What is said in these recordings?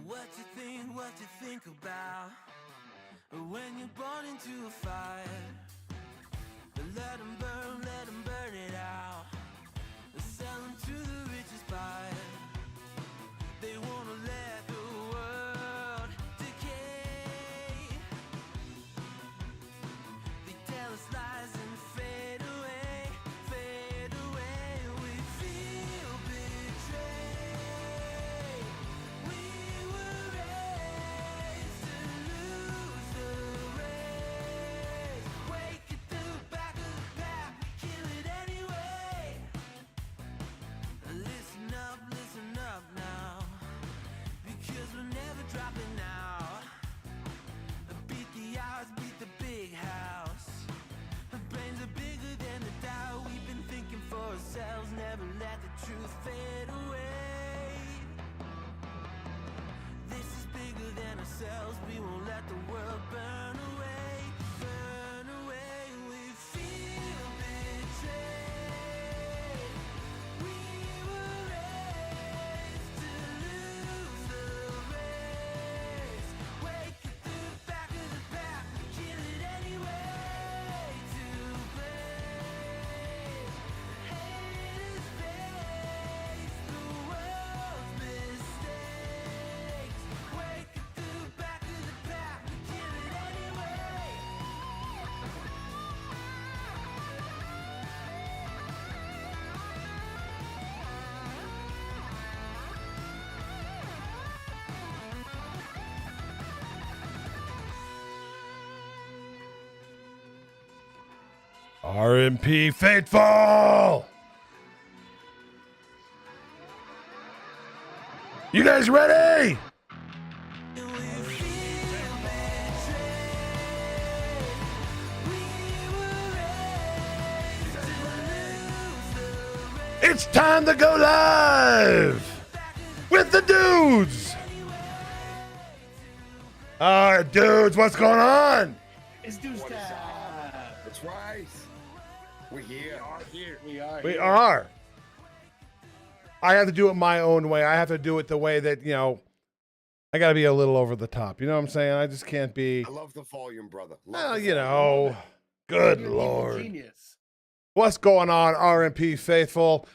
What you think about when you're born into a fire? Let them burn it out. Sell them to the richest buyer. They wanna let the world decay. They tell us lies and fade away, fade away. We feel betrayed. We were raised to lose the race. Wake at the back of the pack, kill it anyway. Listen up now, because we're never dropping out. Beat the odds, beat the big house. Our brains are bigger than the doubt. We've been thinking for ourselves, never let the truth fade away. This is bigger than ourselves, we won't let the world burn away, burn away. We feel betrayed. We were raised to lose the race. Wake at the back of the pack, kill it anyway. To blame, haters face the world's mistakes. Wake at the back of the pack, kill it anyway. RMP Faithful! You guys ready? It's time to go live with the dudes. All right, dudes, what's going on? It's Deuce time. That's right. We're here. We are. I have to do it my own way. I have to do it the way that, I got to be a little over the top. You know what I'm saying? I just can't be, I love the volume, brother. good You're Lord. Genius. What's going on, RMP Faithful?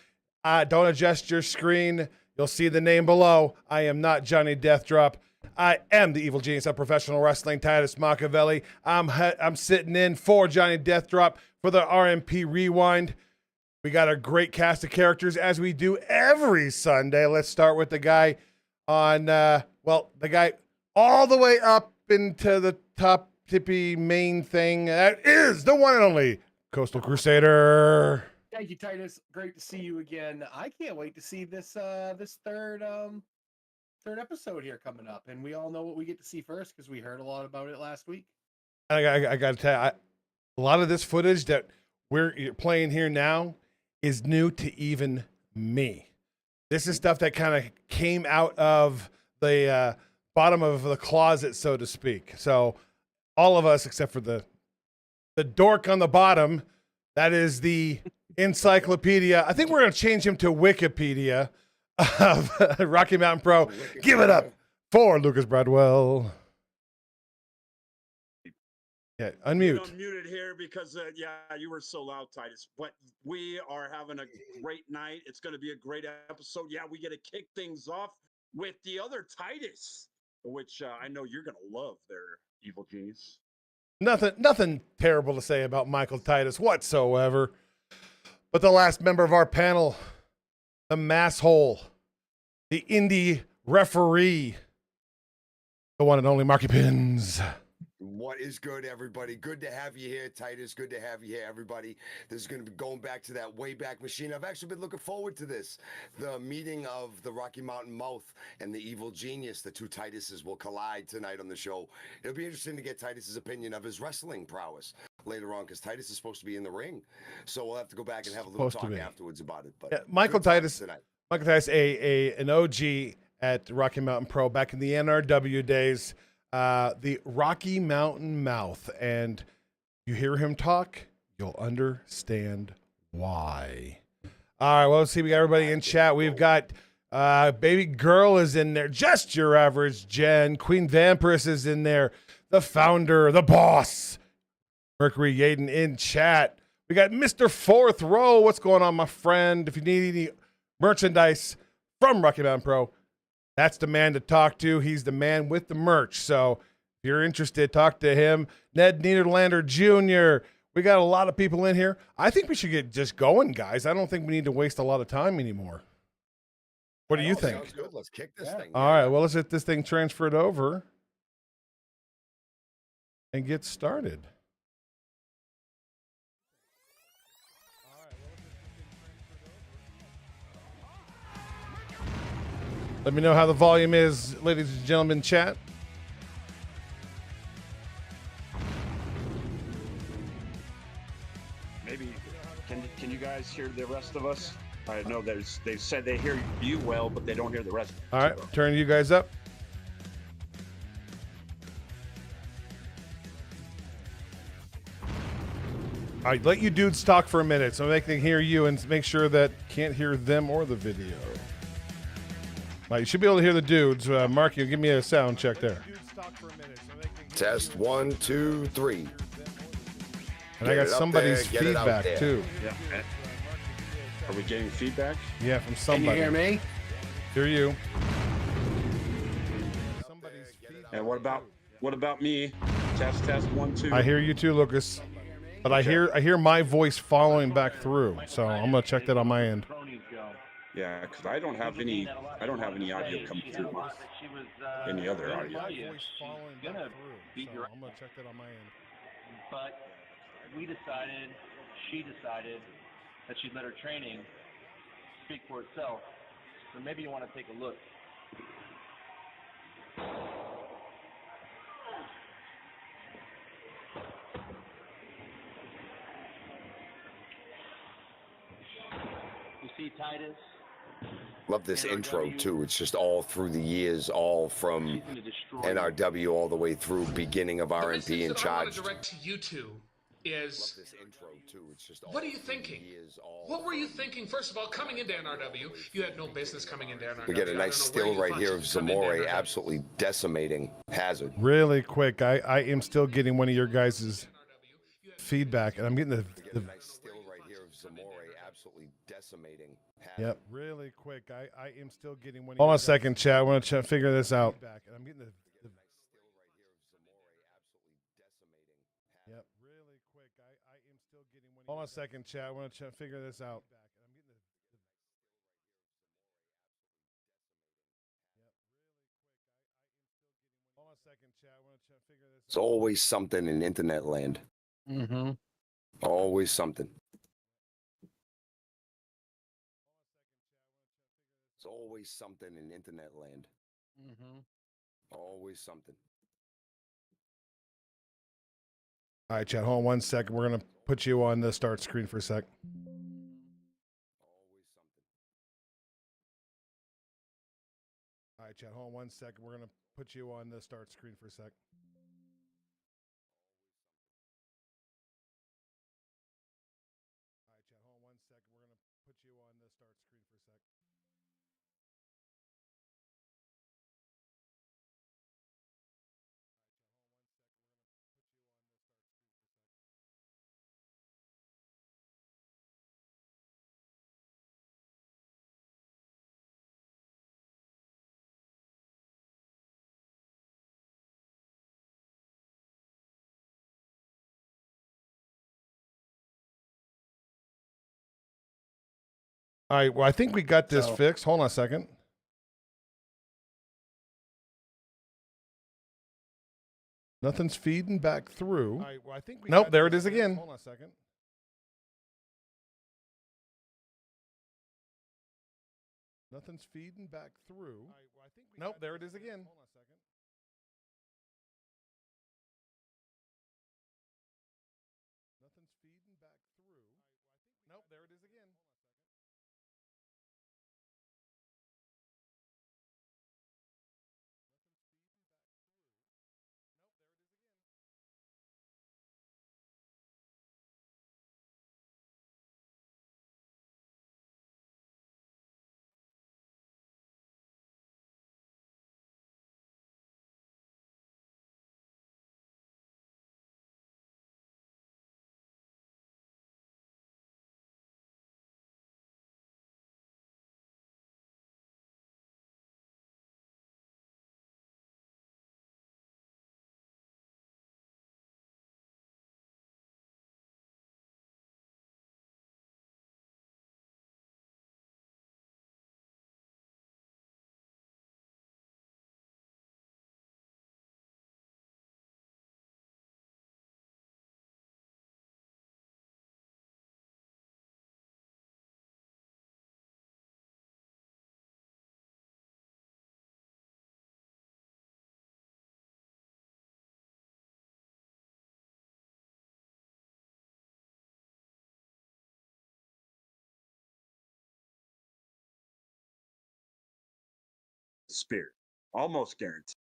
Don't adjust your screen. You'll see the name below. I am not Johnny Deathdrop. I am the evil genius of professional wrestling, Titus Machiavelli. I'm sitting in for Johnny Deathdrop for the RMP Rewind. We got a great cast of characters as we do every Sunday. Let's start with the guy on, the guy all the way up into the top tippy main thing. That is the one and only Coastal Crusader. Thank you, Titus. Great to see you again. I can't wait to see this this third episode here coming up, and we all know what we get to see first because we heard a lot about it last week. I got to tell you, a lot of this footage that we're playing here now is new to even me. This is stuff that kind of came out of the bottom of the closet, so to speak. So all of us, except for the dork on the bottom, that is the encyclopedia. I think we're going to change him to Wikipedia of Rocky Mountain Pro. Give it up for Lucas Bradwell. Yeah, unmute. Don't mute it here because, you were so loud, Titus. But we are having a great night. It's going to be a great episode. Yeah, we get to kick things off with the other Titus, which I know you're going to love there, evil genius. Nothing terrible to say about Michael Titus whatsoever. But the last member of our panel, the masshole, the indie referee, the one and only Marky Pins. What is good, everybody? Good to have you here, Titus. Good to have you here, everybody. This is going to be going back to that Wayback Machine. I've actually been looking forward to this. The meeting of the Rocky Mountain Mouth and the Evil Genius. The two Tituses will collide tonight on the show. It'll be interesting to get Titus's opinion of his wrestling prowess later on, because Titus is supposed to be in the ring. So we'll have to go back and have a little talk afterwards about it. But yeah, Michael Titus, an OG at Rocky Mountain Pro back in the NRW days. The Rocky Mountain Mouth, and you hear him talk, you'll understand why. All right, well, let's see. We got everybody in chat. We've got Baby girl is in there. Just your average Jen. Queen Vampiress is in there. The founder, the boss. Mercury Yaden in chat. We got Mr. Fourth Row. What's going on, my friend? If you need any merchandise from Rocky Mountain Pro, that's the man to talk to. He's the man with the merch. So if you're interested, talk to him. Ned Niederlander Jr. We got a lot of people in here. I think we should get just going, guys. I don't think we need to waste a lot of time anymore. What do you think? Sounds good. Let's kick this thing. All right, well, let's get this thing transferred over and get started. Let me know how the volume is, ladies and gentlemen, chat. Maybe can you guys hear the rest of us? I know they said they hear you well, but they don't hear the rest. All right, turn you guys up. All right, let you dudes talk for a minute so they can hear you and make sure that can't hear them or the video. All right, you should be able to hear the dudes. Mark, you give me a sound check there. Test 1, 2, 3. And I got somebody's get it out feedback there. too. Yeah. Are we getting feedback? Yeah, from Can somebody. you hear me? Hear you. And what about me? Test 1, 2. I hear you too, Lucas. But I hear my voice following back through. So I'm gonna check that on my end. Yeah, because I don't have any audio coming through. Any other audio? I'm gonna check that on my end. But she decided that she'd let her training speak for itself. So maybe you want to take a look. You see, Titus? Love this intro too. It's just all through the years, all from NRW all the way through beginning of RMP in The message that I want charge. to direct to you two is, This intro too. It's just all what are you through the thinking? years, all What were you from- thinking? First of all, coming into NRW, you had no business coming into NRW. We get a I nice don't know where still you right thought here you of could come into Zamore NRW. absolutely decimating Hazard. Really quick, I am still getting one of your guys' feedback, and I'm getting the We get a nice still right here of Zamore absolutely decimating Hazard. yep. Really quick, I am still getting one. Hold on a second, chat. I want to figure this out. And I'm getting the yep. Really quick, I am still getting one. Hold on a second, chat. I want to figure this out. Hold on a second, chat. I want to figure this It's always something in internet land. Mm-hmm. Always something. It's always something in internet land. Mm-hmm. Always something. All right, chat. Hold on one second. We're gonna put you on the start screen for a sec. Always something. All right, chat. Hold on one second. We're gonna put you on the start screen for a sec. All right, chat. Hold on one second. We're gonna put you on the start screen for a sec. All right. Well, I think we got this So- fixed. Hold on a second. Nothing's feeding back through. All right. Well, I think we nope. There it is again. Hold on a second. Nothing's feeding back through. All right. Well, I think we nope. There it is again. Hold on a second. Nothing's feeding back through. Nope. There it is again. Spirit. Almost guaranteed.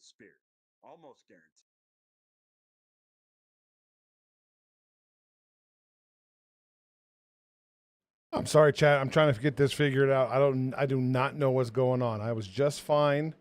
Spirit. Almost guaranteed. I'm sorry, chat. I'm trying to get this figured out. I do not know what's going on. I was just fine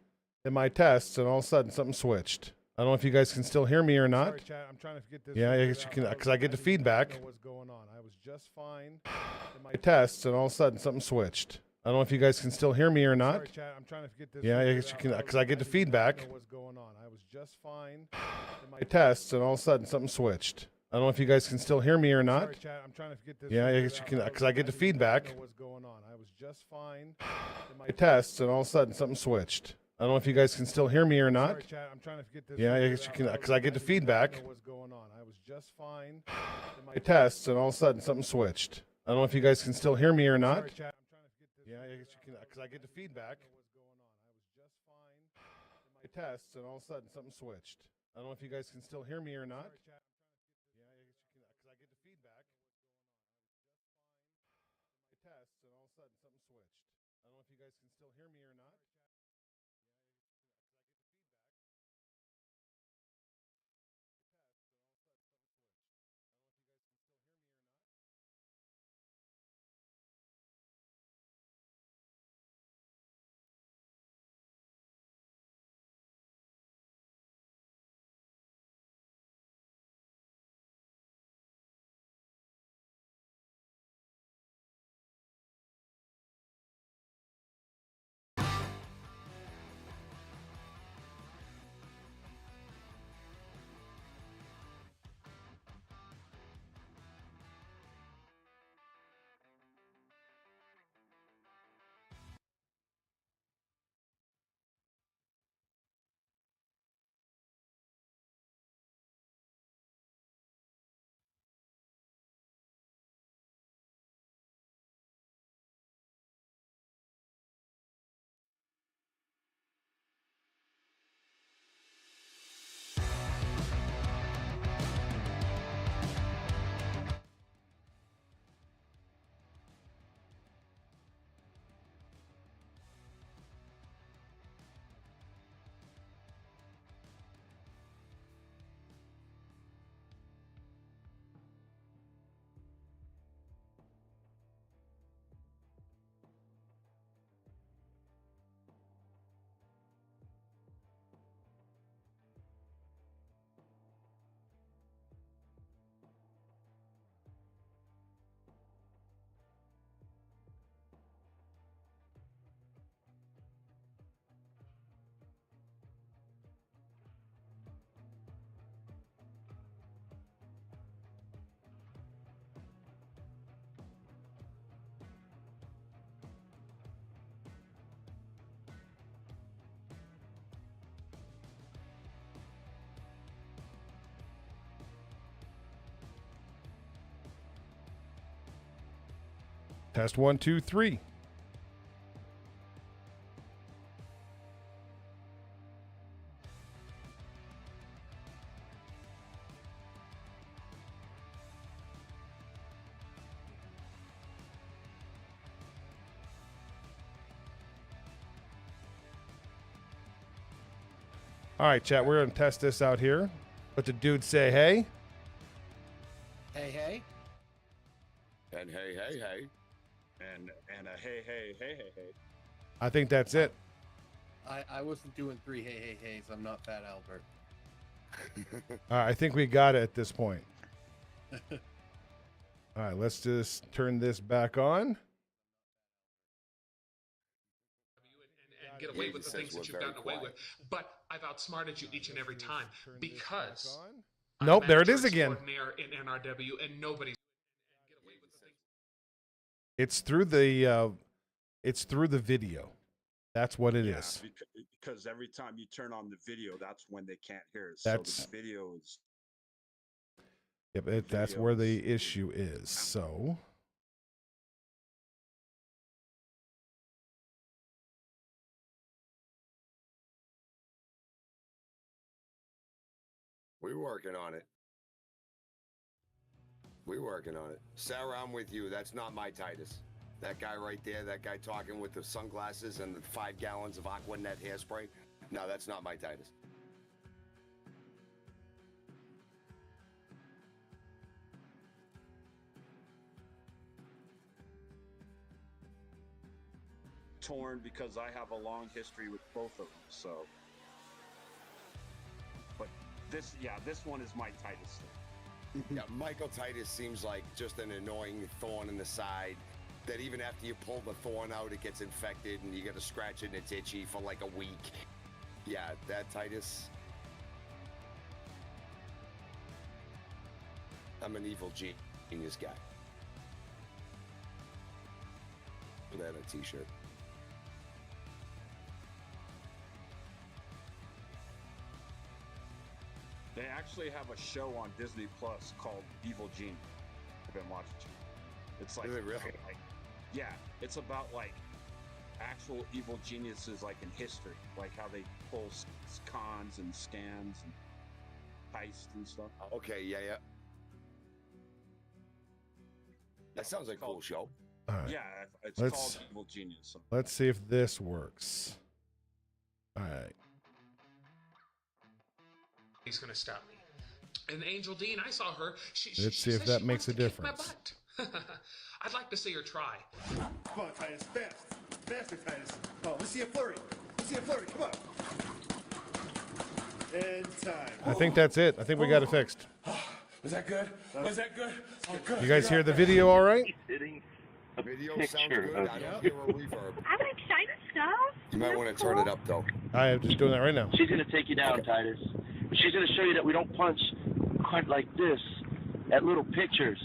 in my tests, and all of a sudden something switched. I don't know if you guys can still hear me or not. Sorry, chat. I'm trying to get this. Yeah, I guess you can, because I get the feedback. What's going on? I was just fine in my tests, and all of a sudden something switched. I don't know if you guys can still hear me or not. Sorry, chat. I'm trying to get this. Yeah, I guess you can, because I get the feedback. What's going on? I was just fine in my tests, and all of a sudden something switched. I don't know if you guys can still hear me or not. Sorry, chat. I'm trying to get this. Yeah, I guess you can, because I get the feedback. What's going on? I was just fine In my tests, and all of a sudden something switched. I don't know if you guys can still hear me or not. Sorry, chat. I'm trying to get this. Yeah, I guess you can, because I get the feedback. What's going on? I was just fine In my tests, and all of a sudden something switched. I don't know if you guys can still hear me or not. Sorry, chat. I'm trying to get this. Yeah, I guess you can, because I get the feedback. What's going on? I was just fine In my tests, and all of a sudden something switched. I don't know if you guys can still hear me or not. Sorry, chat. Yeah, I guess you can, because I get the feedback. My tests, and all of a sudden something switched. I don't know if you guys can still hear me or not. Test 1, 2, 3. All right, chat, we're going to test this out here. Let the dude say hey. Hey, hey. And hey, hey, hey. And a hey, hey, hey, hey, hey. I think that's it. I wasn't doing 3 hey, hey, heys. I'm not Fat Albert. All right, I think we got it at this point. All right, let's just turn this back on. And get away with the things that you've gotten away with. But I've outsmarted you each and every time because Nope, I'm there it is manager again. extraordinaire in NRW, and nobody's get away with the things. It's through the video. That's what it is. Because every time you turn on the video, that's when they can't hear us. That's- So the video is. Yep, that's where the issue is. So We're working on it. We're working on it. Sarah, I'm with you. That's not my Titus. That guy right there, that guy talking with the sunglasses and the 5 gallons of Aquanet hairspray. No, that's not my Titus. Torn because I have a long history with both of them. So, but this one is my Titus. Yeah, Michael Titus seems like just an annoying thorn in the side that even after you pull the thorn out, it gets infected and you got to scratch it and it's itchy for like a week. Yeah, that Titus. I'm an evil genius guy. Put that on a t-shirt. They actually have a show on Disney Plus called Evil Gene. I've been watching. It's like, Is it really? like, yeah, it's about like actual evil geniuses, like in history, like how they pull cons and scams and heists and stuff. Okay, yeah. That sounds like a cool show. All right. Yeah, it's Let's- called Evil Genius. Let's see if this works. All right. He's going to stop me. And Angel Dean, I saw her. Let's see if says that she makes wants a to kick my difference. butt. I'd like to see her try. Come on, Titus, fast. Faster, Titus. Oh, let's see a flurry. Let's see a flurry. Come on. And time. I think that's it. I think we got it fixed. Was that good? Was that good? Oh, good. You guys hear the video all right? Video sounds good. I don't hear a reverb. I'm excited stuff. You might want to turn it up though. I am just doing that right now. She's going to take you down, Titus. But she's going to show you that we don't punch quite like this at little pictures.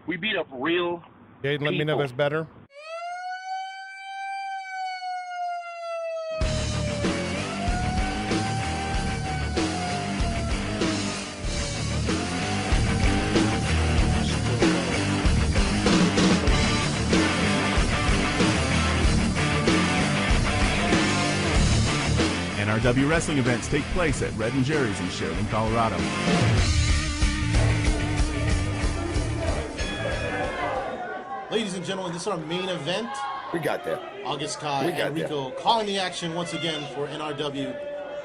We beat up real Jaden, let me know if that's better. NRW wrestling events take place at Red and Jerry's in Sheridan, Colorado. Ladies and gentlemen, this is our main event. We got there. August Kai We got and Rico calling the action once again for NRW.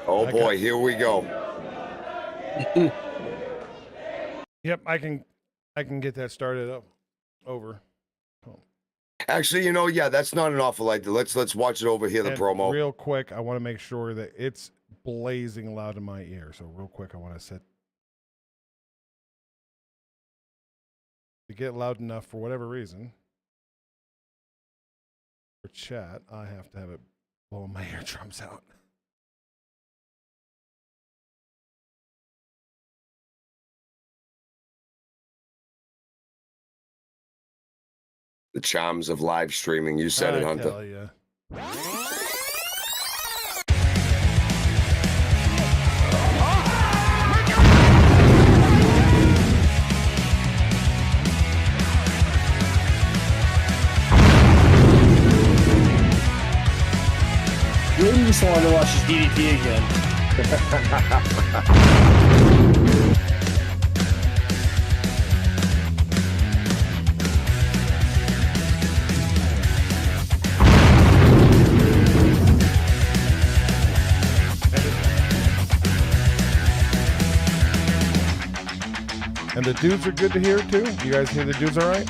Oh boy, here we go. Yep, I can get that started up. Over. Actually, you know, yeah, that's not an awful lot. Let's watch it over here, the And promo. real quick, I want to make sure that it's blazing loud in my ear. So real quick, I want to set to get loud enough for whatever reason. For chat, I have to have it blowing my eardrums out. The charms of live streaming. You said it, I Hunter. tell ya. Really just wanted to watch his DDT again. And the dudes are good to hear too. You guys hear the dudes all right?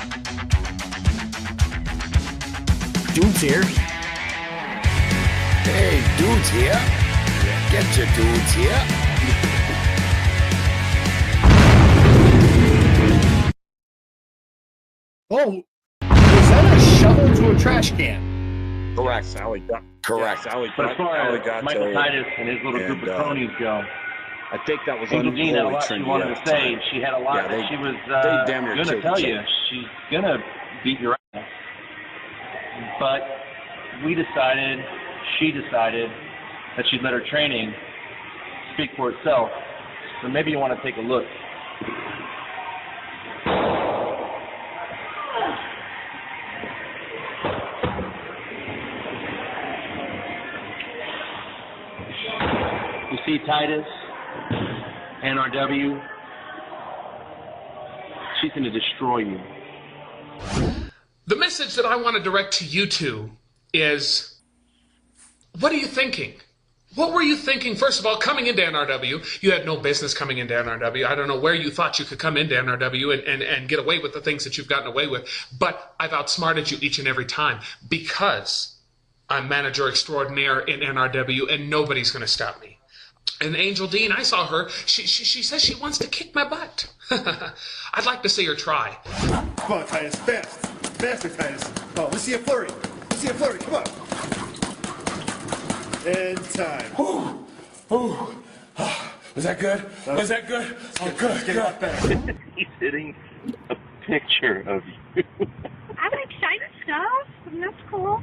Dude's here. Hey, dudes here. Get your dudes here. Oh, is that a shovel to a trash can? Correct. Sally got Correct. Yeah, Sally But as got, far Sally as got Michael a- Titus and his little group and, of cronies go, I think that was Angel Dean had a unholy lot she Trinity wanted at to the say. time. She had a lot Yeah, that they- she was they damn near going to killed tell each you. other. She's going to beat your ass. But we decided, she decided, that she'd let her training speak for itself. So maybe you want to take a look. You see Titus, NRW, she's going to destroy you. The message that I want to direct to you two is, what are you thinking? What were you thinking? First of all, coming into NRW, you had no business coming into NRW. I don't know where you thought you could come into NRW and get away with the things that you've gotten away with. But I've outsmarted you each and every time because I'm manager extraordinaire in NRW and nobody's going to stop me. And Angel Dean, I saw her. She says she wants to kick my butt. I'd like to see her try. Come on, Titus, fast. Faster, Titus. Oh, let's see a flurry. Let's see a flurry. Come on. And time. Ooh. Ooh. Was that good? Was that good? Oh, good. Let's get a lot better. He's hitting a picture of you. I'm excited stuff. That's cool.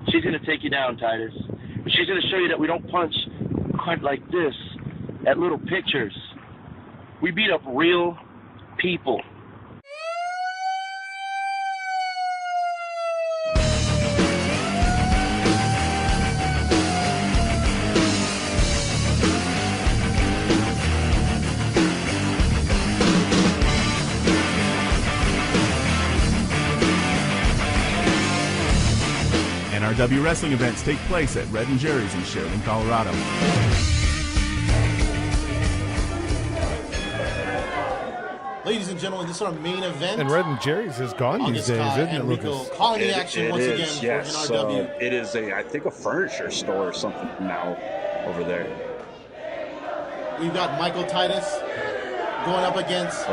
She's going to take you down, Titus. But she's going to show you that we don't punch quite like this at little pictures. We beat up real people. NRW wrestling events take place at Red and Jerry's in Sheridan, Colorado. Ladies and gentlemen, this is our main event. And Red and Jerry's is gone these days, isn't it, Lucas? Calling the action once again yes. for NRW. It is I think a furniture store or something now over there. We've got Michael Titus going up against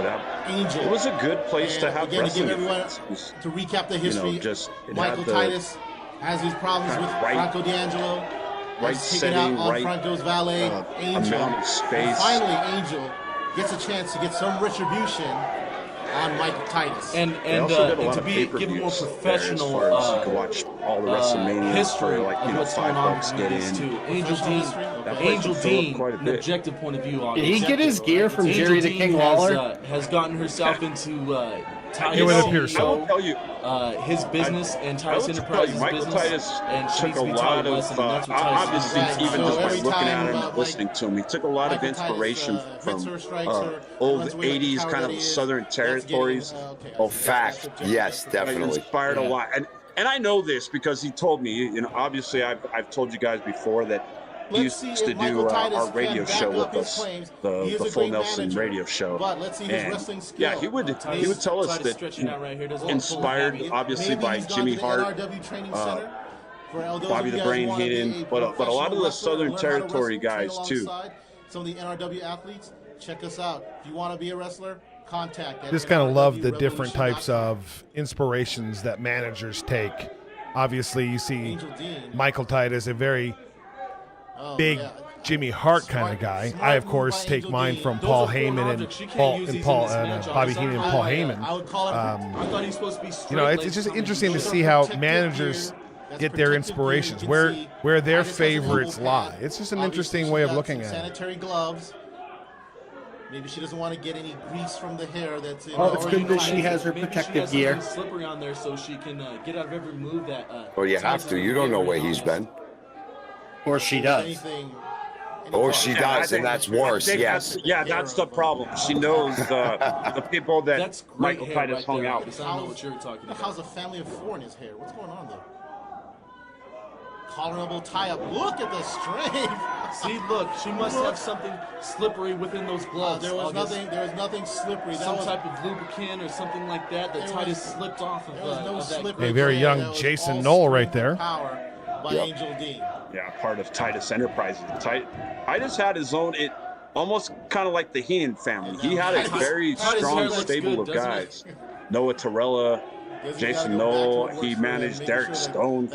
Angel. It was a good place to have again, wrestling. to give everyone events. to recap the history. It Michael had the Titus has his problems with Franco D'Angelo. Right taking setting, out on right Franco's valet, Angel. amount of space. And finally, Angel gets a chance to get some retribution on Michael Titus. And to give a more professional you can watch all the WrestleMania history for like what's going on $5 get with these in. two. Angel Dean, an objective point of view on Did he get his gear from Angel Jerry the Dean King Lawler? has gotten herself into Titus It would appear so. I will tell you, his business and Titus Enterprises Michael business, Titus and she took needs a to be taught lot a of, lesson, and that's what Titus obviously, is even doing. just by every looking time, at him and listening to him, he took a lot of Michael Titus, inspiration hits from her, strikes her, old runs away like the 80s coward kind that of he is. southern That's getting, territories. Oh, fact. Yes, definitely. Inspired a lot. And I know this because he told me, obviously I've told you guys before that he used to do our radio show with us, the Full Nelson radio show. But let's see his wrestling skill. Yeah, he would tell us that inspired obviously by Jimmy Hart, Bobby the Brain Heenan, but a lot of the Southern Territory guys too. Some of the NRW athletes, check us out. If you want to be a wrestler, contact. Just kind of love the different types of inspirations that managers take. Obviously, you see Michael Titus, a very big Jimmy Hart kind of guy. I, of course, take mine from Paul Heyman and Bobby Heenan and Paul Heyman. It's just interesting to see how managers get their inspirations, where their favorites lie. It's just an interesting way of looking at it. Sanitary gloves. Maybe she doesn't want to get any grease from the hair that's in. Oh, it's good that she has her protective gear. Slippery on there so she can get out of every move that. Well, you have to. You don't know where he's been. Or she does. Or she does, and that's worse. Yes. That's the problem. She knows the people that Michael Titus hung out with. I don't know what you're talking about. How's a family of four in his hair? What's going on there? Collarable tie-up. Look at the strength. See, look, she must have something slippery within those gloves. There was nothing slippery. Some type of lubricant or something like that Titus slipped off of. There was no slippery. A very young Jason Knoll right there. Power by Angel Dean. Yeah, part of Titus Enterprises. Titus had his own, almost kind of like the Heenan family. He had a very strong stable of guys. Noah Torella, Jason Knoll. He managed Derek Stone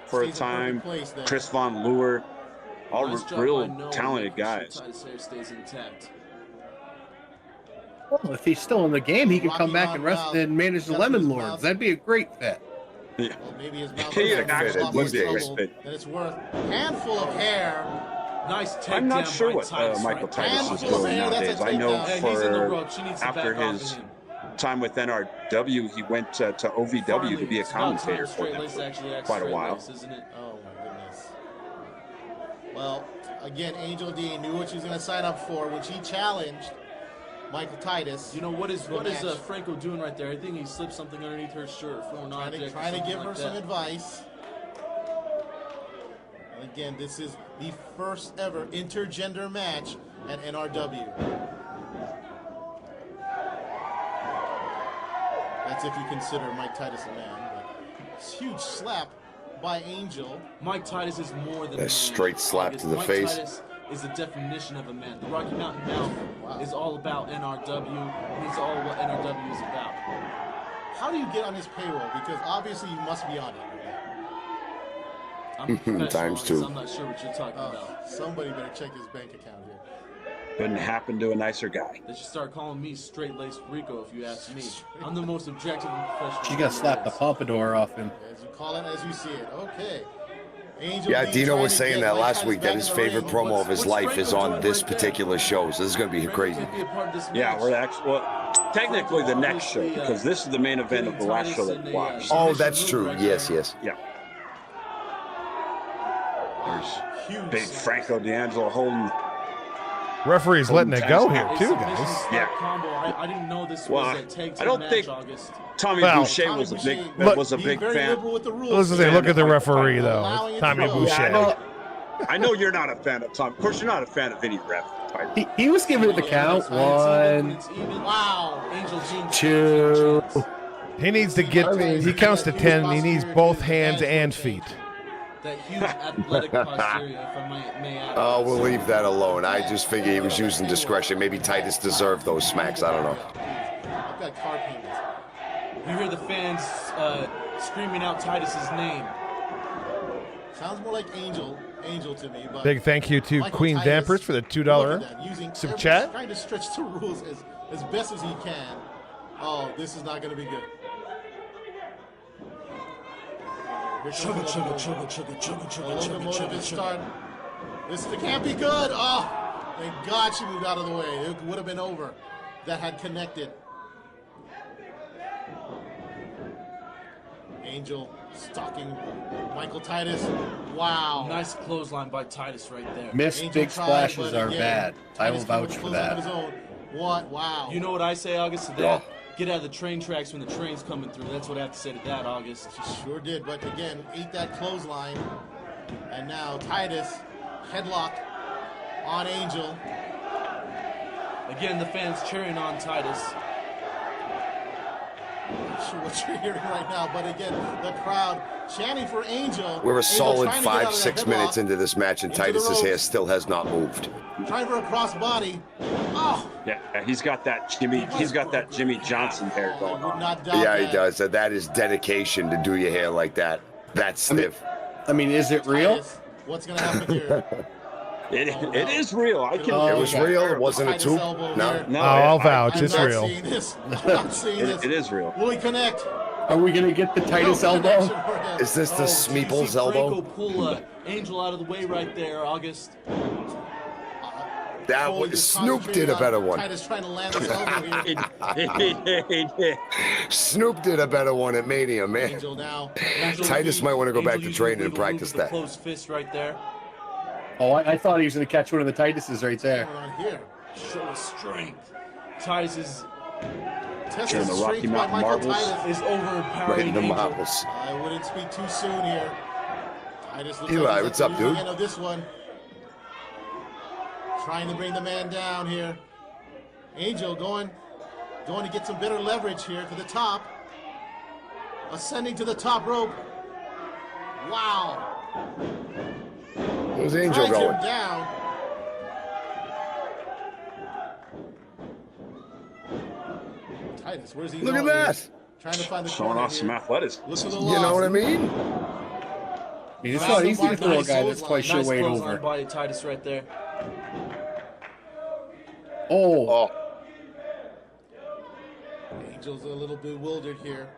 for a time. Chris Von Leeuwer. All real talented guys. Well, if he's still in the game, he could come back and manage the Lemon Lords. That'd be a great fit. Yeah. Well, maybe his mouth would be a great fit. That it's worth a handful of hair. Nice takedown. I'm not sure what Titus, Michael Titus is doing nowadays. I know after his time with NRW, he went to OVW to be a commentator for them for quite a while. Isn't it? Oh my goodness. Well, again, Angel Dean knew what she was going to sign up for when she challenged Michael Titus. You know what is Franco doing right there? I think he slipped something underneath her shirt for an object. Trying to give her like some that. advice. And again, this is the first ever intergender match at NRW. That's if you consider Mike Titus a man. But huge slap by Angel. Mike Titus is more than A straight slap to the Mike face. Titus is the definition of a man. The Rocky Mountain Mouth is all about NRW, and he's all what NRW is about. How do you get on his payroll? Because obviously you must be on it. I'm a professional, Times two. I'm not sure what you're talking about. Somebody better check his bank account here. Couldn't happen to a nicer guy. They should start calling me straight-laced Rico, if you ask me. I'm the most objective and professional. She got slapped the pompadour off him. As you call it, as you see it. Okay. Angel Yeah, Lee Dino trying was to saying get that Mike last Titus week, back that his in the favorite ring. promo of his What's life Franco is on doing this right there? particular show. So this is going to be Franco crazy. can't be a part of this Yeah, match. we're actually, well, technically the next show, because this is the main event of the last show that we watched. Oh, that's true. Yes, yes. Yeah. There's Huge big slap. Franco D'Angelo holding. Referee's letting it go here A too, submission guys. slap Yeah. combo. I didn't know this Well, was a tag I team don't match, think- August. Tommy Well, Boucher Tommy was a big Boucher Look, being very fan. liberal with the rules. Listen, say, look at the Yeah. referee Allowing though. it Tommy to go. Boucher. Yeah, I know you're not a fan of Tom. Of course, you're not a fan of any ref type. He was giving it the count. It's even, 1, it's even. Wow. Angel Gene. 2. He needs to get. He counts to 10. And he needs both hands and feet. That huge athletic posterior, if I may add. Oh, we'll leave that alone. I just figure he was using discretion. Maybe Titus deserved those smacks. I don't know. I've got car payments. You hear the fans screaming out Titus's name. Sounds more like Angel to me. But Big thank you to Michael Queen Titus, Dampers for the look $2 at that, using super every- chat. Trying to stretch the rules as best as he can. Oh, this is not going to be good. Here comes Chugga, the chugga, locomotive. chugga, chugga, chugga, The chugga, chugga, locomotive chugga, is chugga. start. This can't be good. Oh, thank God she moved out of the way. It would have been over. That had connected. Angel stalking Michael Titus. Wow. Nice clothesline by Titus right there. Missed Angel big tried, splashes but are again, bad. I will Titus came with vouch a for clothesline of that. his own. What? Wow. You know what I say, August, to that? Yeah. Get out of the train tracks when the train's coming through. That's what I have to say to that, August. Sure did, but again, ate that clothesline. And now Titus, headlock on Angel. Again, the fans cheering on Titus. Not sure what you're hearing right now, but again, the crowd chanting for Angel. We're a Angel solid trying to get out of that 5-6 minutes headlock, into this match, and into the Titus's hair ropes. still has not moved. Trying for a crossbody. Oh, Yeah, he's got that Jimmy. He's got that Jimmy Johnson hair I going would on. not doubt Yeah, he that. does. That is dedication to do your hair like that. That's stiff. I mean, is it real? Titus, what's going to happen here? It is real. I can. Oh, It was okay. real. It wasn't a Titus tooth. elbow No. here. No, I'll vouch. I'm It's not real. seeing this. I'm not seeing this. It is real. Will he connect? Are we going to get the Titus No elbow? connection for him. Is this the Did you see Smeeples elbow? Franco pull Angel out of the way right there, August. That Foley was just Snoop did a concentrated better on one. Titus trying to land this elbow here. Snoop did a better one at Mania, man. Angel now. Titus might want to go back Angel to training and using the legal move practice with the that. Closed fist right there. Oh, I thought he was going to catch one of the Tituses right there. Going on here. Show of strength. Titus is Testing the the Rocky strength by Mountain Michael Marbles. Titus. overpowering Right in the Angel. marbles. I wouldn't speak too soon here. Titus looks Eli, like he's what's at up, the losing dude? end of this one. Trying to bring the man down here. Angel going to get some better leverage here to the top. Ascending to the top rope. Wow. Where's Angel Drags him going? down. Titus, where's he Look going at here? that. Trying to find the Showing corner off some here. athleticism. Look for the You know what I mean? I mean, it's not easy to throw a guy that's quite sure Nice weight clothesline over. by Titus right there. Oh, Oh, Angel's a little bewildered here.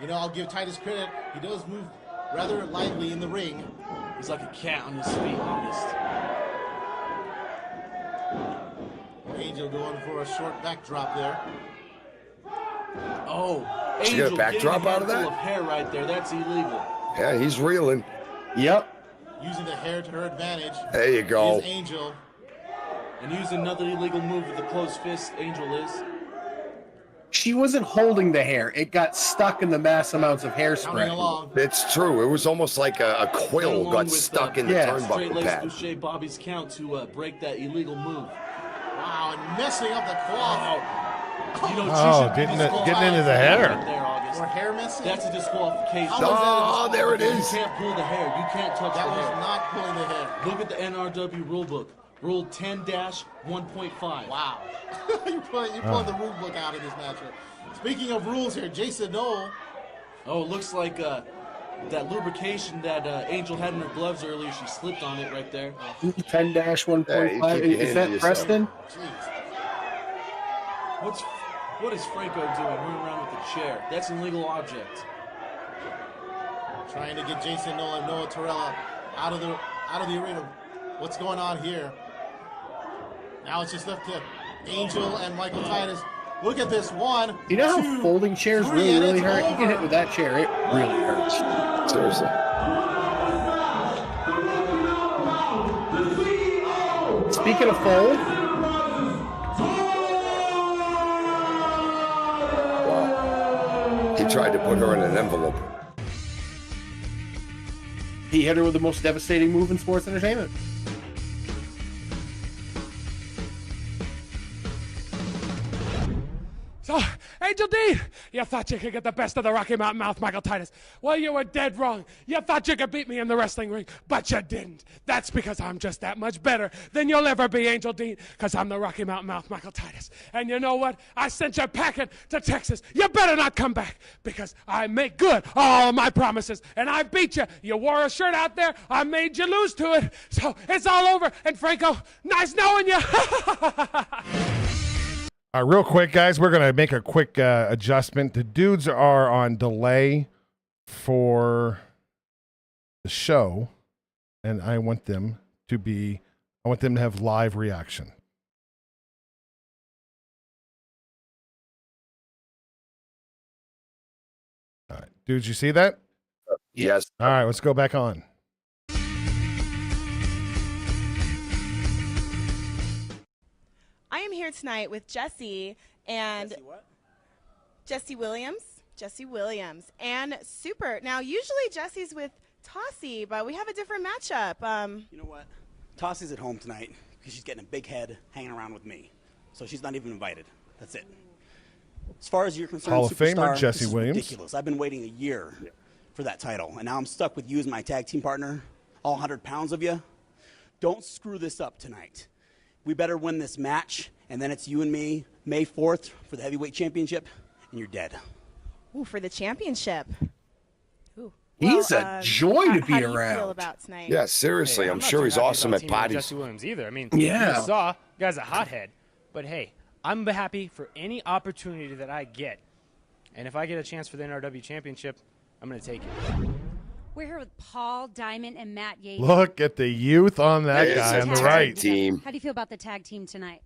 You know, I'll give Titus credit. He does move rather lightly in the ring. He's like a cat on his feet, August. Angel going for a short backdrop there. Oh, Did you get a Angel backdrop getting a out of that? handful of hair right there. That's illegal. yeah, he's reeling. yep. Using the hair to her advantage. There you go. Is Angel. And use another illegal move with the closed fist, Angel is. She wasn't holding the hair. It got stuck in the mass amounts of hairspray. It's true. It was almost like a quill got stuck in the turnbuckle Straight pad. legs Boucher Bobby's count to break that illegal move. Wow, and messing up the cloth. You know, getting into the hair. Or hair messing? That's a disqualification. Oh, there it is. You can't pull the hair. You can't touch That the was hair. not pulling the hair. Look at the NRW rulebook. Rule 10-1.5. Wow. you're pulling the rule book out in this matchup. Speaking of rules here, Jason Noel. Oh, it looks like that lubrication that Angel had in her gloves earlier, she slipped on it right there. 10-1.5. Is that Preston? What is Franco doing running around with a chair? That's an illegal object. Trying to get Jason Noel and Noah Torella out of the arena. What's going on here? Now it's just left to Angel and Michael Titus. Look at this one. You know how folding chairs really hurt? You get hit with that chair, it really hurts. Seriously. Speaking of fold, He tried to put her in an envelope. he hit her with the most devastating move in sports entertainment. So, Angel D, you thought you could get the best of the Rocky Mountain Mouth, Michael Titus. Well, you were dead wrong. You thought you could beat me in the wrestling ring, but you didn't. That's because I'm just that much better than you'll ever be, Angel D, because I'm the Rocky Mountain Mouth, Michael Titus. And you know what? I sent your packet to Texas. You better not come back, because I make good all my promises, and I beat you. You wore a shirt out there. I made you lose to it. So it's all over. And Franco, nice knowing you. All right, real quick, guys, we're going to make a quick adjustment. The dudes are on delay for the show, and I want them to have live reaction. All right, dudes, you see that? Yes. All right, let's go back on. I am here tonight with Jesse and Jesse Williams. And Super. Now, usually Jesse's with Tossie, but we have a different matchup. You know what? Tossie's at home tonight because she's getting a big head hanging around with me. So she's not even invited. That's it. As far as you're concerned, Hall of Famer Superstar, Jesse this is Williams. ridiculous. I've been waiting a year for that title, and now I'm stuck with you as my tag team partner, all 100 pounds of you. Don't screw this up tonight. We better win this match, and then it's you and me, May 4th, for the heavyweight championship, and you're dead. Ooh, for the championship. Ooh. He's a joy to be how do you around. feel about tonight? Yeah, seriously, I'm sure he's awesome at potties. Jesse Williams either. I mean, Yeah. you saw, the guy's a hothead. But hey, I'm happy for any opportunity that I get. And if I get a chance for the NRW Championship, I'm going to take it. We're here with Paul Diamond and Matt Yates. Look at the youth on that It's guy a on the tag right. team. How do you feel about the tag team tonight?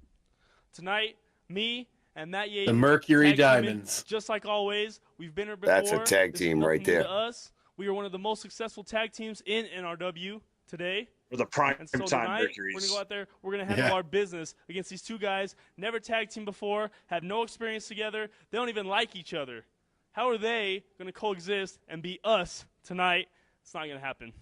Tonight, me and Matt Yates. The Mercury tag teaming, Diamonds. Just like always, we've been here before. That's a tag This is team right nothing new there. to us. We are one of the most successful tag teams in NRW today. For the prime And so time tonight, we're Mercuries. going to go out there. We're going to handle our business against these two guys. Never tag team before. Have no experience together. They don't even like each other. How are they going to coexist and be us tonight? It's not going to happen.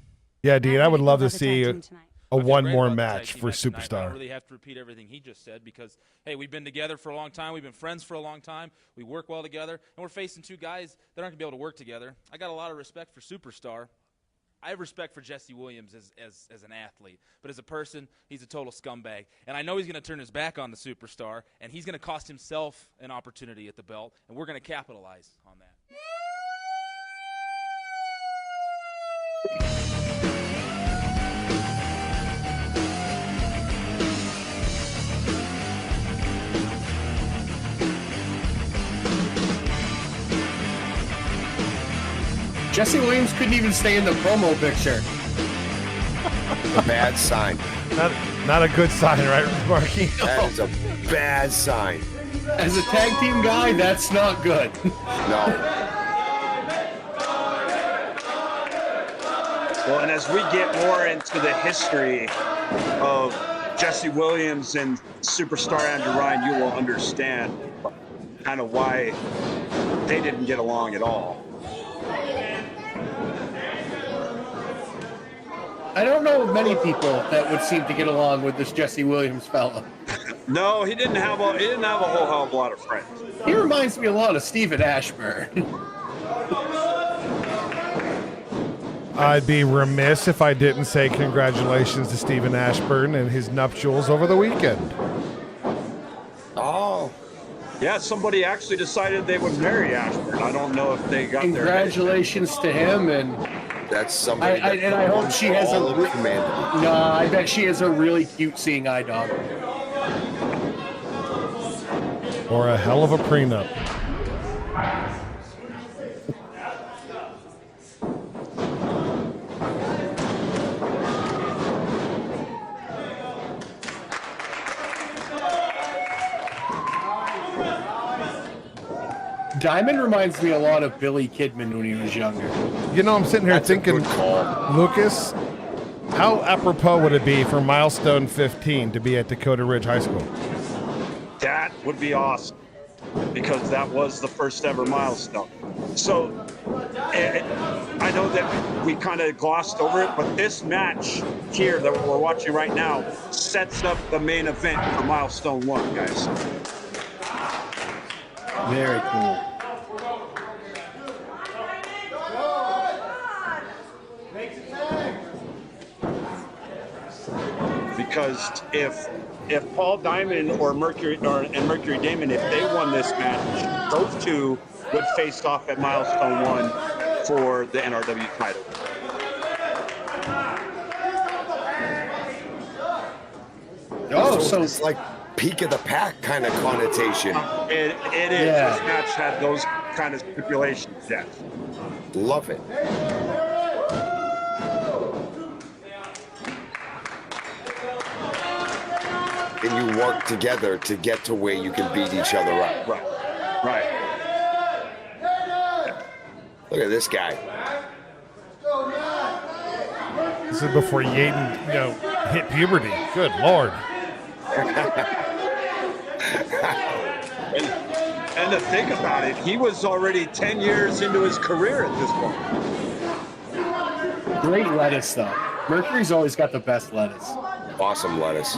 Yeah, Dean, I would love to see a feel one great more about the match tag team for match tonight, but I Superstar. don't really have to repeat everything he just said because, hey, we've been together for a long time. We've been friends for a long time. We work well together. And we're facing two guys that aren't going to be able to work together. I got a lot of respect for Superstar. I have respect for Jesse Williams as an athlete. But as a person, he's a total scumbag. And I know he's going to turn his back on the Superstar, and he's going to cost himself an opportunity at the belt, and we're going to capitalize on that. Jesse Williams couldn't even stay in the promo picture. A bad sign. Not a good sign, right, Marky? That is a bad sign. As a tag team guy, that's not good. No. Well, and as we get more into the history of Jesse Williams and superstar Andrew Ryan, you will understand kind of why they didn't get along at all. I don't know of many people that would seem to get along with this Jesse Williams fella. No, he didn't have a whole hell of a lot of friends. He reminds me a lot of Steven Ashburn. I'd be remiss if I didn't say congratulations to Stephen Ashburn and his nuptials over the weekend. Oh. Yeah, somebody actually decided they would marry Ashburn. I don't know if they got Congratulations to him, and that's somebody. And I hope she has I bet she has a really cute seeing eye dog. Or a hell of a prenup. Diamond reminds me a lot of Billy Kidman when he was younger. You know, I'm sitting here thinking, Lucas, how apropos would it be for Milestone 15 to be at Dakota Ridge High School? That would be awesome, because that was the first ever milestone. So I know that we kind of glossed over it, but this match here that we're watching right now sets up the main event for Milestone 1, guys. Very cool. Because if Paul Diamond or Mercury Damon, if they won this match, those two would face off at Milestone 1 for the NRW title. Oh, so it's like peak of the pack kind of connotation. It is. Yeah. This match had those kind of stipulations, yes. Love it. And you work together to get to where you can beat each other up. Right. Right. Look at this guy. This is before Yaden, hit puberty. Good Lord. And to think about it, he was already 10 years into his career at this point. Great lettuce, though. Mercury's always got the best lettuce. Awesome lettuce.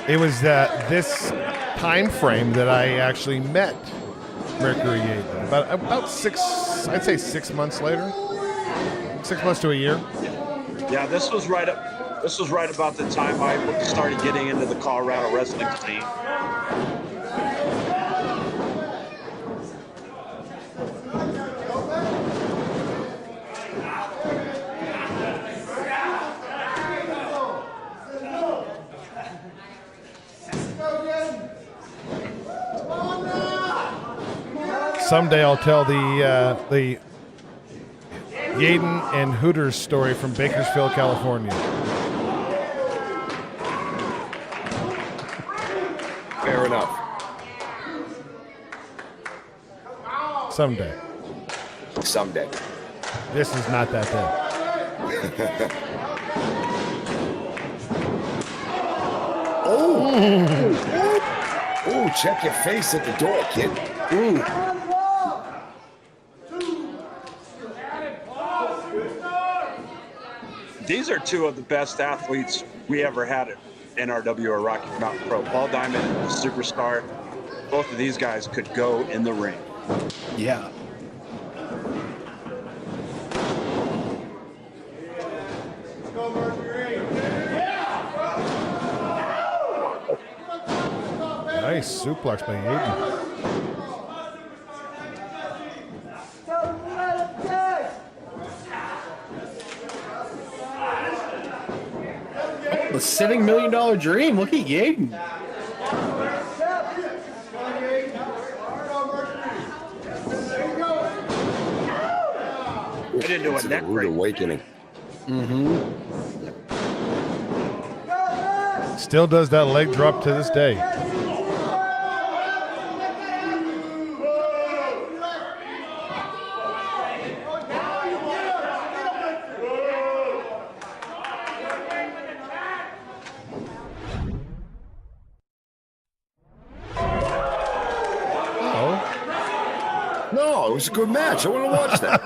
It was this time frame that I actually met Mercury Yaden. About 6 months later. 6 months to a year. Yeah, this was right about the time I started getting into the Colorado wrestling scene. Someday I'll tell the Yaden and Hooters story from Bakersfield, California. Fair enough. Someday. Someday. This is not that day. Oh, check your face at the door, kid. Ooh. These are two of the best athletes we ever had at NRW or Rocky Mountain Pro. Paul Diamond, the superstar. Both of these guys could go in the ring. Yeah. Nice suplex by Yaden. The sitting $1 million dream. Look at Yaden. Get into a neck break. Awakening. Mm-hmm. Still does that leg drop to this day. was a good match. I want to watch that.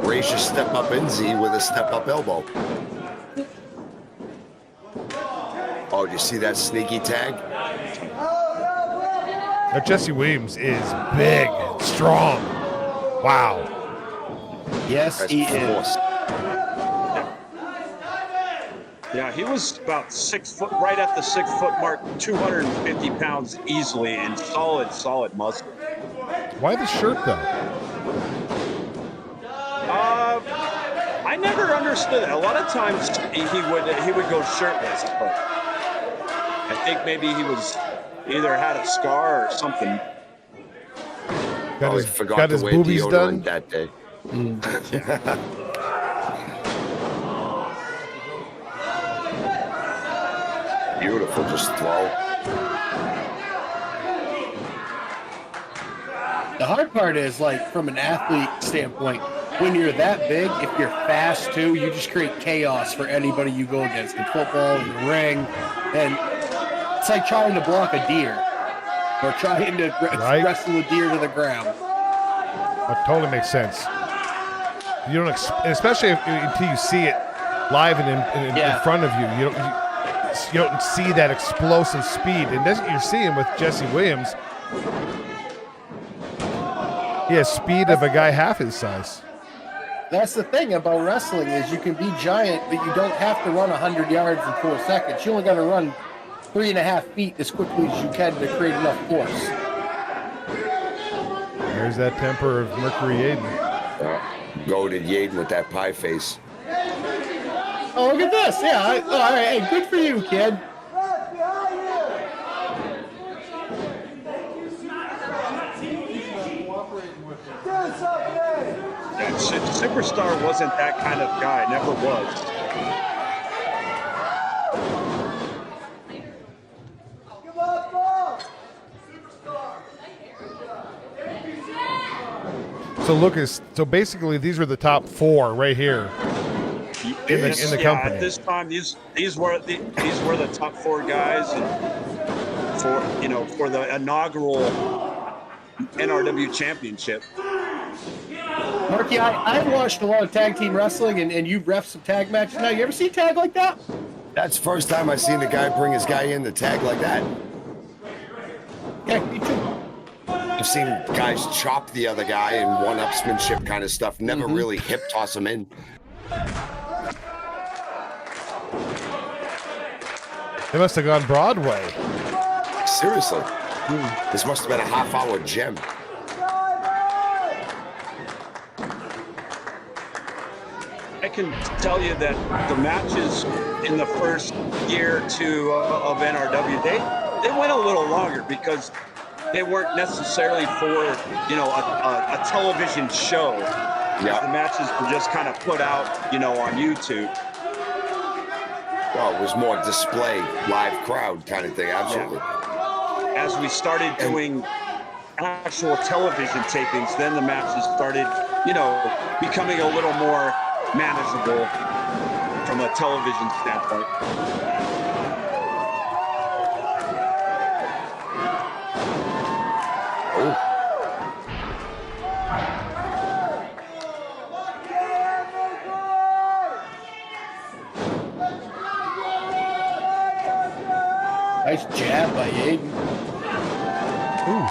Raise your step up in Z with a step up elbow. Oh, do you see that sneaky tag? Now, Jesse Williams is big, strong. Wow. Yes, That's he force. is. Yeah, he was about 6 foot, right at the 6 foot mark, 250 pounds easily, and solid muscle. Why the shirt though? I never understood it. A lot of times he would go shirtless, but I think maybe he was either had a scar or something. Got his boobies done that day. Beautiful, just throw. The hard part is, like, from an athlete standpoint, when you're that big, if you're fast too, you just create chaos for anybody you go against in football, in the ring, and it's like trying to block a deer or trying to wrestle a deer to the ground. That totally makes sense. You don't, especially until you see it live and in front of you. You don't see that explosive speed, and that's what you're seeing with Jesse Williams. He has speed of a guy half his size. That's the thing about wrestling is you can be giant, but you don't have to run 100 yards in 4 seconds. You only got to run 3.5 feet as quickly as you can to create enough force. There's that temper of Mercury Yaden. Goated Yaden with that pie face. Oh, look at this. Yeah. All right. Hey, good for you, kid. Superstar wasn't that kind of guy, never was. So Lucas, so basically these were the top 4 right here in the company. At this time, these were the top 4 guys, and for the inaugural NRW championship. Marky, I've watched a lot of tag team wrestling, and you've ref some tag matches now. You ever see tag like that? That's the first time I've seen a guy bring his guy in the tag like that. Yeah, me too. I've seen guys chop the other guy and one-upsmanship kind of stuff. Never really hip toss him in. They must have gone Broadway. Seriously. This must have been a half-hour gem. I can tell you that the matches in the first year or two of NRW, they went a little longer because they weren't necessarily for a television show. Yeah. The matches were just kind of put out on YouTube. Well, it was more display, live crowd kind of thing. Absolutely. Yeah. As we started doing actual television tapings, then the matches started becoming a little more manageable from a television standpoint. Oh. Nice jab by Yaden. Ooh.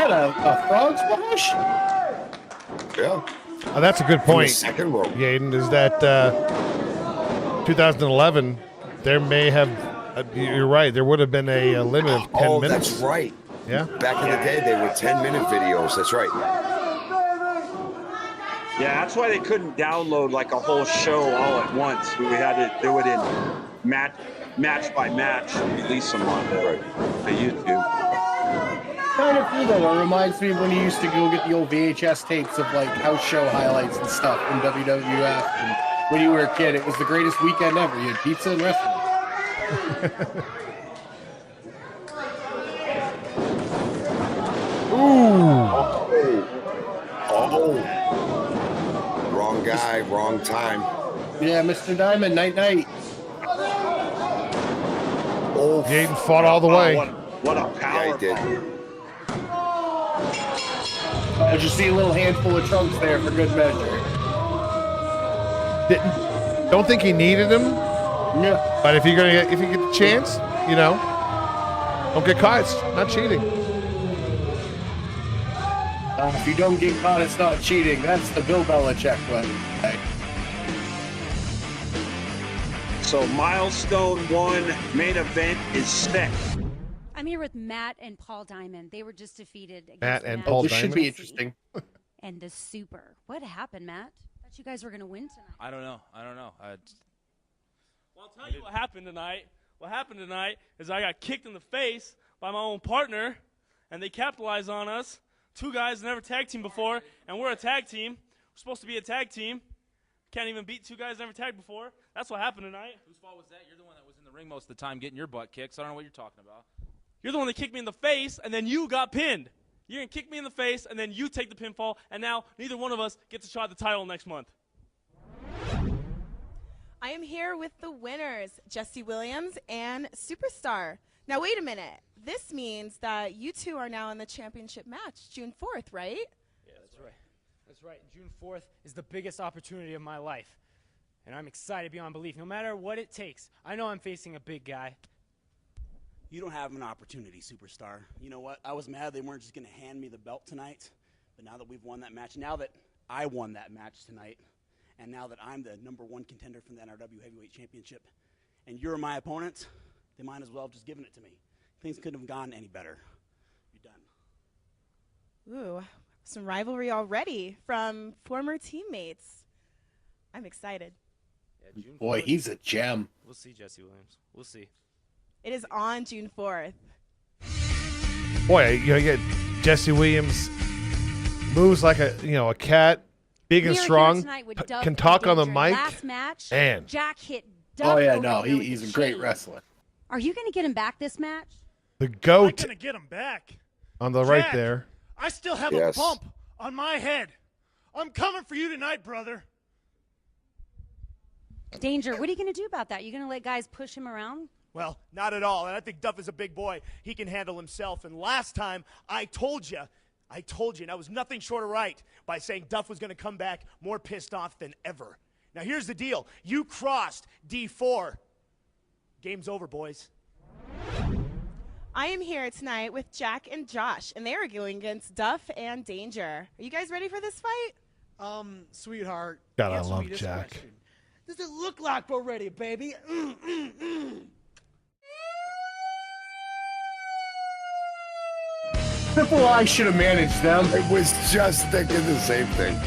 A frog splash? Yeah. Oh, that's a good point. Second row. Yaden, is that 2011? There may have. You're right. There would have been a limit of 10 minutes. That's right. Yeah. Back in the day, they were 10-minute videos. That's right. Yeah, that's why they couldn't download like a whole show all at once. We had to do it in match by match, release them on the YouTube. Kind of cool though. It reminds me of when you used to go get the old VHS tapes of like house show highlights and stuff from WWF. And when you were a kid, it was the greatest weekend ever. You had pizza and wrestling. Ooh. guy, wrong time. Yeah, Mr. Diamond, night. Oh, Jaden fought all the way. What a power! Yeah, he did. I just see a little handful of trunks there for good measure. Don't think he needed him. Yeah. But if you get the chance, you know, don't get caught. It's not cheating. If you don't get caught, it's not cheating. That's the Bill Belichick way. So milestone 1 main event is set. I'm here with Matt and Paul Diamond. They were just defeated. Matt against and Matt Paul This Diamond. should be interesting. And the Super. What happened, Matt? I thought you guys were going to win tonight. I don't know. Well, I'll tell you what happened tonight. What happened tonight is I got kicked in the face by my own partner, and they capitalized on us. 2 guys never tag team before, and we're a tag team. We're supposed to be a tag team. Can't even beat 2 guys never tagged before. That's what happened tonight. Whose fault was that? You're the one that was in the ring most of the time getting your butt kicked, so I don't know what you're talking about. You're the one that kicked me in the face, and then you got pinned. You're going to kick me in the face, and then you take the pinfall, and now neither one of us gets a shot at the title next month. I am here with the winners, Jesse Williams and Superstar. Now, wait a minute. This means that you two are now in the championship match, June 4th, right? Yeah, that's right. That's right. June 4th is the biggest opportunity of my life. And I'm excited beyond belief, no matter what it takes. I know I'm facing a big guy. You don't have an opportunity, Superstar. You know what? I was mad they weren't just going to hand me the belt tonight. But now that we've won that match, now that I won that match tonight, and now that I'm the #1 contender from the NRW Heavyweight Championship, and you're my opponent, they might as well have just given it to me. Things couldn't have gone any better. You're done. Ooh, some rivalry already from former teammates. I'm excited. Yeah, June Boy, 4th. he's a gem. We'll see, Jesse Williams. We'll see. It is on June 4th. Boy, you get Jesse Williams moves like a cat, big We and are here strong, tonight with Duff can talk and on the Danger. mic. Last match, and Jack hit Duff. Oh, yeah, over no, the head with he's the a great chain. wrestler. Are you going to get him back this match? the I'm goat gonna get him back. on the right Jack, there. I still have Yes. a bump on my head. I'm coming for you tonight, brother. Danger, what are you going to do about that? You going to let guys push him around? Well, not at all. And I think Duff is a big boy. He can handle himself. And last time, I told you, and I was nothing short of right by saying Duff was going to come back more pissed off than ever. Now, here's the deal. You crossed D4. Game's over, boys. I am here tonight with Jack and Josh, and they are going against Duff and Danger. Are you guys ready for this fight? Sweetheart. God, I answer love me this Jack. question. Does it look like we're ready, baby? Triple I should have managed them. I was just thinking the same thing.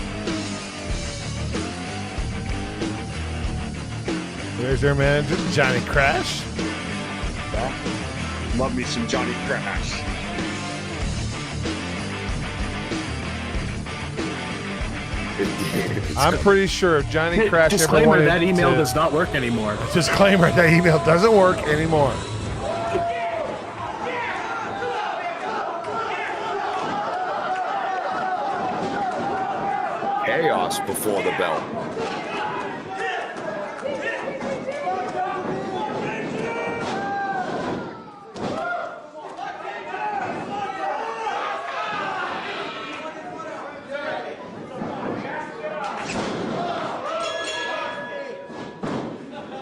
There's their manager, Johnny Crash. Love me some Johnny Crash. I'm pretty sure if Johnny Crash ever Disclaimer, wanted that email to, does not work anymore. Disclaimer, that email doesn't work anymore. Chaos before the bell.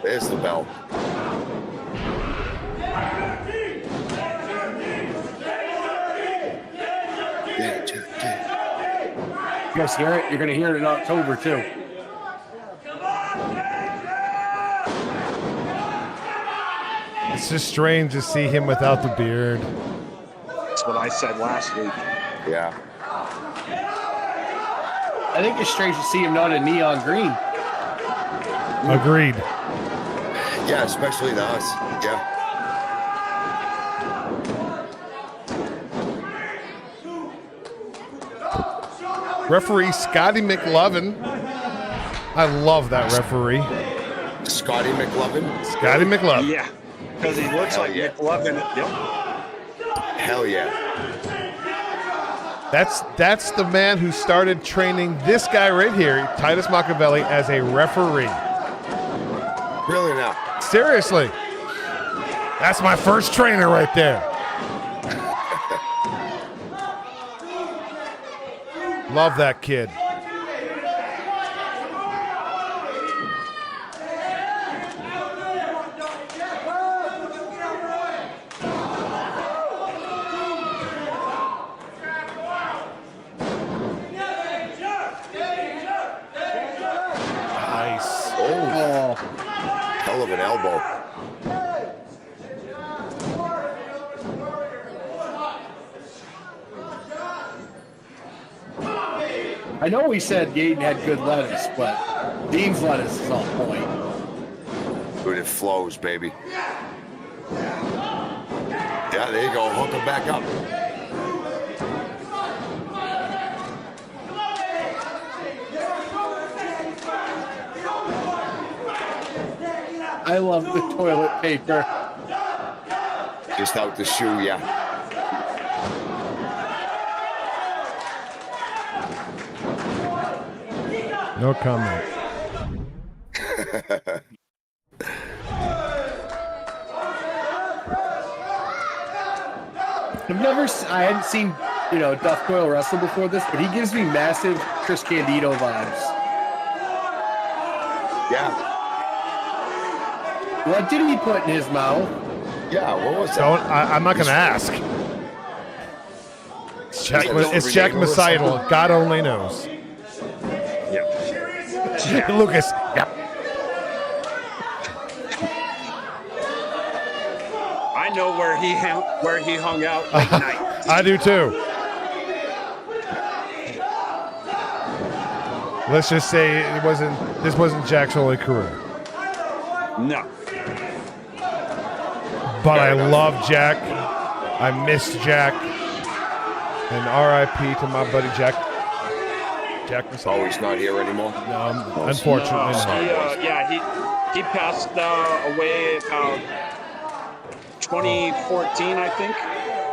There's the bell. You guys hear it? You're going to hear it in October, too. It's just strange to see him without the beard. That's what I said last week. Yeah. I think it's strange to see him not in neon green. Agreed. Yeah, especially to us. Yeah. Referee Scotty McLovin. I love that referee. Scotty McLovin? Scotty McLovin. Yeah, because he looks Hell like yeah. McLovin. Yep. Hell yeah. That's the man who started training this guy right here, Titus Machiavelli, as a referee. Really now? Seriously. That's my first trainer right there. Love that kid. Nice. Oh. Hell of an elbow. I know we said Gaten had good lettuce, but Dean's lettuce is on point. Dude, it flows, baby. Yeah, there you go. Hook him back up. I love the toilet paper. Just out the shoe, yeah. No comment. I hadn't seen, Duff Coyle wrestle before this, but he gives me massive Chris Candido vibes. Yeah. What did he put in his mouth? Yeah, what was that? I'm not going to ask. It's Jack Masidal. God only knows. Yeah. Lucas. Yep. I know where he hung out late night. I do too. Let's just say this wasn't Jack's only career. No. But I love Jack. I miss Jack. And R.I.P. to my buddy Jack. Jack was he's not here anymore? No, unfortunately not. He passed away about 2014, I think.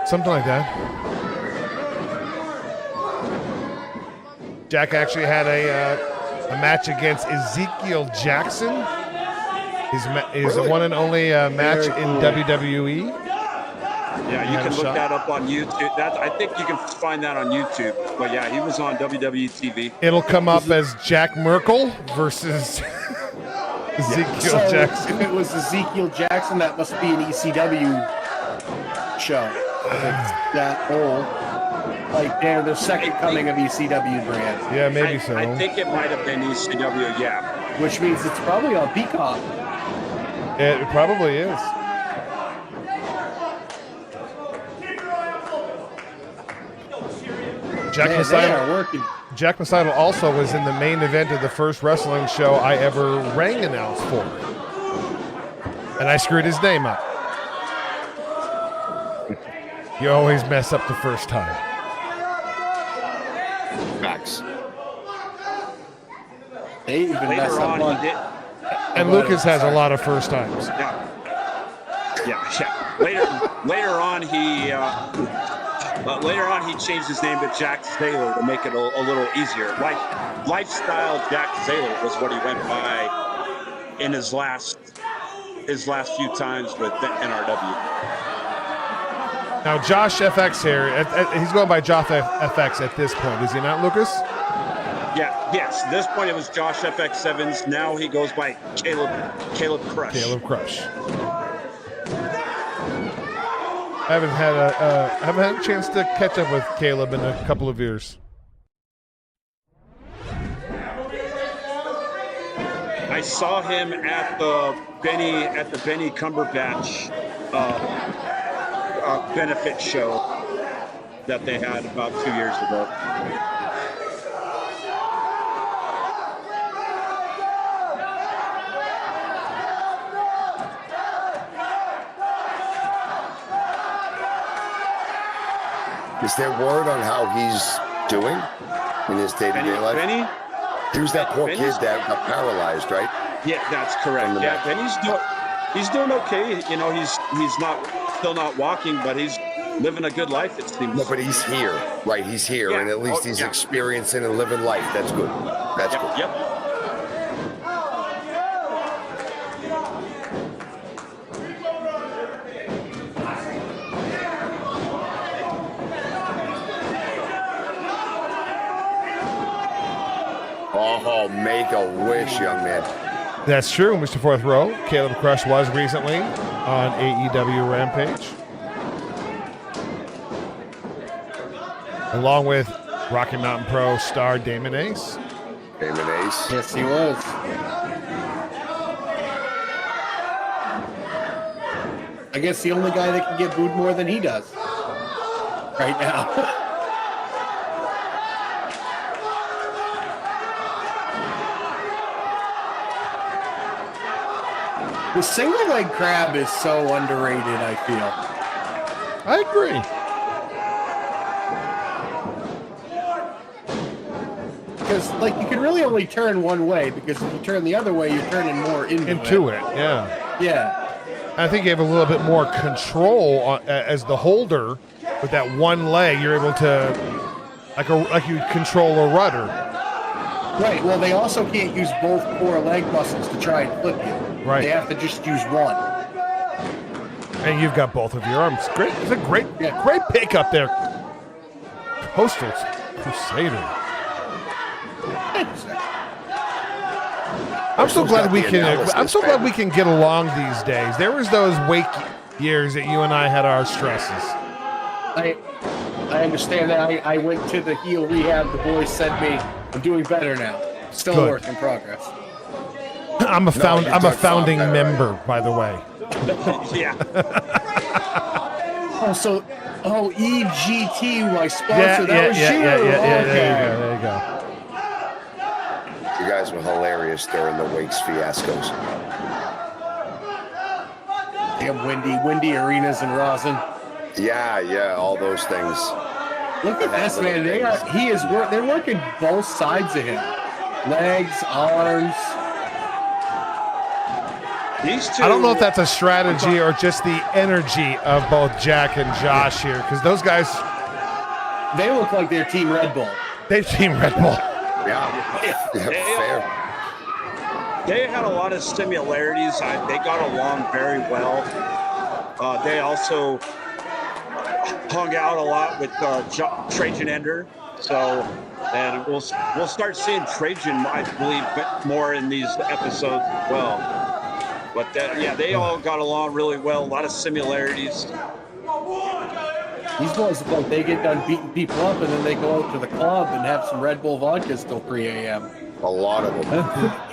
Something like that. Jack actually had a match against Ezekiel Jackson. His one and only match in WWE. Yeah, you can look that up on YouTube. I think you can find that on YouTube. But yeah, he was on WWE TV. It'll come up as Jack Merkel versus Ezekiel Jackson. If it was Ezekiel Jackson, that must be an ECW show. That whole, they're the second coming of ECW brand. Yeah, maybe so. I think it might have been ECW, yeah. Which means it's probably on Peacock. It probably is. Jack Masidal also was in the main event of the first wrestling show I ever rang announced for. And I screwed his name up. You always mess up the first time. Max. They even mess up one. And Lucas has a lot of first times. Yeah. Later on, he changed his name to Jack Saylor to make it a little easier. Lifestyle Jack Saylor was what he went by in his last few times with the NRW. Now, Josh FX here, he's going by Josh FX at this point, is he not, Lucas? Yes. At this point, it was Josh FX Evans. Now he goes by Caleb Crush. Caleb Crush. I haven't had a chance to catch up with Caleb in a couple of years. I saw him at the Benny Cumberbatch benefit show that they had about 2 years ago. Is there word on how he's doing in his day-to-day life? Benny? He was that poor kid that got paralyzed, right? Yeah, that's correct. Yeah, Benny's he's doing okay. He's still not walking, but he's living a good life, it seems. No, but he's here, right? He's here, Yeah. and at least he's experiencing and living life. That's good. That's good. Yep. Oh, make a wish, young man. That's true, Mr. Fourth Row. Caleb Crush was recently on AEW Rampage. Along with Rocky Mountain Pro star Damon Ace. Damon Ace. Yes, he was. I guess the only guy that can get booed more than he does right now. The single leg crab is so underrated, I feel. I agree. Because, like, you can really only turn one way, because if you turn the other way, you're turning more into it. Yeah. Yeah. I think you have a little bit more control as the holder with that one leg. You're able to, like you control a rudder. Right. Well, they also can't use both core leg muscles to try and flip you. Right. They have to just use one. And you've got both of your arms. Great. It's a great pick up there. Coastal Crusader. I'm so glad we can. I'm so glad we can get along these days. There was those wake years that you and I had our stresses. I understand that. I went to the heel rehab. The boys sent me. I'm doing better now. Still a work in progress. I'm a founding member, by the way. Yeah. EGT, my sponsor. Yeah, that was you. Yeah. Okay. There you go. You guys were hilarious during the Wakes fiascos. Damn windy arenas in Rosin. Yeah, all those things. Look at this, man. They're working both sides of him. Legs, arms. These two. I don't know if that's a strategy or just the energy of both Jack and Josh here, because those guys, they look like they're Team Red Bull. They're Team Red Bull. Yeah, fair. They had a lot of similarities. They got along very well. They also hung out a lot with Trajan Ender. So, and we'll start seeing Trajan, I believe, more in these episodes as well. But they all got along really well. A lot of similarities. These boys look like they get done beating people up and then they go out to the club and have some Red Bull vodka till 3 a.m. A lot of them.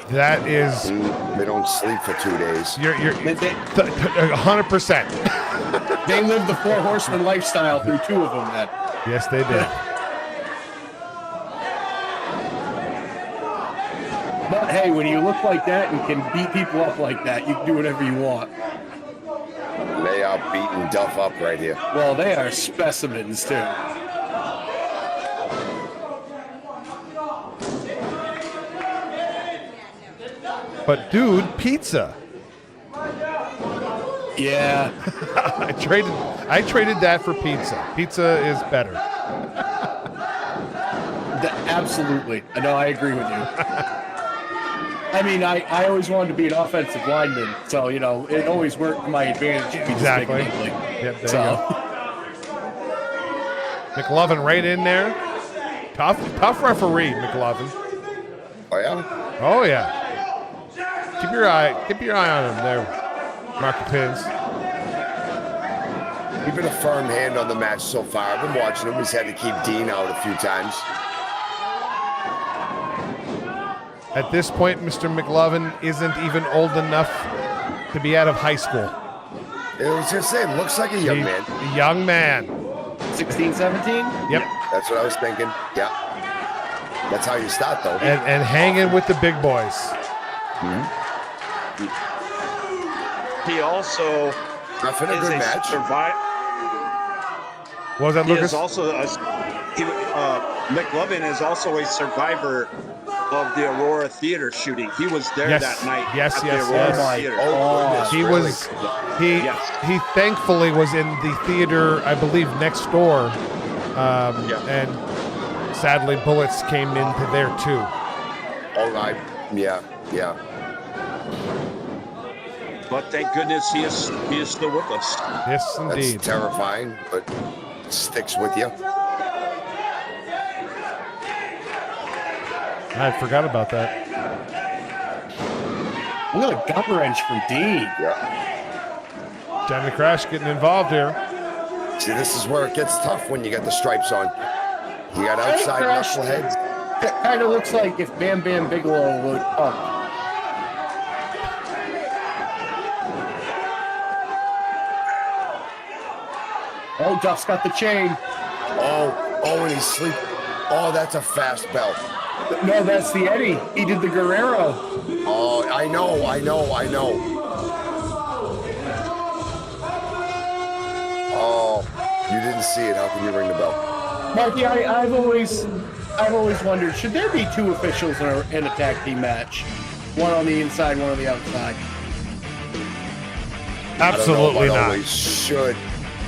That is. They don't sleep for 2 days. You're 100%. They lived the Four Horsemen lifestyle through 2 of them. Then. Yes, they did. But hey, when you look like that and can beat people up like that, you can do whatever you want. They are beating Duff up right here. Well, they are specimens too. But dude, pizza. Yeah. I traded that for pizza. Pizza is better. Absolutely. No, I agree with you. I mean, I always wanted to be an offensive lineman, so, it always worked to my advantage. Exactly. Yep, there you go. McLovin right in there. Tough referee, McLovin. Oh, yeah? Oh, yeah. Keep your eye on him there, Mark Pins. Keeping a firm hand on the match so far. I've been watching him. He's had to keep Dean out a few times. At this point, Mr. McLovin isn't even old enough to be out of high school. I was just saying, looks like a young man. A young man. 16, 17? Yep. That's what I was thinking. Yeah. That's how you start, though. And hanging with the big boys. Mm-hmm. He also is match. What was that, He Lucas? is also McLovin is also a survivor of the Aurora Theater shooting. He was there that night. Yes, at yes, the Aurora yes. Theater. He was. He thankfully was in the theater, I believe, next door, and sadly, bullets came into there too. All right. Yeah. But thank goodness he is still with us. Yes, indeed. That's terrifying, but it sticks with you. I forgot about that. Look at a gut wrench from Dean. Johnny Crash getting involved here. See, this is where it gets tough when you got the stripes on. You got outside knuckleheads. That kind of looks like if Bam Bam Bigelow would. Oh, Duff's got the chain. And he's sleeping. Oh, that's a fast belt. No, that's the Eddie. He did the Guerrero. Oh, I know. Oh, you didn't see it. How can you ring the bell? Marky, I've always wondered, should there be two officials in a tag team match? One on the inside, one on the outside. Absolutely not. Always should.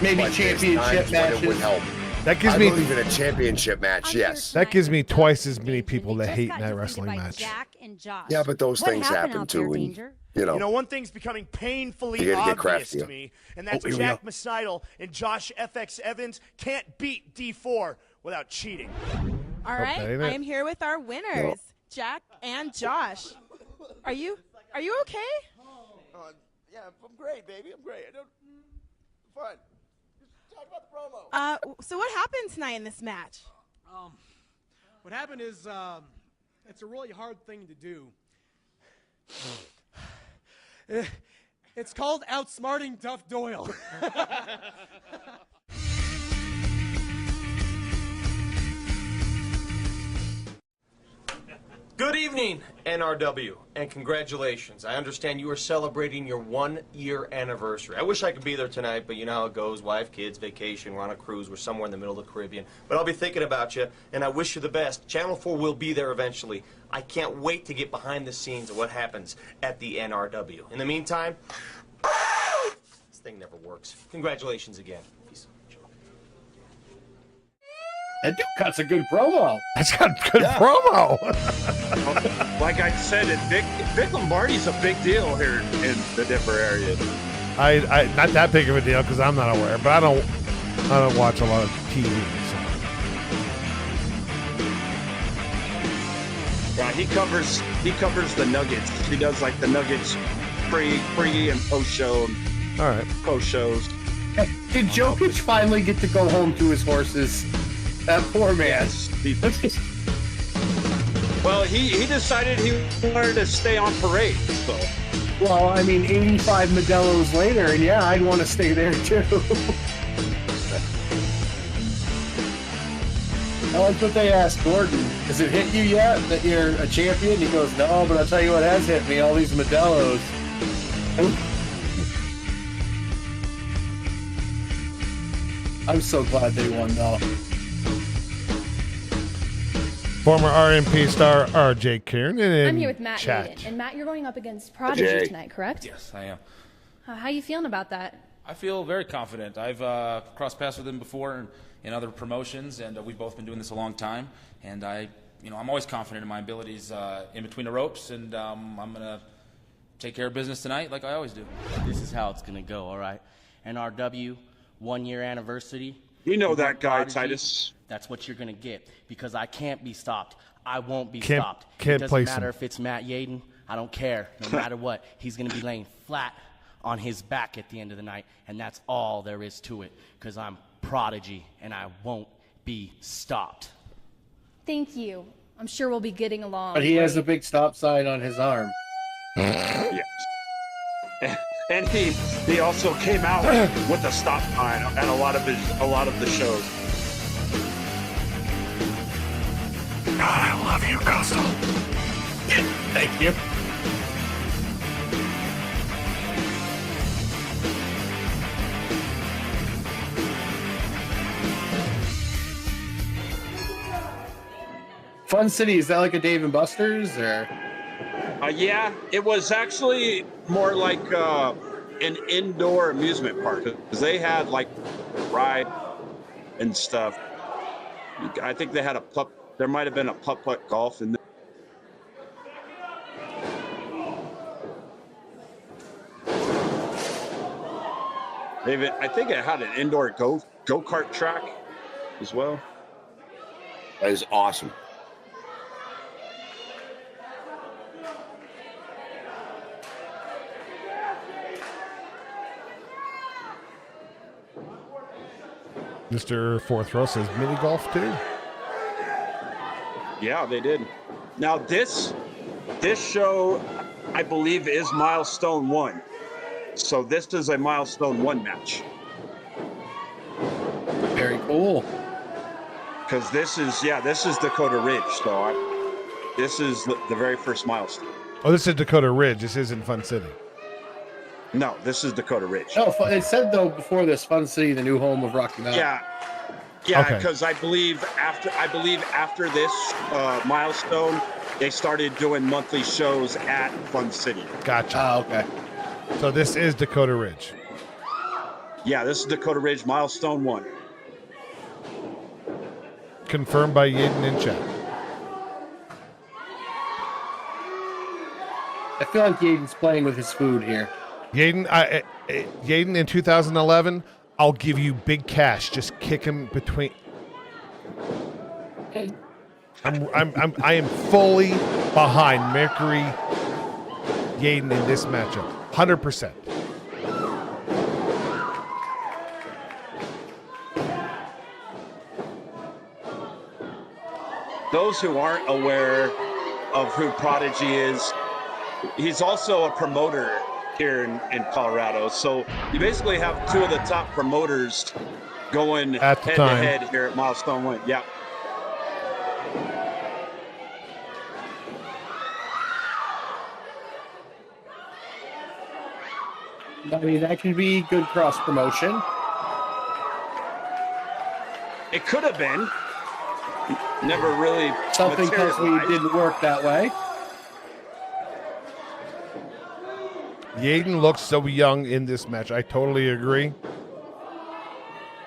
Maybe but championship matches. It would help. That gives I me. believe in a championship match. Yes. That gives me twice as many people that hate in that wrestling match. Yeah, but those things happen too. And, you know, one thing's becoming painfully You gotta get obvious craftier. to me, and that's here we Jack go. Masidal and Josh FX Evans can't beat D4 without cheating. All right, Okay, I am here with our winners, Jack and Josh. Are you okay? Yeah, I'm great, baby. I'm great. Fine. Just talk about the promo. So what happened tonight in this match? What happened is, it's a really hard thing to do. It's called outsmarting Duff Doyle. Good evening, NRW, and congratulations. I understand you are celebrating your 1-year anniversary. I wish I could be there tonight, but you know how it goes. Wife, kids, vacation, we're on a cruise, we're somewhere in the middle of the Caribbean. But I'll be thinking about you, and I wish you the best. Channel 4 will be there eventually. I can't wait to get behind the scenes of what happens at the NRW. In the meantime, this thing never works. Congratulations again. Peace. That dude cuts a good promo. That's got good promo. Like I said, Vic Lombardi's a big deal here in the Denver area. I not that big of a deal because I'm not aware, but I don't watch a lot of TV. Yeah, he covers the Nuggets. He does like the Nuggets pre and post show. All right. Post shows. Hey, did Jokic finally get to go home to his horses? That poor man. Well, he decided he wanted to stay on parade. So. Well, I mean, 85 Modelo's later, and yeah, I'd want to stay there too. I like what they asked Gordon. Has it hit you yet that you're a champion? He goes, no, but I'll tell you what has hit me, all these Modelo's. I'm so glad they won, though. Former RMP star RJ Kieran. I'm here with Matt chat. Yaden. And Matt, you're going up against Prodigy tonight, correct? Yes, I am. How you feeling about that? I feel very confident. I've crossed paths with him before in other promotions, and we've both been doing this a long time. And I'm always confident in my abilities in between the ropes, and I'm gonna take care of business tonight like I always do. This is how it's gonna go, all right? NRW 1-year anniversary. You know that guy, Prodigy, Titus. That's what you're gonna get because I can't be stopped. I won't be Can't stopped. place It doesn't matter him. if it's Matt Yaden. I don't care. No matter what, he's gonna be laying flat on his back at the end of the night, and that's all there is to it. Because I'm Prodigy, and I won't be stopped. Thank you. I'm sure we'll be getting along. But he has a great. big stop sign on his arm. Yes. And he also came out with a stop sign at a lot of the shows. God, I love you, Coastal. Thank you. Fun City, is that like a Dave and Buster's or? Yeah, it was actually more like an indoor amusement park because they had like ride and stuff. I think they had a putt. There might have been a putt golf in there. I think it had an indoor go-kart track as well. That is awesome. Mr. Fourth Row says mini golf too. Yeah, they did. Now this show, I believe, is milestone 1. So this is a milestone 1 match. Very cool. Because this is Dakota Ridge. So this is the very first milestone. Oh, this is Dakota Ridge. This isn't Fun City. No, this is Dakota Ridge. No, it said though before this, Fun City, the new home of Rocky Mountain. Yeah, Okay. because I believe after this milestone, they started doing monthly shows at Fun City. Gotcha. Oh, okay. So this is Dakota Ridge. Yeah, this is Dakota Ridge milestone 1. Confirmed by Yaden in chat. I feel like Yaden's playing with his food here. Yaden, Yaden in 2011, I'll give you big cash. Just kick him between. I am fully behind Mercury Yaden in this matchup. 100%. Those who aren't aware of who Prodigy is, he's also a promoter here in Colorado. So you basically have two of the top promoters going At the head time. to head here at Milestone 1. Yeah. I mean, that can be good cross promotion. It could have been. Never really Something tells me it didn't work that way. Yaden looks so young in this match. I totally agree.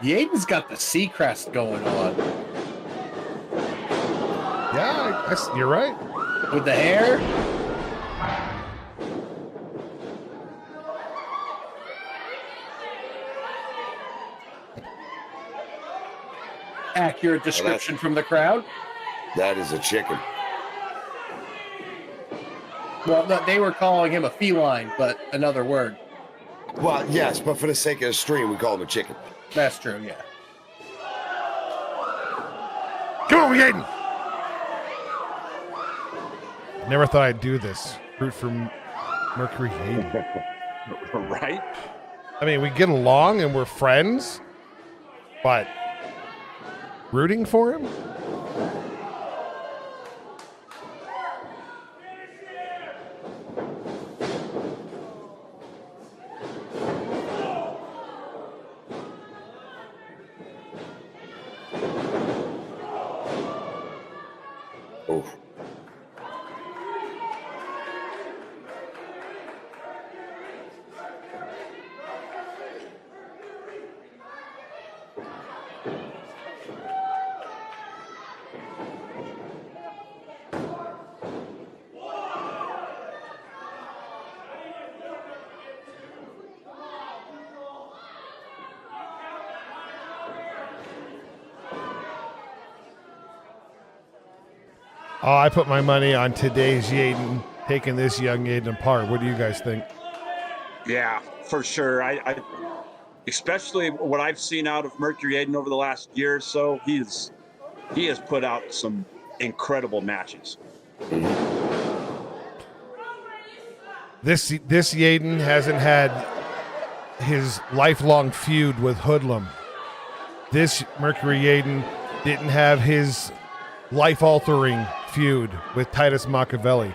Yaden's got the Seacrest going on. Yeah, you're right. With the hair. Accurate description from the crowd. That is a chicken. Well, no, they were calling him a feline, but another word. Well, yes, but for the sake of the stream, we call him a chicken. That's true, yeah. Come on, Yaden. Never thought I'd do this. Root for Mercury Yaden. Right? I mean, we get along and we're friends, but rooting for him? Oh. Oh, I put my money on today's Yaden taking this young Yaden apart. What do you guys think? Yeah, for sure. I especially what I've seen out of Mercury Aiden over the last year or so, he has put out some incredible matches. This Yaden hasn't had his lifelong feud with Hoodlum. This Mercury Yaden didn't have his life-altering feud with Titus Machiavelli.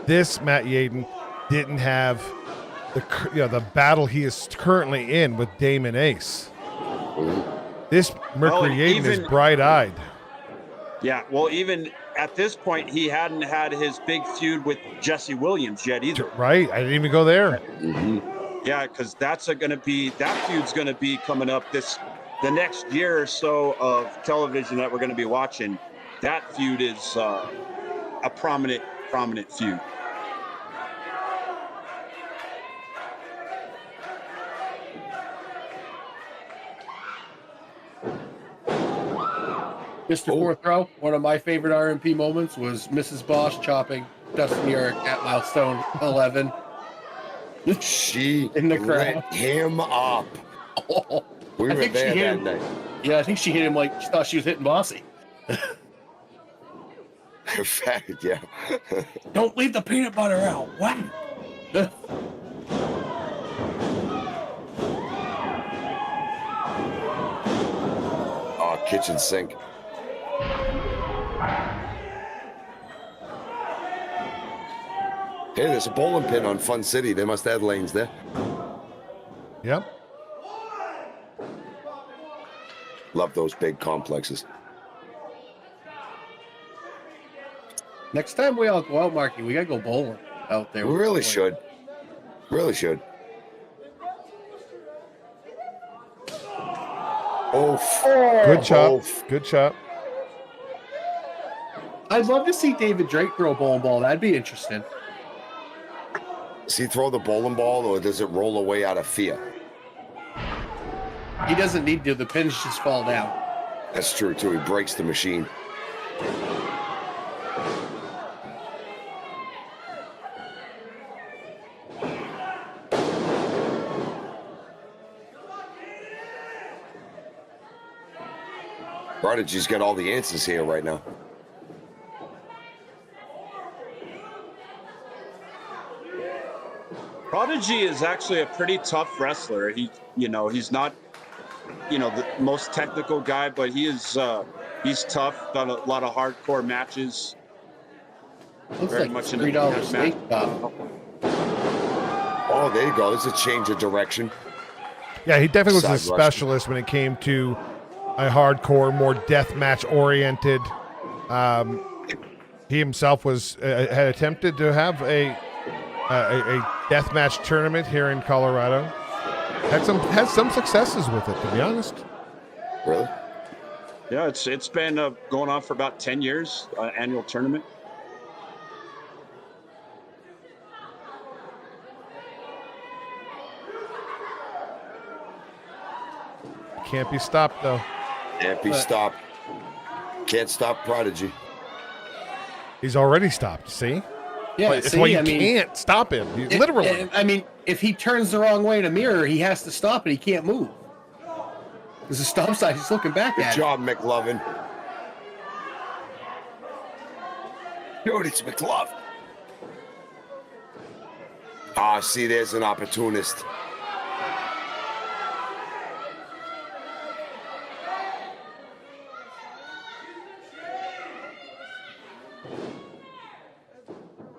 This Matt Yaden didn't have the battle he is currently in with Damon Ace. This Mercury Yaden is bright-eyed. Yeah, well, even at this point, he hadn't had his big feud with Jesse Williams yet either. Right. I didn't even go there. Yeah, because that feud's gonna be coming up the next year or so of television that we're gonna be watching. That feud is a prominent feud. Mr. Fourth Row, one of my favorite RMP moments was Mrs. Bosch chopping Dustin Eric at milestone 11. She in the crowd. lit him up. Oh, We were there that night. Yeah, I think she hit him like she thought she was hitting Bossy. In fact, yeah. Don't leave the peanut butter out. What? Oh, kitchen sink. Hey, there's a bowling pin on Fun City. They must have lanes there. Yep. Love those big complexes. Next time we all go out, Marky, we gotta go bowling out there. We really should. Really should. Oh, Good chop. Good chop. I'd love to see David Drake throw a bowling ball. That'd be interesting. Does he throw the bowling ball or does it roll away out of fear? He doesn't need to. The pins just fall down. That's true, too. He breaks the machine. Prodigy's got all the answers here right now. Prodigy is actually a pretty tough wrestler. He's not, the most technical guy, but he's tough. Done a lot of hardcore matches. Looks Very like much $3 steak pop. Oh, there you go. There's a change of direction. Yeah, he definitely was Side a rush. specialist when it came to a hardcore, more death match oriented. He himself had attempted to have a death match tournament here in Colorado. Had some successes with it, to be honest. Really? Yeah, it's been going on for about 10 years. Annual tournament. Can't be stopped though. Can't be stopped. Can't stop Prodigy. He's already stopped. See? Yeah, It's why you can't stop him. Literally. I mean, if he turns the wrong way in a mirror, he has to stop and he can't move. There's a stop sign. He's looking back Good at job, McLovin. Dude, it's McLovin. Ah, see, there's an opportunist.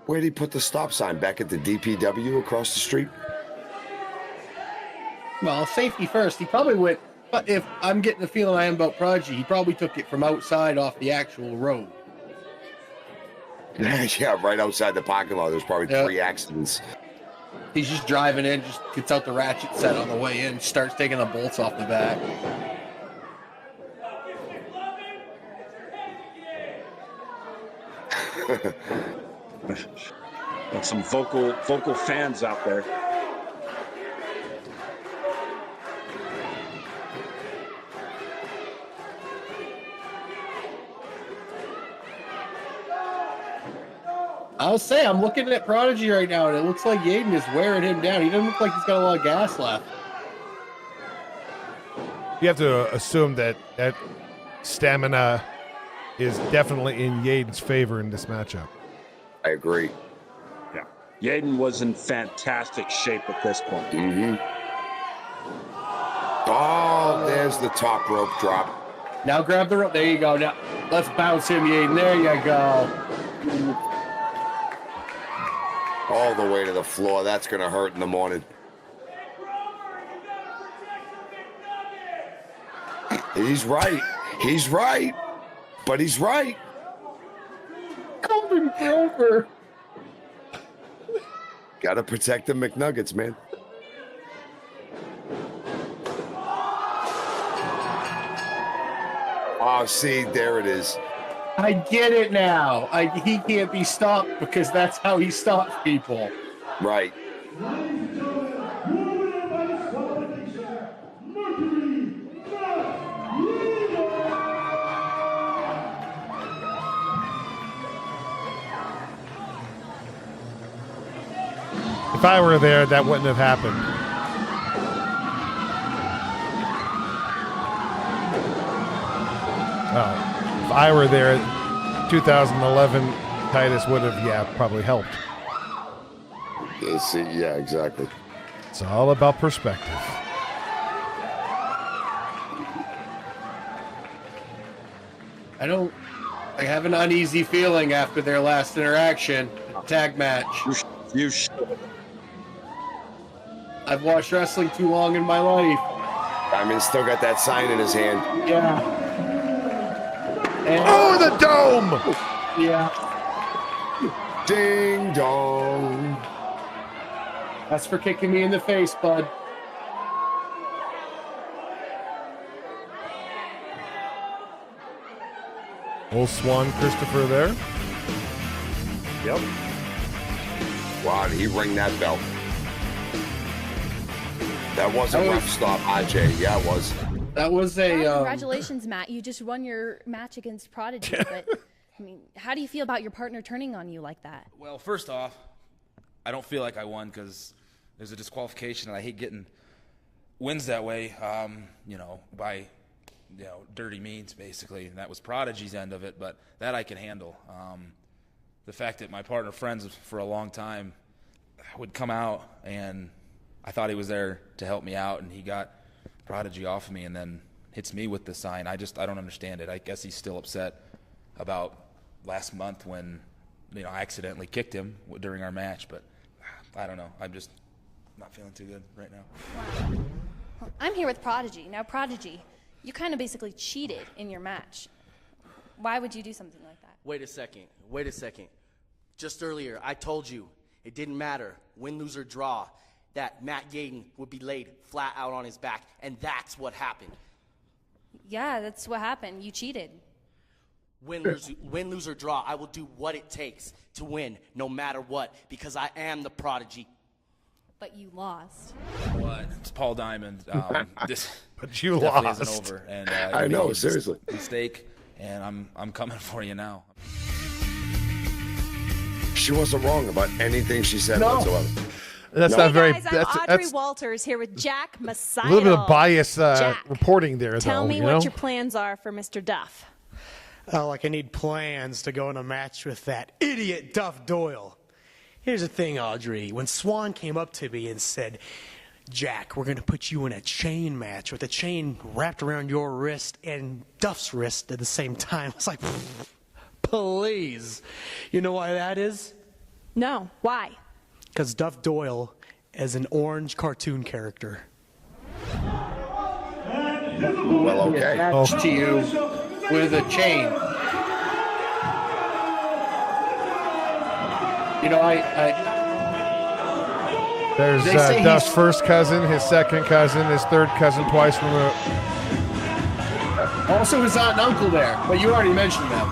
Where'd he put the stop sign? Back at the DPW across the street? Well, safety first. He probably went, but if I'm getting the feeling I am about Prodigy, he probably took it from outside off the actual road. Yeah, right outside the parking lot. There's probably 3 accidents. He's just driving in, just gets out the ratchet set on the way in, starts taking the bolts off the back. Got some vocal fans out there. I'll say, I'm looking at Prodigy right now, and it looks like Yaden is wearing him down. He doesn't look like he's got a lot of gas left. You have to assume that stamina is definitely in Yaden's favor in this matchup. I agree. Yeah. Yaden was in fantastic shape at this point. Mm-hmm. Oh, there's the top rope drop. Now grab the rope. There you go. Now let's bounce him, Yaden. There you go. All the way to the floor. That's going to hurt in the morning. He's right. He's right. But he's right. forever. Gotta protect the McNuggets, man. Oh, see, there it is. I get it now. He can't be stopped because that's how he stops people. Right. If I were there, that wouldn't have happened. Well, if I were there, 2011, Titus would have, probably helped. See, yeah, exactly. It's all about perspective. I have an uneasy feeling after their last interaction, tag match. You should. I've watched wrestling too long in my life. Diamond's still got that sign in his hand. Yeah. And, oh, the dome! Yeah. Ding dong. That's for kicking me in the face, bud. Old Swan Christopher there. Yep. Wow, did he ring that bell? That was a rough stop, AJ. Yeah, it was. That was a. Congratulations, Matt. You just won your match against Prodigy. But I mean, how do you feel about your partner turning on you like that? Well, first off, I don't feel like I won because there's a disqualification, and I hate getting wins that way. By dirty means, basically. And that was Prodigy's end of it, but that I can handle. The fact that my partner, friends for a long time, would come out, and I thought he was there to help me out, and he got Prodigy off of me and then hits me with the sign. I don't understand it. I guess he's still upset about last month when I accidentally kicked him during our match, but I don't know. I'm just not feeling too good right now. Wow. I'm here with Prodigy. Now, Prodigy, you kind of basically cheated in your match. Why would you do something like that? Wait a second. Just earlier, I told you it didn't matter, win, lose, or draw, that Matt Gaden would be laid flat out on his back, and that's what happened. Yeah, that's what happened. You cheated. Win, lose, or draw, I will do what it takes to win, no matter what, because I am the Prodigy. But you lost. What? It's Paul Diamond. This but you definitely lost. isn't over. And I know, seriously. Mistake, and I'm coming for you now. She wasn't wrong about anything she said whatsoever. That's Hey not very. guys, I'm That's, Audrey that's Walters here with Jack Messiah. a little bit of bias Jack, reporting there, tell though. me what your plans are for Mr. Duff. I need plans to go in a match with that idiot Duff Doyle. Here's the thing, Audrey. When Swan came up to me and said, Jack, we're going to put you in a chain match with a chain wrapped around your wrist and Duff's wrist at the same time, I was like, please. You know why that is? No. Why? Because Duff Doyle is an orange cartoon character. Well, okay. Attached to you with a chain. There's Duff's first cousin, his second cousin, his third cousin twice removed. Also his aunt and uncle there, but you already mentioned them.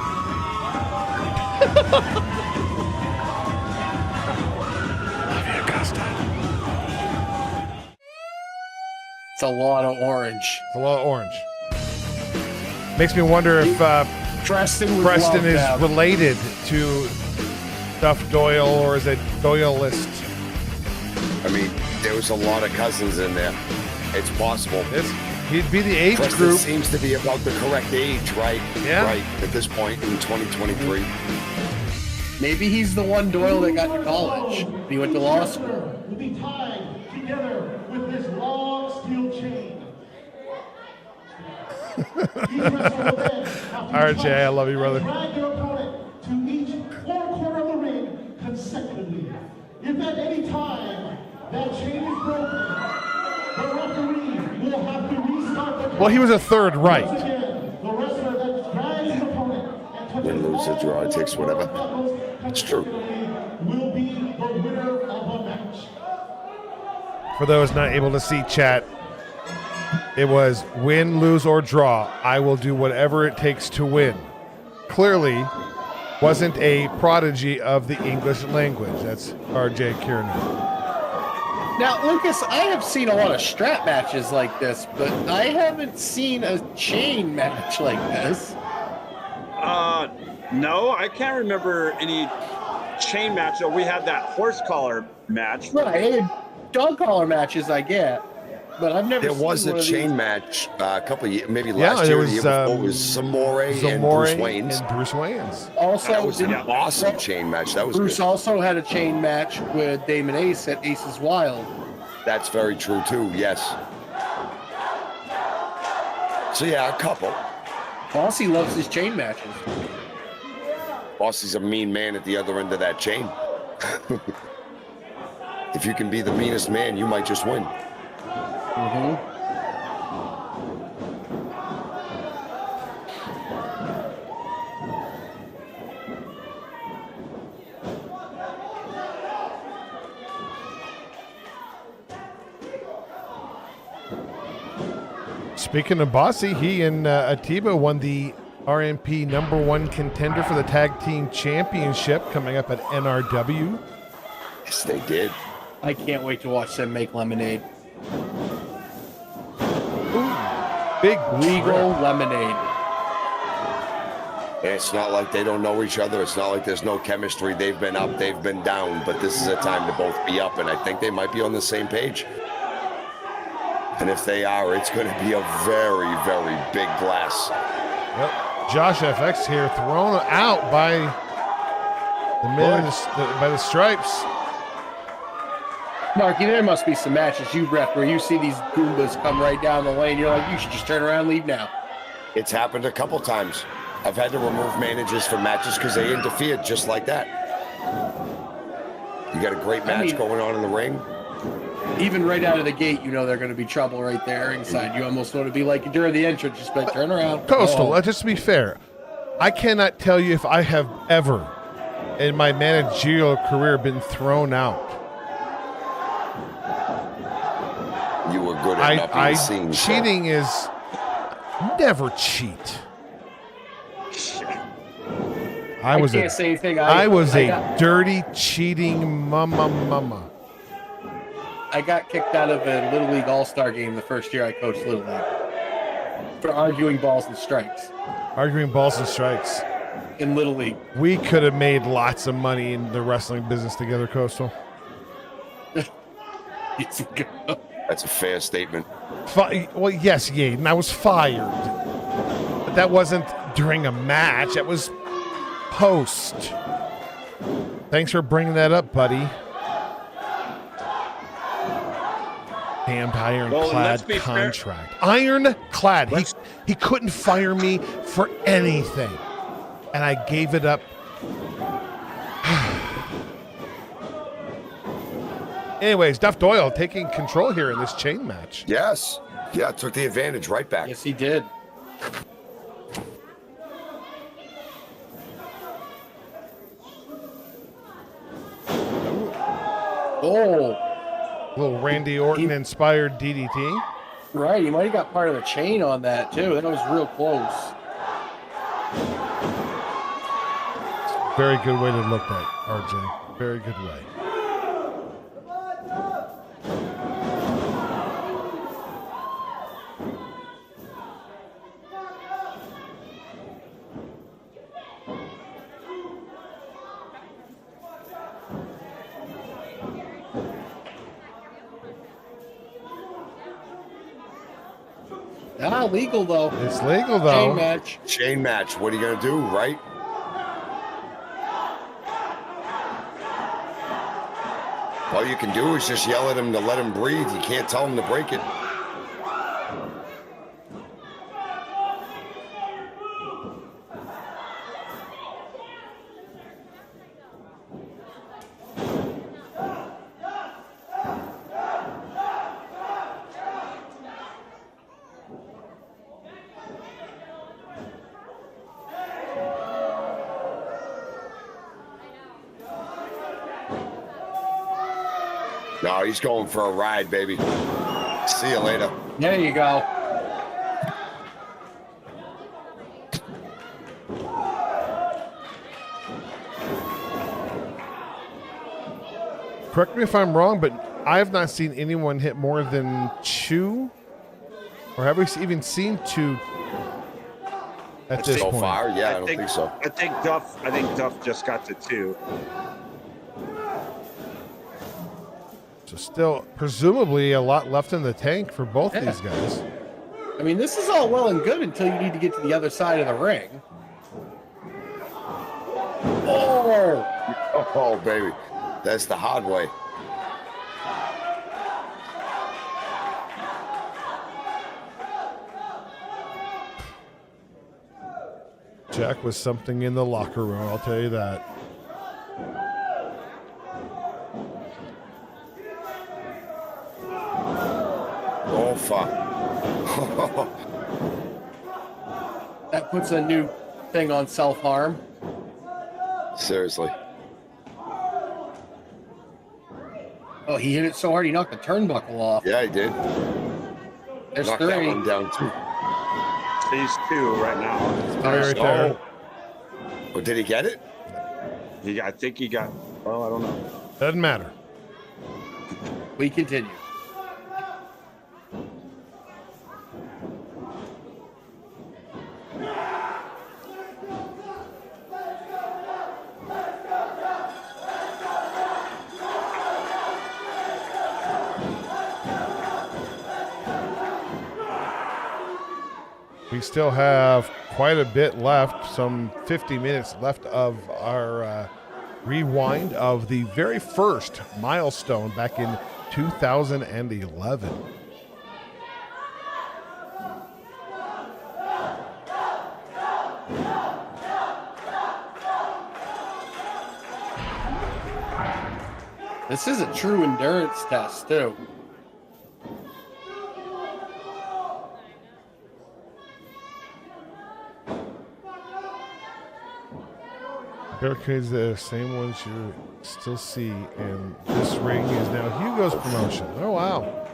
It's a lot of orange. It's a lot of orange. Makes me wonder if Preston is related to Duff Doyle, or is it Doyleist? I mean, there was a lot of cousins in there. It's possible. He'd be the age Preston group. Seems to be about the correct age, right? Yeah. Right, at this point in 2023. Maybe he's the one Doyle that got to college. He went to law school. Will be tied together with this long steel chain. RJ, I love you, brother. Drag your opponent to each one corner of the ring consecutively. If at any time that chain is broken, the referee will have to restart the. Well, he was a third right. The wrestler that drags his opponent and touches Win, lose, or draw, it takes whatever. It's true. Will be the winner of a match. For those not able to see chat, it was win, lose, or draw. I will do whatever it takes to win. Clearly, wasn't a prodigy of the English language. That's R.J. Kiernan. Now, Lucas, I have seen a lot of strap matches like this, but I haven't seen a chain match like this. No, I can't remember any chain match. We had that horse collar match. Right, dog collar matches I get, but I've never There seen was one a of chain these. match a couple of years, maybe Yeah, last there year, was, the year before, it was Zamore and Bruce Wayne's. And Bruce Wayne's. Also, that was an awesome chain match. That was Bruce good. also had a chain match with Damon Ace at Ace's Wild. That's very true, too, yes. So, yeah, a couple. Bossy loves his chain matches. Bossy's a mean man at the other end of that chain. If you can be the meanest man, you might just win. Mm-hmm. Speaking of Bossy, he and Atiba won the RMP #1 contender for the Tag Team Championship coming up at NRW. Yes, they did. I can't wait to watch them make lemonade. Big legal lemonade. It's not like they don't know each other. It's not like there's no chemistry. They've been up, they've been down, but this is a time to both be up, and I think they might be on the same page. And if they are, it's going to be a very, very big glass. Yep. Josh FX here, thrown out by the Stripes. Marky, there must be some matches you ref where you see these Goombas come right down the lane. You're like, you should just turn around and leave now. It's happened a couple times. I've had to remove managers from matches because they interfered just like that. You got a great match going on in the ring. Even right out of the gate, you know they're going to be trouble right there inside. You almost want to be like during the entrance, just like turn around. Coastal, just to be fair, I cannot tell you if I have ever in my managerial career been thrown out. You were good at not being seen. Cheating is never cheat. I was can't say anything. I was a dirty, cheating mama. I got kicked out of a Little League All-Star game the first year I coached Little League for arguing balls and strikes. Arguing balls and strikes. In Little League. We could have made lots of money in the wrestling business together, Coastal. That's a fair statement. Well, yes, Yaden, I was fired. But that wasn't during a match. That was post. Thanks for bringing that up, buddy. Damned ironclad contract. Ironclad. He couldn't fire me for anything. And I gave it up. Anyways, Duff Doyle taking control here in this chain match. Yes. Yeah, took the advantage right back. Yes, he did. Oh. Little Randy Orton inspired DDT. Right, he might have got part of the chain on that too. That was real close. Very good way to look at it, RJ. Very good way. Not legal though. It's legal though. Chain match. Chain match. What are you gonna do, right? All you can do is just yell at him to let him breathe. You can't tell him to break it. No, he's going for a ride, baby. See you later. There you go. Correct me if I'm wrong, but I have not seen anyone hit more than 2, or have we even seen 2 at this so point? far? Yeah, I don't think so. I think Duff just got to 2. So still, presumably, a lot left in the tank for both these guys. I mean, this is all well and good until you need to get to the other side of the ring. Oh, baby. That's the hard way. Jack was something in the locker room, I'll tell you that. Oh, fuck. That puts a new thing on self-harm. Seriously. Oh, he hit it so hard he knocked the turnbuckle off. Yeah, he did. There's Knocked 3. that one down, too. He's 2 right now. Right there. Oh, did he get it? I think he got, well, I don't know. Doesn't matter. We continue. We still have quite a bit left, some 50 minutes left of our rewind of the very first milestone back in 2011. This is a true endurance test, too. Barricades, the same ones you still see, and this ring is now Hugo's promotion. Oh, wow.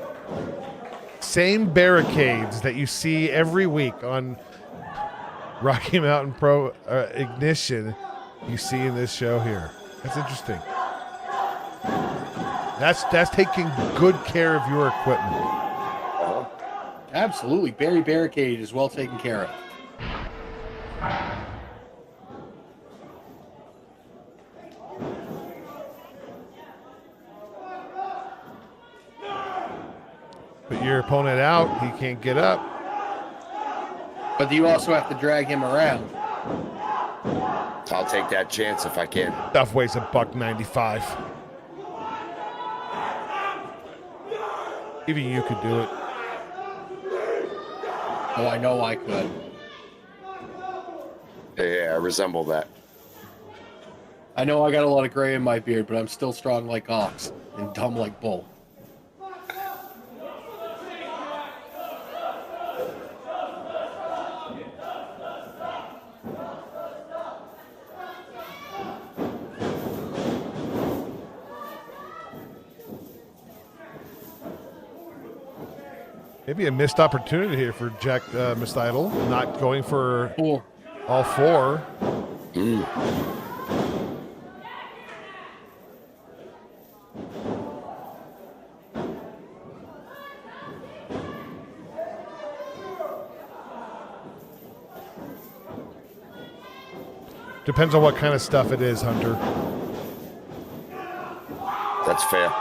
Same barricades that you see every week on Rocky Mountain Pro Ignition, you see in this show here. That's interesting. That's taking good care of your equipment. Absolutely. Barry Barricade is well taken care of. Put your opponent out, he can't get up. But you also have to drag him around. I'll take that chance if I can. Duff weighs $195. Even you could do it. Oh, I know I could. Yeah, I resemble that. I know I got a lot of gray in my beard, but I'm still strong like ox and dumb like bull. Maybe a missed opportunity here for Jack Mistidal, not going for all 4. Depends on what kind of stuff it is, Hunter. That's fair.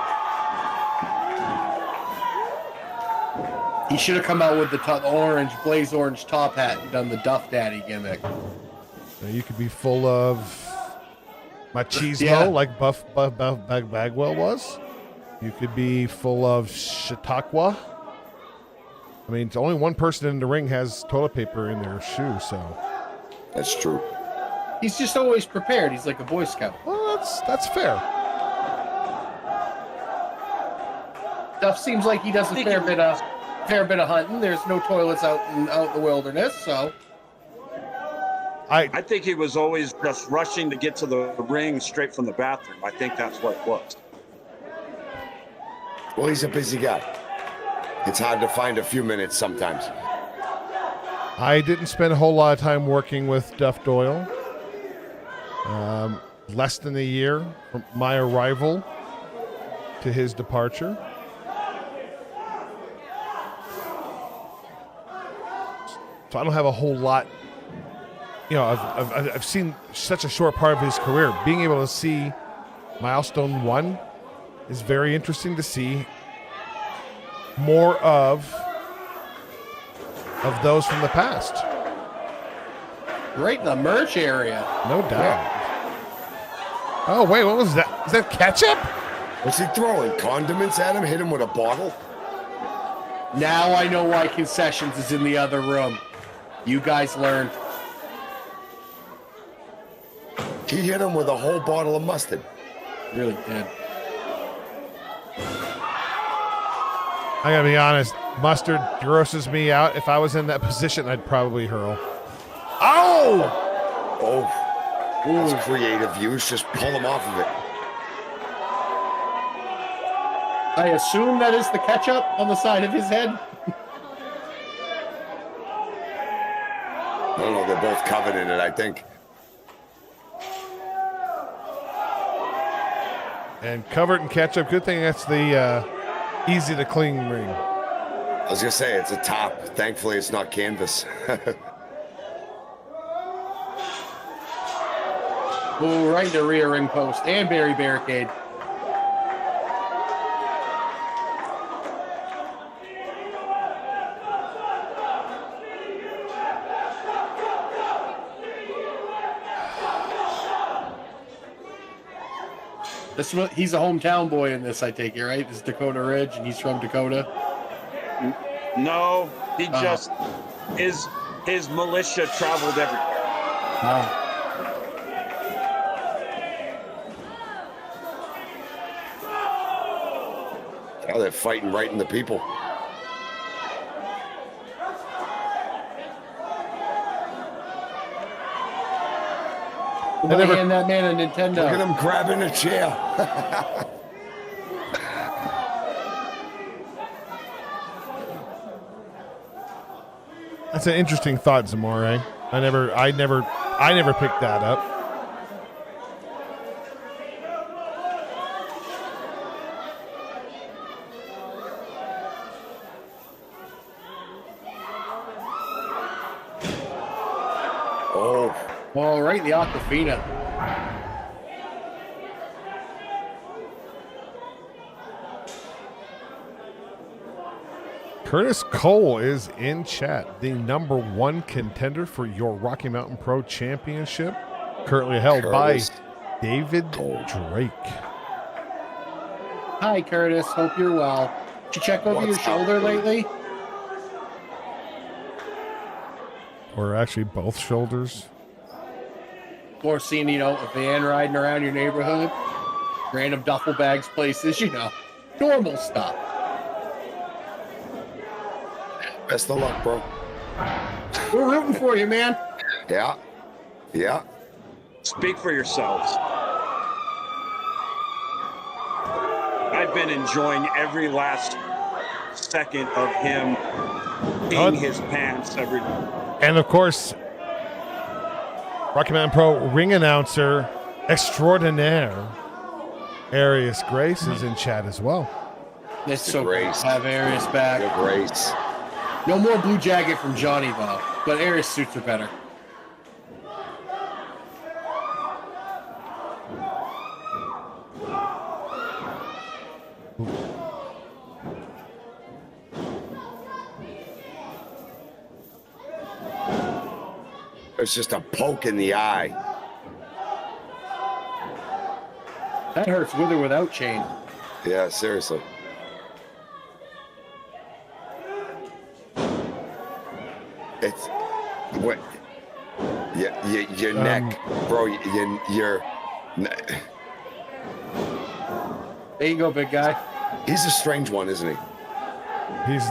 He should have come out with the orange, blaze orange top hat and done the Duff Daddy gimmick. Now you could be full of machismo like Buff Bagwell was. You could be full of Chautauqua. I mean, it's only one person in the ring has toilet paper in their shoe, so. That's true. He's just always prepared. He's like a Boy Scout. Well, that's fair. Duff seems like he does a fair bit of hunting. There's no toilets out in the wilderness, so. I think he was always just rushing to get to the ring straight from the bathroom. I think that's what it was. Well, he's a busy guy. It's hard to find a few minutes sometimes. I didn't spend a whole lot of time working with Duff Doyle. Less than a year from my arrival to his departure. So I don't have a whole lot. You know, I've seen such a short part of his career. Being able to see Milestone 1 is very interesting to see more of those from the past. Right in the merch area. No doubt. Oh, wait, what was that? Is that ketchup? What's he throwing? Condiments at him? Hit him with a bottle? Now I know why concessions is in the other room. You guys learned. He hit him with a whole bottle of mustard. Really did. I gotta be honest, mustard grosses me out. If I was in that position, I'd probably hurl. Oh! Oh. That's creative use. Just pull him off of it. I assume that is the ketchup on the side of his head. I don't know. They're both covered in it, I think. And covered in ketchup. Good thing that's the easy to clean ring. I was going to say, it's a top. Thankfully, it's not canvas. Ooh, right into rear ring post and Barry barricade. He's a hometown boy in this, I take it, right? This is Dakota Ridge, and he's from Dakota. No, he just his militia traveled everywhere. Oh, they're fighting right in the people. Hand that man a Nintendo. Look at him grabbing a chair. That's an interesting thought, Zamore. I never picked that up. Oh, right in the Aquafina. Curtis Cole is in chat, the #1 contender for your Rocky Mountain Pro Championship, currently held by David Drake. Hi, Curtis. Hope you're well. Did you check over your shoulder lately? Or actually both shoulders. Or seeing, a van riding around your neighborhood, random duffel bags, places, normal stuff. Best of luck, bro. We're rooting for you, man. Yeah. Yeah. Speak for yourselves. I've been enjoying every last second of him peeing his pants every day. And of course, Rocky Mountain Pro ring announcer extraordinaire Arius Grace is in chat as well. It's so great to have Arius back. Good Grace. No more blue jacket from Johnny, though, but Arius suits are better. It's just a poke in the eye. That hurts with or without chain. Yeah, seriously. It's what? Yeah, your neck, bro. Your. There you go, big guy. He's a strange one, isn't he? He's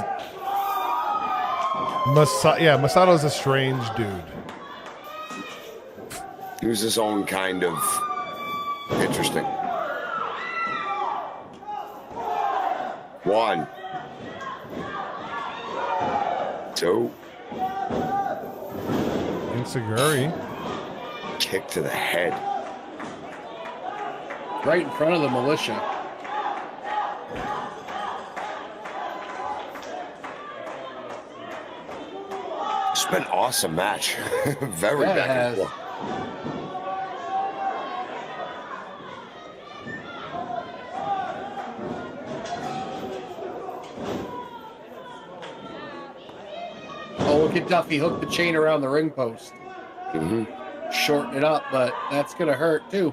Masato's a strange dude. He was his own kind of interesting. 1. 2. Insaguri. Kick to the head. Right in front of the militia. It's been an awesome match. Very Yeah, it back and has. forth. Oh, look at Duffy hook the chain around the ring post. Shorten it up, but that's going to hurt too.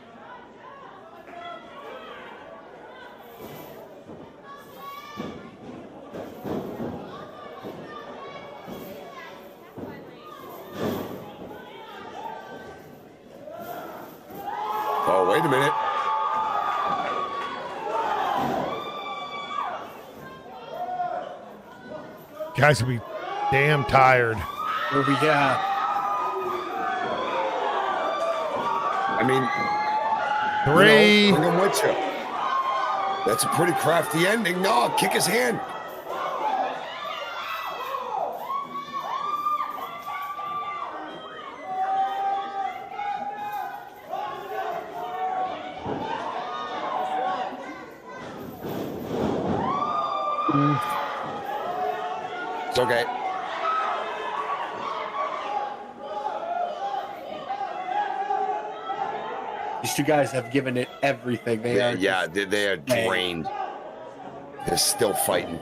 Oh, wait a minute. Guys will be damn tired. Yeah. I mean, 3. You know, bring him with you. That's a pretty crafty ending. No, kick his hand. It's okay. These two guys have given it everything. They are they are drained. They're still fighting.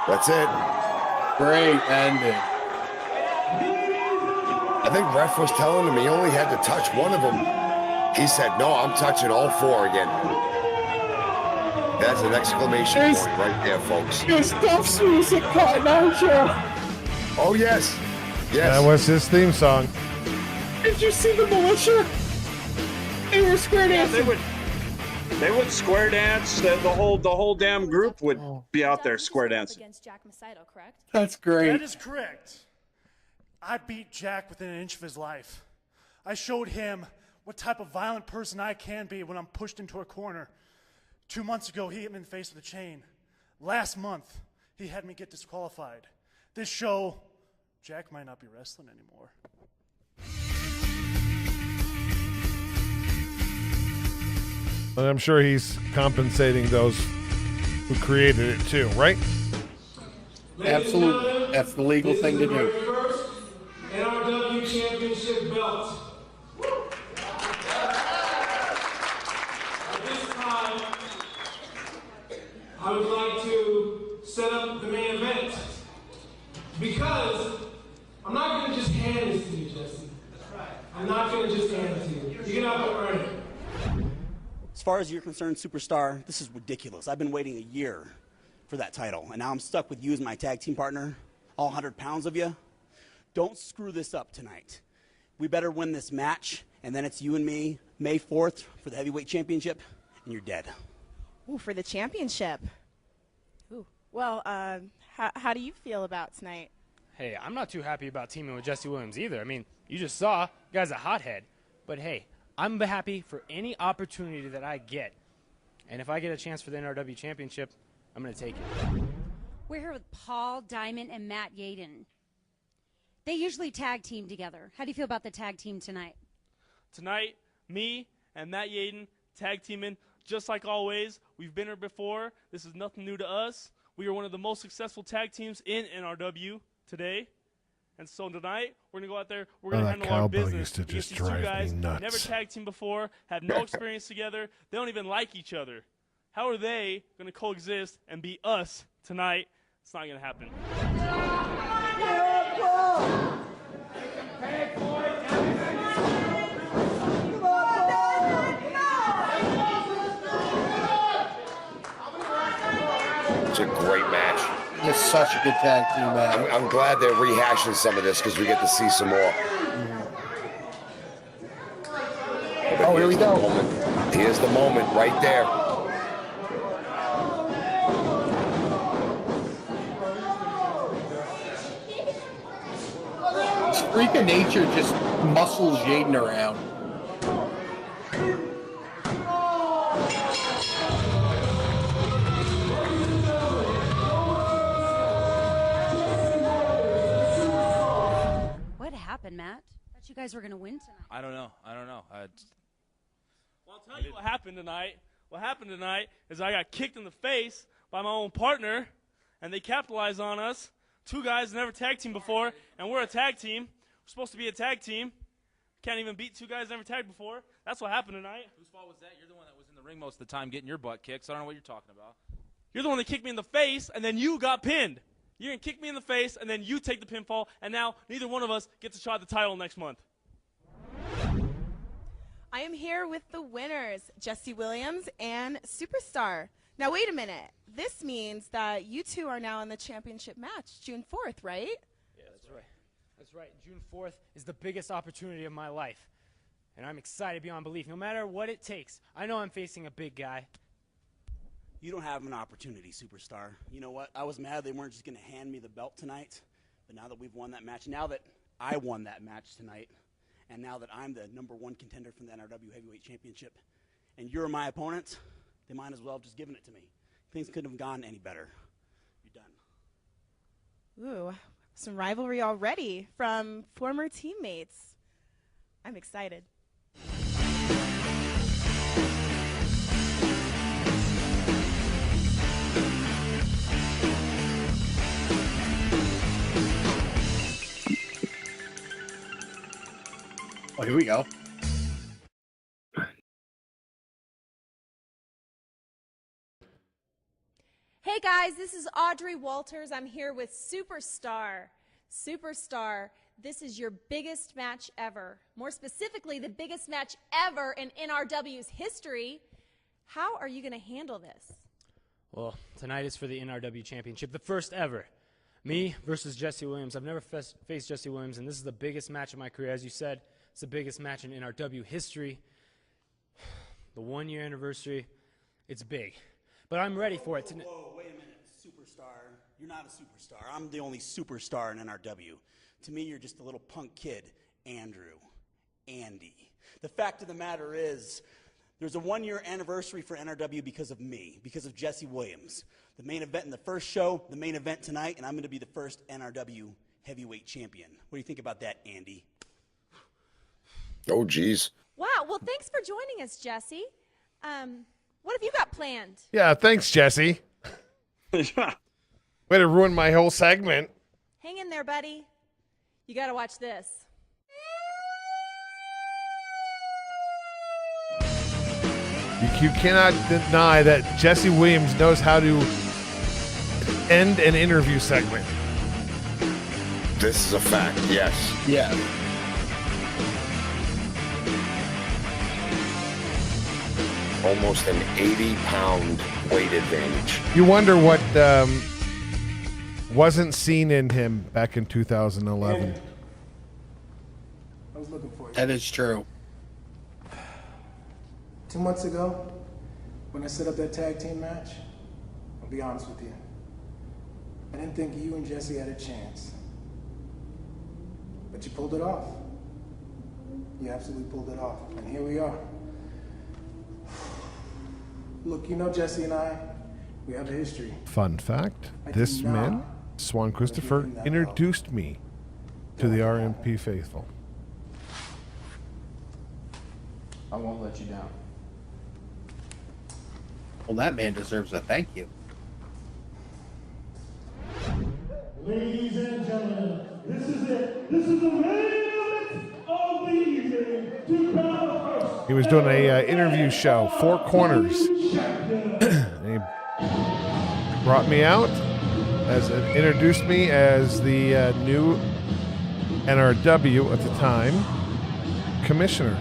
That's it. Great ending. I think ref was telling him he only had to touch one of them. He said, no, I'm touching all 4 again. That's an exclamation point right there, folks. Your stuff's music cutting out, Joe. Oh, yes. Yes. That was his theme song. Did you see the militia? They were square dancing. They would square dance. The whole damn group would be out there square dancing. Against Jack Masato, correct? That's great. That is correct. I beat Jack within an inch of his life. I showed him what type of violent person I can be when I'm pushed into a corner. 2 months ago, he hit me in the face with a chain. Last month, he had me get disqualified. This show, Jack might not be wrestling anymore. And I'm sure he's compensating those who created it too, right? Absolutely. That's the legal thing to do. First, NRW Championship belt. At this time, I would like to set up the main event because I'm not going to just hand this to you, Jesse. I'm not going to just hand it to you. You're going to have to earn it. As far as you're concerned, Superstar, this is ridiculous. I've been waiting a year for that title, and now I'm stuck with you as my tag team partner, all 100 pounds of you. Don't screw this up tonight. We better win this match, and then it's you and me, May 4th, for the heavyweight championship, and you're dead. Ooh, for the championship. Ooh. Well, how do you feel about tonight? Hey, I'm not too happy about teaming with Jesse Williams either. I mean, you just saw, the guy's a hothead. But hey, I'm happy for any opportunity that I get. And if I get a chance for the NRW Championship, I'm going to take it. We're here with Paul Diamond and Matt Yaden. They usually tag team together. How do you feel about the tag team tonight? Tonight, me and Matt Yaden tag teaming just like always. We've been here before. This is nothing new to us. We are one of the most successful tag teams in NRW today. And so tonight, we're going to go out there, we're going to handle our business. Used to against just these two drive guys, me nuts. never tag teamed before, have no experience together. They don't even like each other. How are they going to coexist and be us tonight? It's not going to happen. It's a great match. It's such a good tag team match. I'm glad they're rehashing some of this because we get to see some more. Oh, here we go. Here's the moment right there. This freak of nature just muscles Jaden around. What happened, Matt? I thought you guys were going to win tonight. I don't know. Well, I'll tell you what happened tonight. What happened tonight is I got kicked in the face by my own partner, and they capitalized on us. Two guys never tag teamed before, and we're a tag team. We're supposed to be a tag team. Can't even beat two guys never tagged before. That's what happened tonight. Whose fault was that? You're the one that was in the ring most of the time getting your butt kicked, so I don't know what you're talking about. You're the one that kicked me in the face, and then you got pinned. You're going to kick me in the face, and then you take the pinfall, and now neither one of us gets a shot at the title next month. I am here with the winners, Jesse Williams and Superstar. Now, wait a minute. This means that you two are now in the championship match, June 4th, right? Yeah, that's right. That's right. June 4th is the biggest opportunity of my life. And I'm excited beyond belief, no matter what it takes. I know I'm facing a big guy. You don't have an opportunity, Superstar. You know what? I was mad they weren't just going to hand me the belt tonight. But now that we've won that match, now that I won that match tonight, and now that I'm the #1 contender from the NRW Heavyweight Championship, and you're my opponent, they might as well have just given it to me. Things couldn't have gone any better. You're done. Ooh, some rivalry already from former teammates. I'm excited. Oh, here we go. Hey guys, this is Audrey Walters. I'm here with Superstar. Superstar, this is your biggest match ever. More specifically, the biggest match ever in NRW's history. How are you going to handle this? Well, tonight is for the NRW Championship, the first ever. Me versus Jesse Williams. I've never faced Jesse Williams, and this is the biggest match of my career. As you said, it's the biggest match in NRW history. The 1-year anniversary, it's big. But I'm ready for it. Whoa, wait a minute. Superstar. You're not a superstar. I'm the only superstar in NRW. To me, you're just a little punk kid, Andrew. Andy. The fact of the matter is, there's a 1-year anniversary for NRW because of me, because of Jesse Williams. The main event in the first show, the main event tonight, and I'm going to be the first NRW heavyweight champion. What do you think about that, Andy? Oh, geez. Wow, well, thanks for joining us, Jesse. What have you got planned? Yeah, thanks, Jesse. Way to ruin my whole segment. Hang in there, buddy. You got to watch this. You cannot deny that Jesse Williams knows how to end an interview segment. This is a fact, yes. Yeah. Almost an 80-pound weight advantage. You wonder what wasn't seen in him back in 2011. I was looking for you. That is true. 2 months ago, when I set up that tag team match, I'll be honest with you. I didn't think you and Jesse had a chance. But you pulled it off. You absolutely pulled it off. And here we are. Look, you know Jesse and I, we have a history. Fun fact, this man, Swan Christopher, introduced me to the RMP faithful. I won't let you down. Well, that man deserves a thank you. Ladies and gentlemen, this is it. This is the main event of the evening. To crown first. He was doing a interview show, Four Corners. And he brought me out. has introduced me as the new NRW at the time commissioner.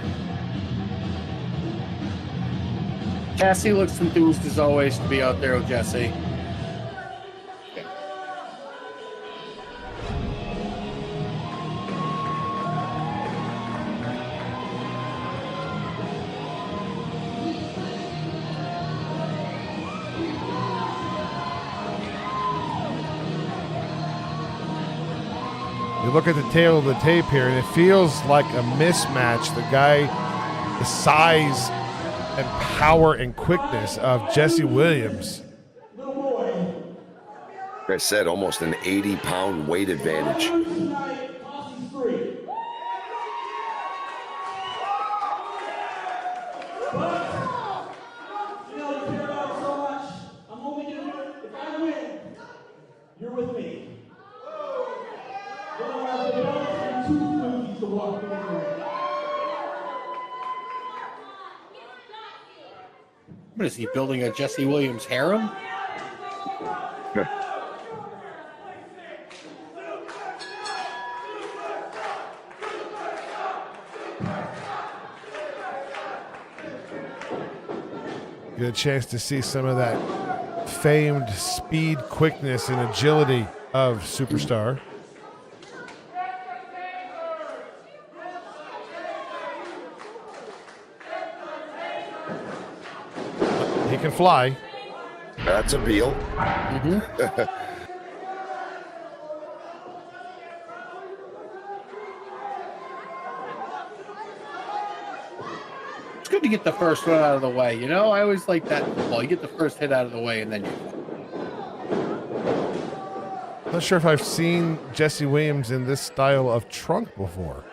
Cassie looks enthused as always to be out there with Jesse. You look at the tail of the tape here, and it feels like a mismatch. The guy, the size and power and quickness of Jesse Williams. Like I said, almost an 80-pound weight advantage. You're with me. Then I have the belt and 2 floozies to walk in the ring. What is he building, a Jesse Williams harem? Get a chance to see some of that famed speed, quickness, and agility of Superstar. He can fly. That's a Beal. It's good to get the first one out of the way. You know, I always like that. Well, you get the first hit out of the way, and then you. Not sure if I've seen Jesse Williams in this style of trunk before.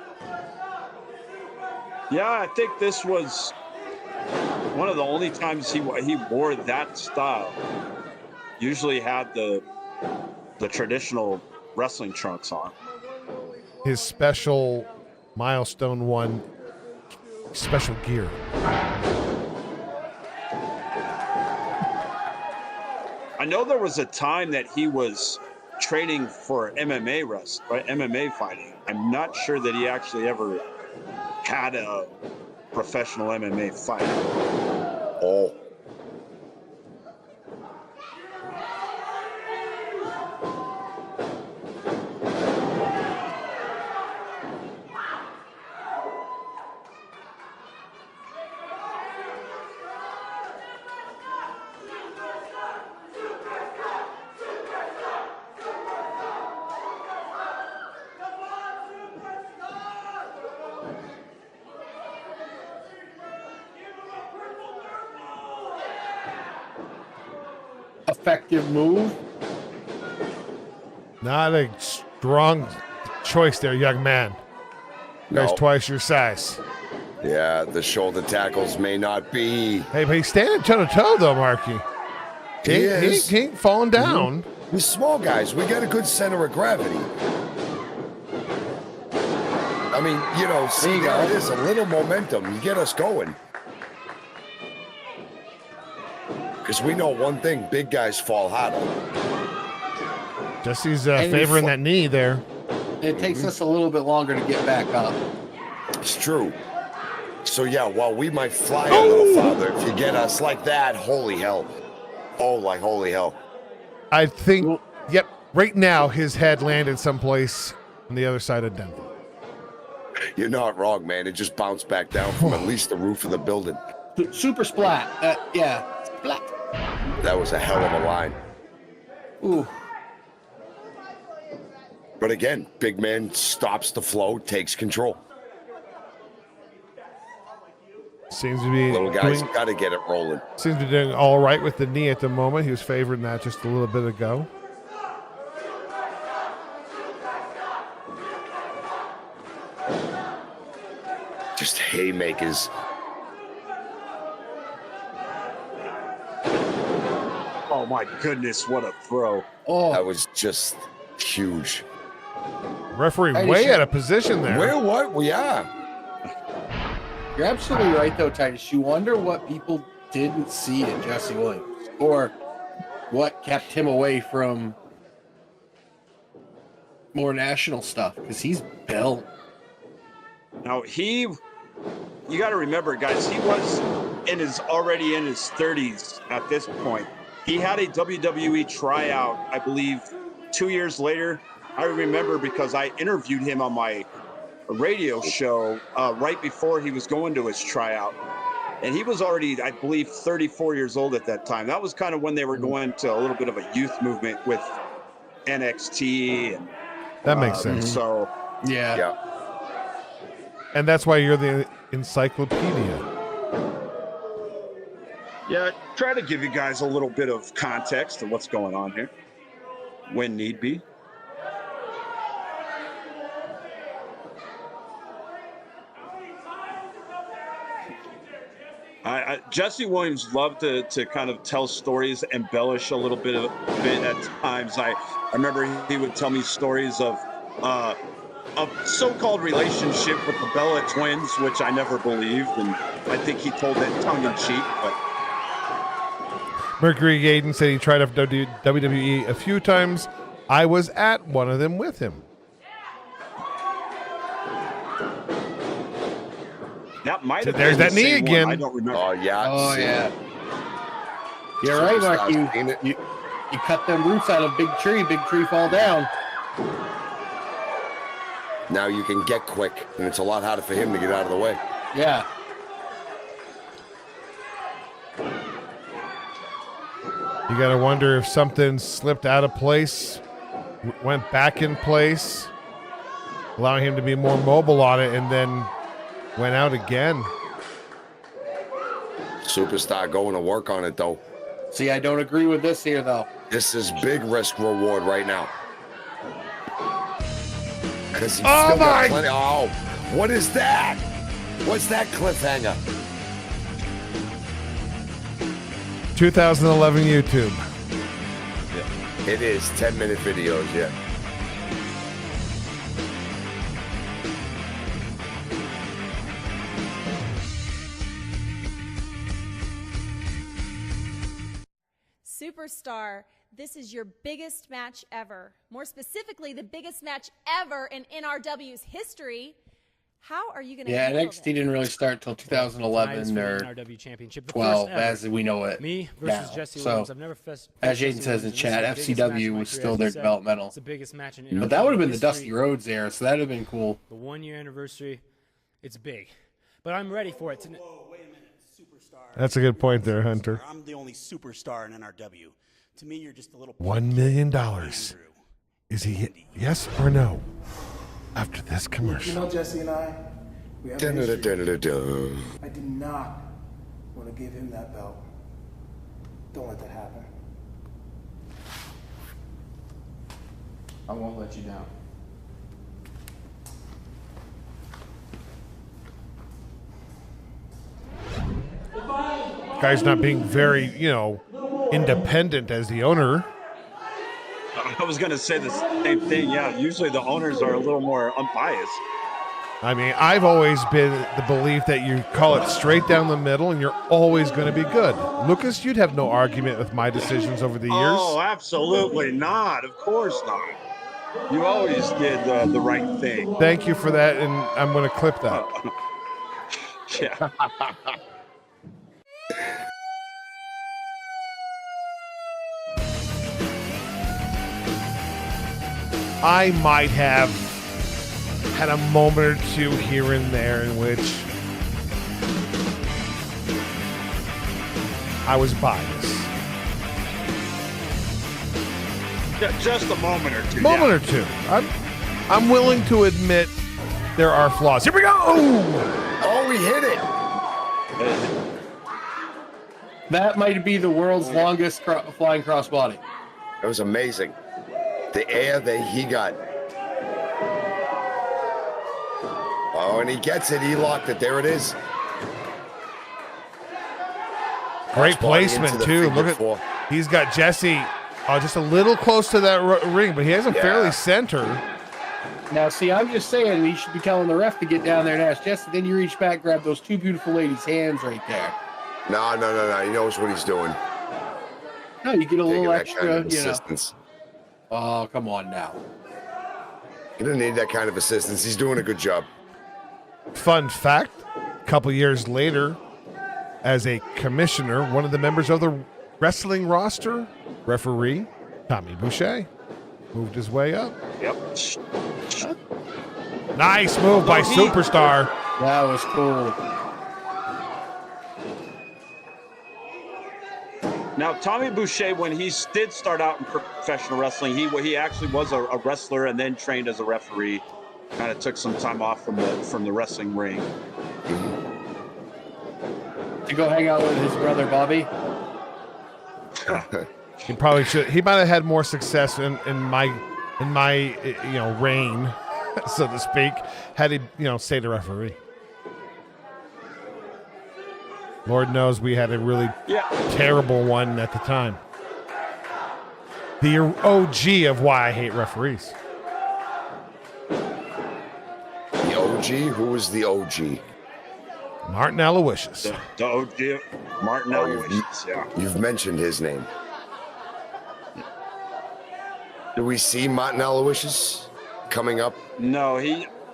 Yeah, I think this was one of the only times he wore that style. Usually had the traditional wrestling trunks on. His special milestone one, special gear. I know there was a time that he was training for MMA MMA fighting. I'm not sure that he actually ever had a professional MMA fight. Oh. Effective move. Not a strong choice there, young man. Guy's twice your size. Yeah, the shoulder tackles may not be. Hey, but he's standing toe-to-toe, though, Marky. He ain't falling down. We're small guys. We got a good center of gravity. I mean, you know, see, there it is, a little momentum. You get us going. Because we know one thing, big guys fall harder. Jesse's favoring that knee there. It takes us a little bit longer to get back up. It's true. So, yeah, while we might fly a little farther, if you get us like that, holy hell. Oh, like holy hell. I think, yep, right now his head landed someplace on the other side of Denver. You're not wrong, man. It just bounced back down from at least the roof of the building. Super splat. Yeah. Splat. That was a hell of a line. Ooh. But again, big man stops the flow, takes control. Seems to be little guys got to get it rolling. Seems to be doing all right with the knee at the moment. He was favoring that just a little bit ago. Just haymakers. Oh my goodness, what a throw. Oh, that was just huge. Referee way out of position there. Where what? We are. You're absolutely right, though, Titus. You wonder what people didn't see in Jesse Williams, or what kept him away from more national stuff because he's built. Now you got to remember, guys, he was already in his 30s at this point. He had a WWE tryout, I believe, 2 years later. I remember because I interviewed him on my radio show right before he was going to his tryout. And he was already, I believe, 34 years old at that time. That was kind of when they were going to a little bit of a youth movement with NXT. And, that makes sense. So, yeah. And that's why you're the encyclopedia. Yeah, try to give you guys a little bit of context of what's going on here when need be. Jesse Williams loved to kind of tell stories, embellish a little bit at times. I remember he would tell me stories of a so-called relationship with the Bella twins, which I never believed, and I think he told it tongue-in-cheek. But Mercury Gaiden said he tried out WWE a few times. I was at one of them with him. That might have There's been that the knee same one. again. I don't remember. Oh, yeah. Oh, yeah. You're right, Mark. You cut them roots out of big tree fall down. Now you can get quick, and it's a lot harder for him to get out of the way. Yeah. You got to wonder if something slipped out of place, went back in place, allowing him to be more mobile on it, and then went out again. Superstar going to work on it, though. See, I don't agree with this here, though. This is big risk reward right now. Because he's Oh, still got my- plenty. Oh, what is that? What's that cliffhanger? 2011 YouTube. It is 10-minute videos, yeah. Superstar, this is your biggest match ever. More specifically, the biggest match ever in NRW's history. How are you going to Yeah, handle NXT didn't really start till 2011 or NRW Championship, the 12, first ever. as we know it. Me versus now. Jesse So, Williams. I've never faced as Jesse Jaden says in Williams. chat, This is the biggest match FCW of my was career, still as their he said. developmental. It's the biggest match in But that would have been the history. Dusty Rhodes era, so that would have been cool. The 1 year anniversary. It's big. But I'm ready for it. Whoa, wait a minute. Superstar. That's a good point there, Hunter. I'm the only superstar in NRW. To me, you're just a little... $1 million. Is he yes or no? After this commercial. You know, Jesse and I, we have a history. I did not want to give him that belt. Don't let that happen. I won't let you down. Guy's not being very, independent as the owner. I was going to say the same thing. Yeah, usually the owners are a little more unbiased. I mean, I've always been the belief that you call it straight down the middle and you're always going to be good. Lucas, you'd have no argument with my decisions over the years. Oh, absolutely not. Of course not. You always did the right thing. Thank you for that, and I'm going to clip that. Yeah. I might have had a moment or two here and there in which I was biased. Just a moment or two. Moment or two. I'm willing to admit there are flaws. Here we go. Oh, we hit it. That might be the world's longest flying crossbody. It was amazing. The air that he got. Oh, and he gets it. He locked it. There it is. Great Crossbody placement, into the too. figure Look four. at, he's got Jesse just a little close to that ring, but he has him fairly center. Now, see, I'm just saying you should be telling the ref to get down there and ask Jesse. Then you reach back, grab those two beautiful ladies' hands right there. No. He knows what he's doing. No, you get a Taking little that extra, kind of assistance. Oh, come on now. He didn't need that kind of assistance. He's doing a good job. Fun fact, a couple years later, as a commissioner, one of the members of the wrestling roster, referee, Tommy Boucher, moved his way up. Yep. Nice move by Superstar. That was cool. Now, Tommy Boucher, when he did start out in professional wrestling, he actually was a wrestler and then trained as a referee. Kind of took some time off from the wrestling ring. To go hang out with his brother Bobby. He probably should. He might have had more success in my reign, so to speak, had he stayed a referee. Lord knows we had a really terrible one at the time. The OG of why I hate referees. The OG? Who was the OG? Martin Aloysius. The OG, Martin Aloysius, You've mentioned his name. Do we see Martin Aloysius coming up? No,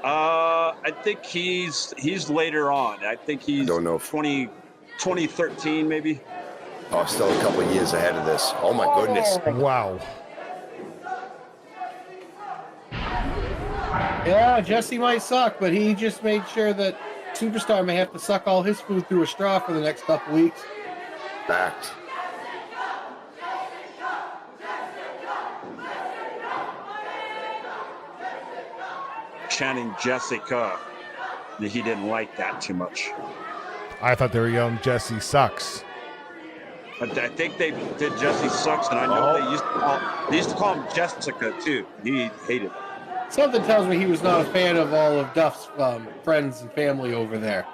I think he's later on. I think he's 2013 maybe. Oh, still a couple of years ahead of this. Oh my goodness. Wow. Yeah, Jesse might suck, but he just made sure that Superstar may have to suck all his food through a straw for the next couple weeks. Fact. Chanting Jessica. He didn't like that too much. I thought they were yelling Jesse sucks. I think they did Jesse sucks, and I know they used to call him Jessica too. He hated it. Something tells me he was not a fan of all of Duff's friends and family over there.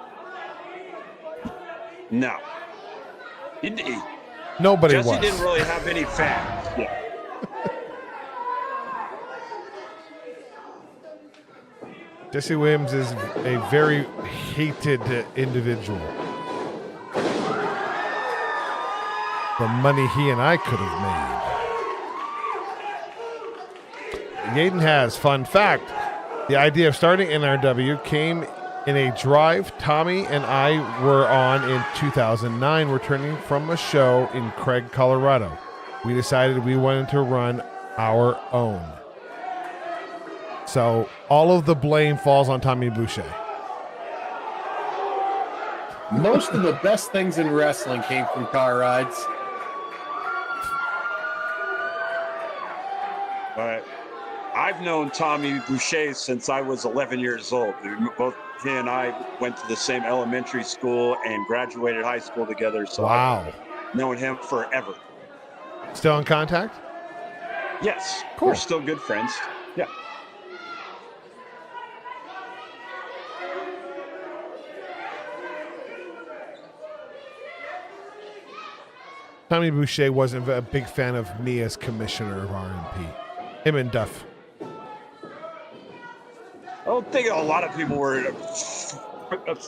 No. Nobody Jesse was. didn't really have any fans. Yeah. Jesse Williams is a very hated individual. The money he and I could have made. Yaden has, fun fact, the idea of starting NRW came in a drive Tommy and I were on in 2009, returning from a show in Craig, Colorado. We decided we wanted to run our own. So all of the blame falls on Tommy Boucher. Most of the best things in wrestling came from car rides. But I've known Tommy Boucher since I was 11 years old. Both he and I went to the same elementary school and graduated high school together. So wow. I've known him forever. Still in contact? Yes. Cool. We're still good friends. Yeah. Tommy Boucher wasn't a big fan of me as commissioner of RMP. Him and Duff. I don't think a lot of people were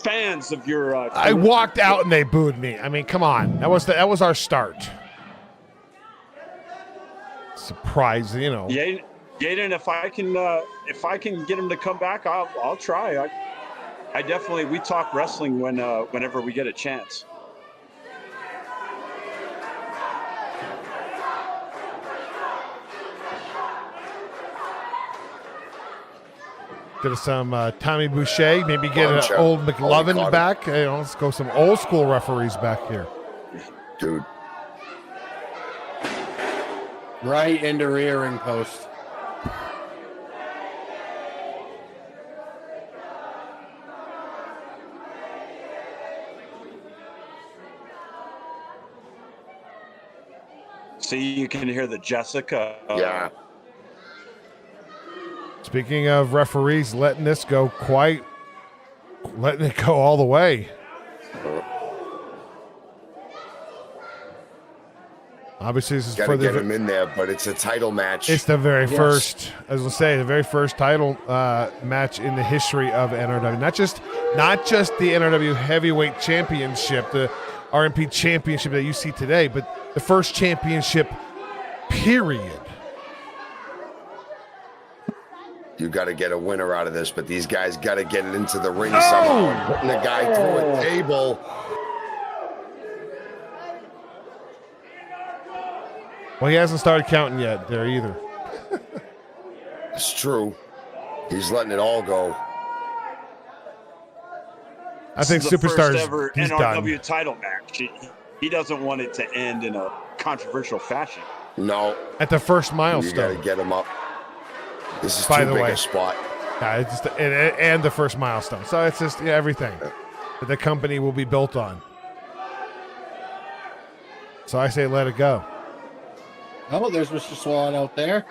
fans of your. I walked out and they booed me. I mean, come on. That was our start. Surprise, Yaden, if I can get him to come back, I'll try. I definitely. We talk wrestling whenever we get a chance. Get us some Tommy Boucher. Maybe get an old McLovin back. Let's go some old school referees back here. Dude. Right into rear ring post. See, you can hear the Jessica. Yeah. Speaking of referees letting it go all the way. Obviously, this is Gotta for get him in there, but it's a title match. It's the very first, as we'll say, the very first title match in the history of NRW. Not just the NRW Heavyweight Championship, the RMP Championship that you see today, but the first championship, period. You got to get a winner out of this, but these guys got to get it into the ring somehow. Putting the guy through a table. Well, he hasn't started counting yet there either. It's true. He's letting it all go. I think This is the Superstar's first ever he's NRW done. title match. He doesn't want it to end in a controversial fashion. No. At the first You milestone. got to get him up. This is By too the big way. a spot. Yeah, it's just, and the first milestone. So it's just everything that the company will be built on. So I say let it go. Oh, there's Mr. Swan out there.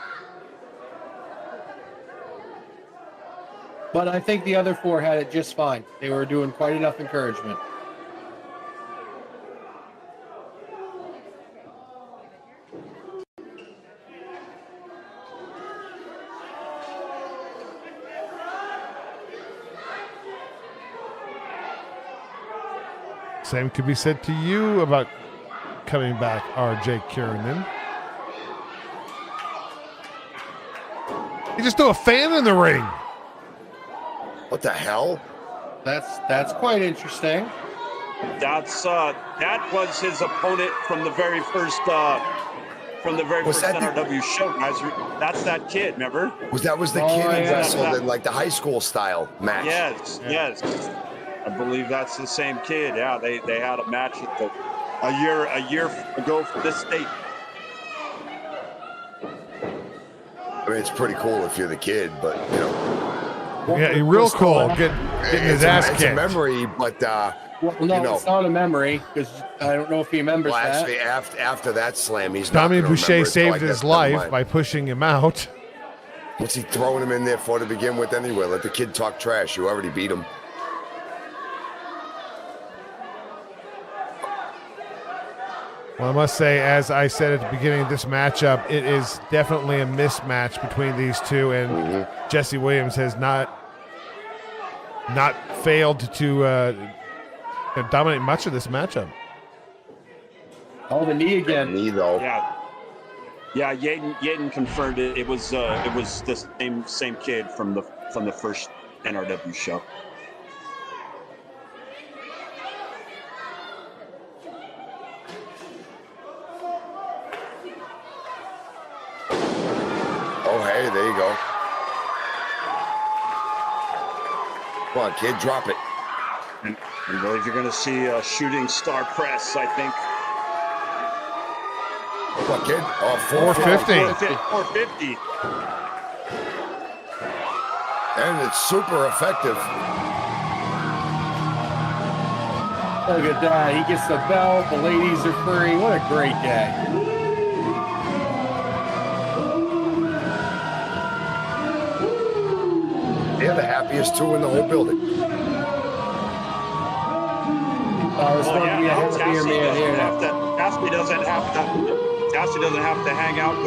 But I think the other four had it just fine. They were doing quite enough encouragement. Same could be said to you about coming back, RJ Kiernan. You just threw a fan in the ring. What the hell? That's quite interesting. That was his opponent from the very first NRW show, guys. That's that kid, remember? That was the kid who wrestled in like the high school style match. Yes. I believe that's the same kid. Yeah, they had a match a year ago for this state. I mean, it's pretty cool if you're the kid, but you know. Yeah, real cool. Getting his ass kicked. It's a memory, but Well, no, you know. it's not a memory because I don't know if he remembers Well, that. actually, after that slam, he's Tommy not gonna Boucher remember it, so I saved guess his never life mind. by pushing him out. What's he throwing him in there for to begin with anyway? Let the kid talk trash. You already beat him. Well, I must say, as I said at the beginning of this matchup, it is definitely a mismatch between these two, and Jesse Williams has not failed to dominate much of this matchup. Oh, the knee again. Knee though. Yeah. Yaden confirmed it. It was the same kid from the first NRW show. Oh, hey, there you go. Come on, kid, drop it. And I believe you're going to see a shooting star press, I think. What, kid? Oh, 450. 450. And it's super effective. Look at that. He gets the belt. The ladies are free. What a great day. They're the happiest two in the whole building. It's going to be a happier man here. Tassie doesn't have to hang out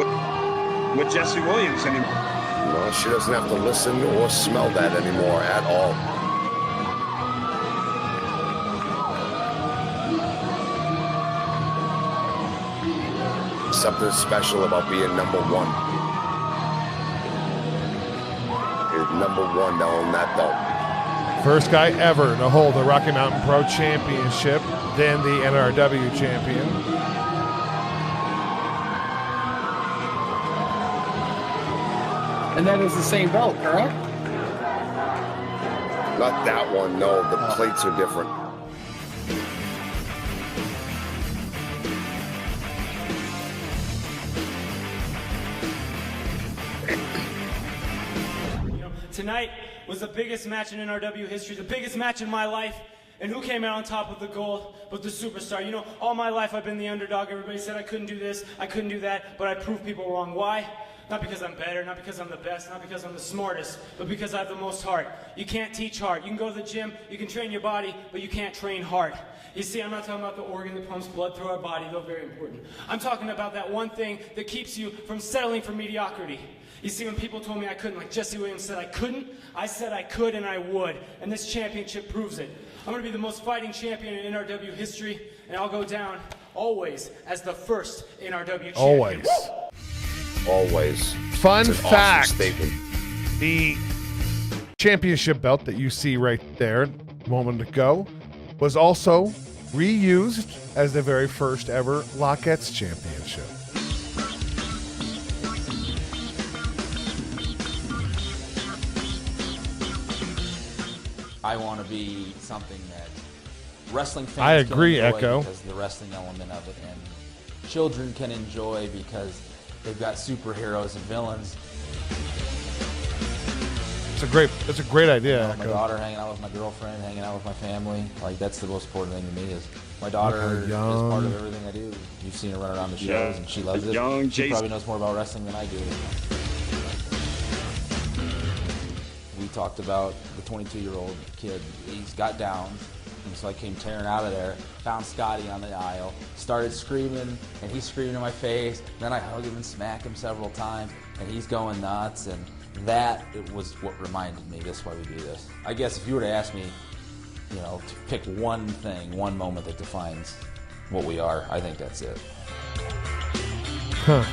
with Jesse Williams anymore. No, she doesn't have to listen or smell that anymore at all. Something special about being number one. You're number one to own that belt. First guy ever to hold the Rocky Mountain Pro Championship, then the NRW champion. And that is the same belt, correct? Not that one, no. The plates are different. Tonight was the biggest match in NRW history, the biggest match in my life. And who came out on top with the gold but the superstar? You know, all my life I've been the underdog. Everybody said I couldn't do this, I couldn't do that, but I proved people wrong. Why? Not because I'm better, not because I'm the best, not because I'm the smartest, but because I have the most heart. You can't teach heart. You can go to the gym, you can train your body, but you can't train heart. You see, I'm not talking about the organ that pumps blood through our body, though very important. I'm talking about that one thing that keeps you from settling for mediocrity. You see, when people told me I couldn't, like Jesse Williams said I couldn't, I said I could and I would, and this championship proves it. I'm going to be the most fighting champion in NRW history, and I'll go down always as the first NRW champion. Always. Always. Fun It's an fact. awesome statement. The championship belt that you see right there a moment ago was also reused as the very first ever Lockettes championship. I want to be something that wrestling fans I agree, can enjoy Echo. because of the wrestling element of it, and children can enjoy because they've got superheroes and villains. It's a great idea. My Echo. daughter hanging out with my girlfriend, hanging out with my family. Like, that's the most important thing to me is my daughter Look how is young. part of everything I do. You've seen her run around the shows, Yeah. and she loves it. Young She Jason. probably knows more about wrestling than I do. We talked about the 22-year-old kid. He's got Downs, and so I came tearing out of there, found Scotty on the aisle, started screaming, and he's screaming in my face. Then I hug him and smack him several times, and he's going nuts, and that was what reminded me this is why we do this. I guess if you were to ask me, you know, to pick one thing, one moment that defines what we are, I think that's it. Huh.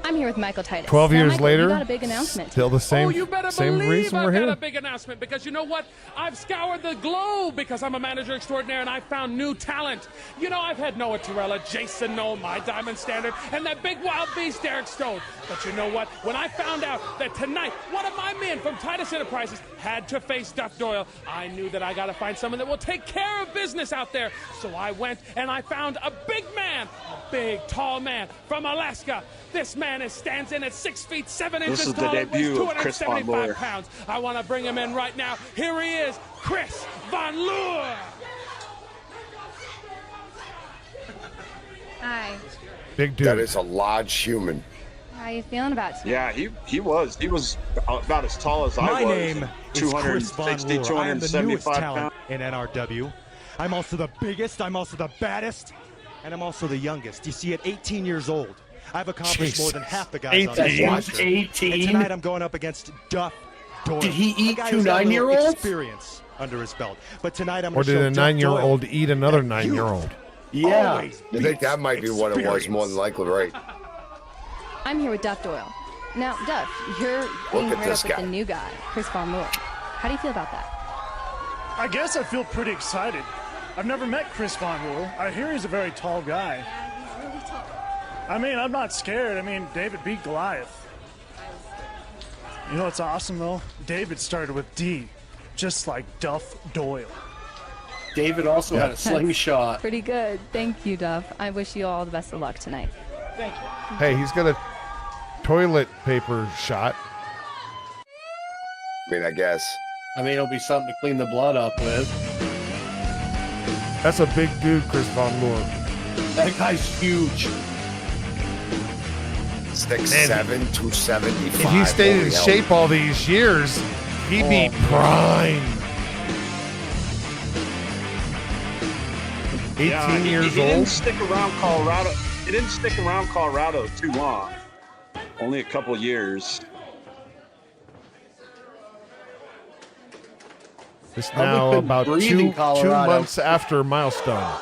I'm here with Michael Titus. 12 Now, years Michael, later, you got a big announcement. still the same, Oh, you better same believe reason we're I've got here. a big announcement because you know what? I've scoured the globe because I'm a manager extraordinaire and I found new talent. You know, I've had Noah Torella, Jason Noel, my Diamond Standard, and that big wild beast, Derek Stone. But you know what? When I found out that tonight one of my men from Titus Enterprises had to face Duff Doyle, I knew that I got to find someone that will take care of business out there. So I went and I found a big man, a big, tall man from Alaska. This man stands in at 6 feet 7 This inches is the tall and weighs debut of Chris Von 275 Loer. pounds. I want to bring him in right now. Here he is, Chris Von Loer. Hi. Big dude. That is a large human. How are you feeling about tonight? Yeah, he was about as tall as I My was. name is Chris Von 260, Loer. I am the newest 275 talent pounds. in NRW. I'm also the biggest, I'm also the baddest, and I'm also the youngest. You see, at 18 years old, I've accomplished more than half the guys on this 18? roster. 18? And tonight I'm going up against Duff Doyle. Did he eat a guy two who's got a little 9-year-olds? experience under his belt. But tonight I'm Or going to did show a Duff 9-year-old Doyle eat another that you 9-year-old? Yeah. always I think that might be what it was, more than likely, right? I'm here with Duff Doyle. Now, Duff, you're being at paired this up with guy. the new guy, Chris Von Loer. How do you feel about that? I guess I feel pretty excited. I've never met Chris Von Loer. I hear he's a very tall guy. Yeah, he's really tall. I mean, I'm not scared. I mean, David beat Goliath. You know what's awesome, though? David started with D, just like Duff Doyle. David also had a slingshot. Pretty good. Thank you, Duff. I wish you all the best of luck tonight. Thank you. Hey, he's got a toilet paper shot. I mean, I guess. I mean, it'll be something to clean the blood up with. That's a big dude, Chris Von Loer. That guy's huge. 6'7", 275. If he stayed in Holy hell. shape all these years, he'd be prime. 18 Yeah, years he didn't old. stick around Colorado. He didn't stick around Colorado too long. Only a couple years. It's Probably now couldn't about breathe two in Colorado. months after milestone.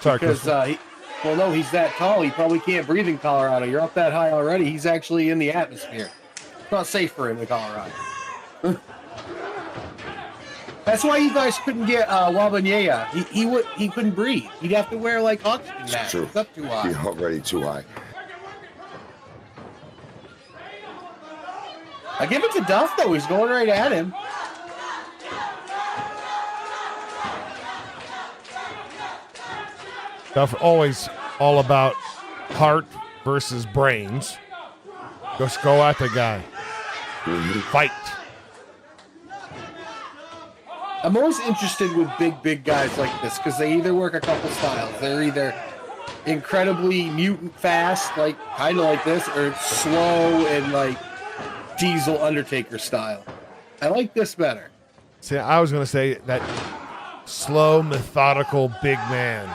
Sorry, Because, Chris. well, no, he's that tall. He probably can't breathe in Colorado. You're up that high already. He's actually in the atmosphere. It's not safe for him in Colorado. That's why you guys couldn't get Wabanyea. He couldn't breathe. He'd have to wear like oxygen It's masks. true. It's up too high. You're already too high. I give it to Duff though. He's going right at him. Duff always all about heart versus brains. Just go at the guy. Fight. I'm always interested with big guys like this because they either work a couple styles. They're either incredibly mutant fast, like kind of like this, or it's slow and like Diesel Undertaker style. I like this better. See, I was going to say that slow, methodical big man.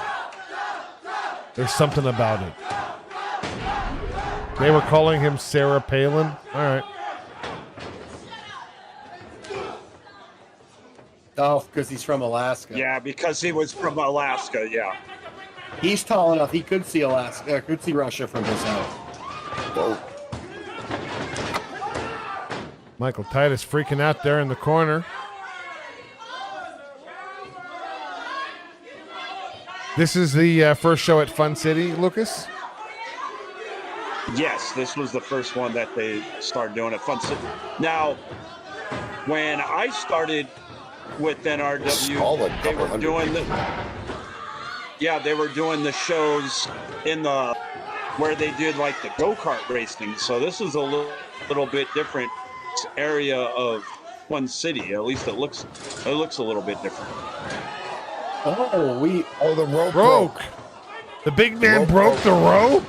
There's something about it. They were calling him Sarah Palin. All right. Oh, because he's from Alaska. Yeah, because he was from Alaska. Yeah. He's tall enough. He could see Alaska. Could see Russia from his house. Whoa. Michael Titus freaking out there in the corner. This is the first show at Fun City, Lucas? Yes, this was the first one that they started doing at Fun City. Now, when I started with NRW, they were doing they were doing the shows in the where they did like the go-kart racing. So this is a little bit different area of Fun City. At least it looks a little bit different. The rope broke. The big man broke the rope.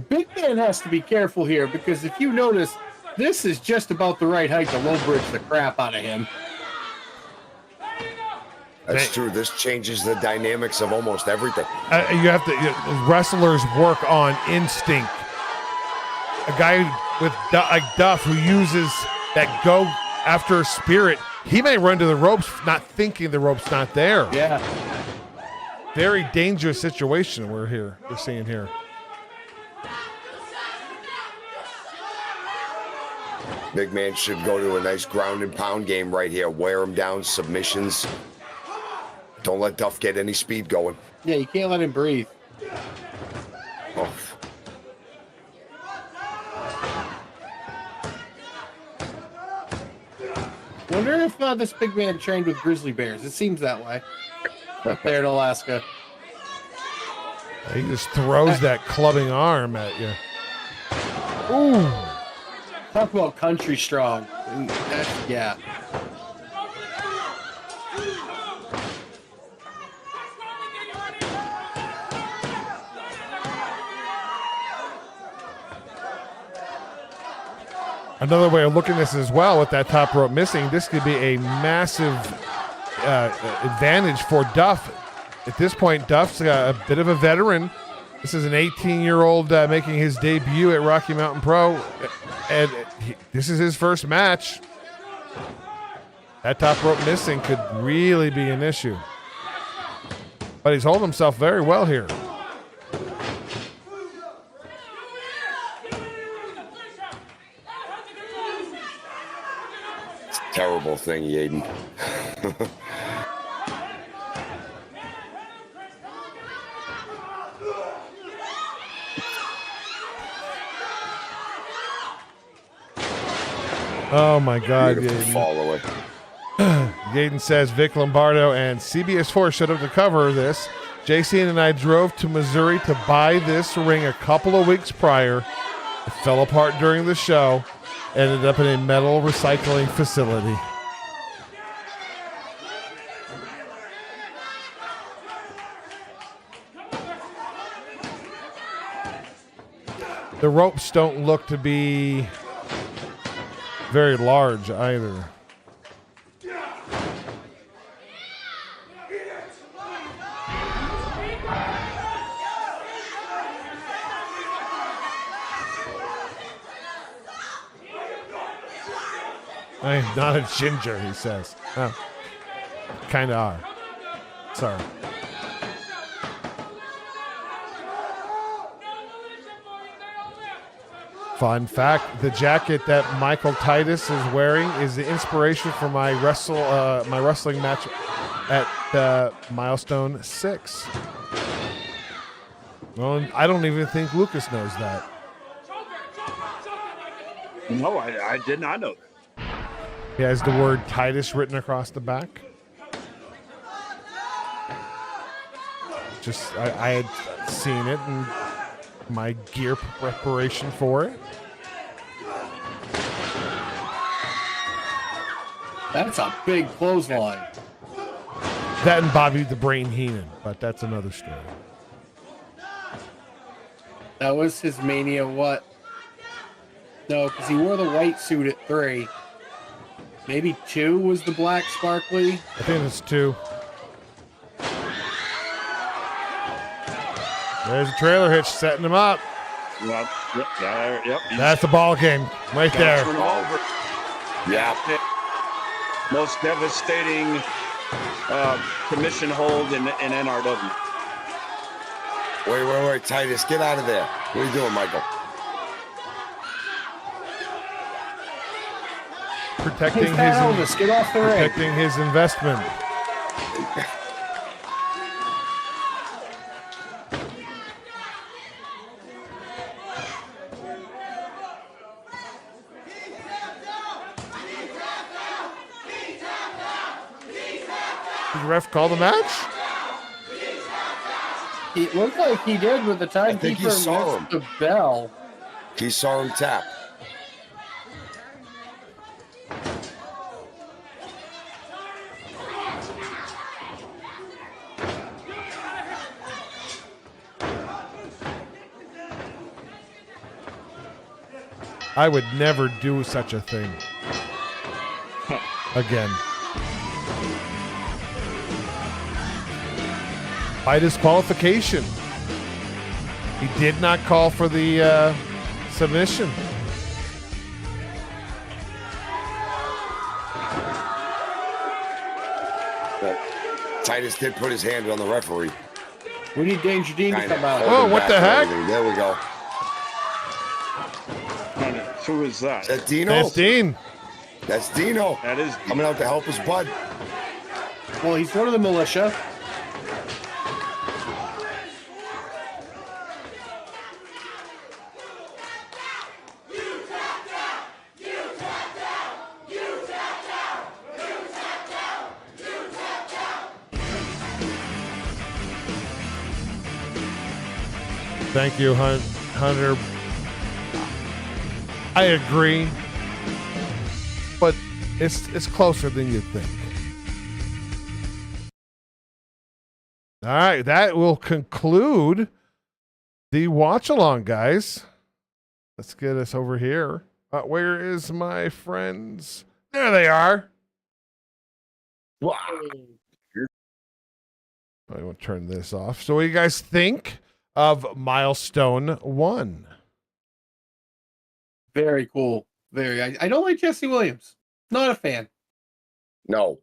Big man has to be careful here because if you notice, this is just about the right height to low bridge the crap out of him. That's true. This changes the dynamics of almost everything. Wrestlers work on instinct. A guy with like Duff who uses that go after spirit, he may run to the ropes not thinking the rope's not there. Yeah. Very dangerous situation we're seeing here. Big man should go to a nice ground and pound game right here. Wear him down, submissions. Don't let Duff get any speed going. Yeah, you can't let him breathe. Oh. Wonder if this big man trained with grizzly bears. It seems that way. Up there in Alaska. He just throws that clubbing arm at you. Ooh. Talk about country strong. Yeah. Another way of looking at this as well, with that top rope missing, this could be a massive advantage for Duff. At this point, Duff's a bit of a veteran. This is an 18-year-old making his debut at Rocky Mountain Pro, and this is his first match. That top rope missing could really be an issue. But he's holding himself very well here. Terrible thing, Yaden. Oh my God, Beautiful Yaden. fall away. Yaden says Vic Lombardo and CBS4 showed up to cover this. JC and I drove to Missouri to buy this ring a couple of weeks prior. It fell apart during the show. Ended up in a metal recycling facility. The ropes don't look to be very large either. I am not a ginger, he says. Oh, kind of are. Sorry. Fun fact, the jacket that Michael Titus is wearing is the inspiration for my wrestling match at Milestone 6. Well, I don't even think Lucas knows that. No, I did not know that. He has the word Titus written across the back. Just, I had seen it in my gear preparation for it. That's a big clothesline. That and Bobby the Brain Heenan, but that's another story. That was his Mania what? No, because he wore the white suit at 3. Maybe 2 was the black sparkly. I think it's 2. There's a trailer hitch setting him up. Yep. That's the ball game right there. Yeah. most devastating commission hold in NRW. Wait, Titus, get out of there. What are you doing, Michael? Protecting Hey, Fat Elvis, get off the ring. protecting his investment. Did the ref call the match? It looked like he did with the I think timekeeper he saw missed the bell. He saw him tap. I would never do such a thing again. By disqualification. He did not call for the submission. But Titus did put his hand on the referee. We need Danger Dean to come out. Oh, what the heck? There we go. Who is that? Is that Dino? That's Dean. That's Dino. That is coming out to help his bud. Well, he's one of the militia. Thank you, Hunter. I agree, but it's closer than you think. All right, that will conclude the watch along, guys. Let's get us over here. Where is my friends? There they are. Wow. I want to turn this off. So, what do you guys think of Milestone 1? Very cool. I don't like Jesse Williams. Not a fan. No,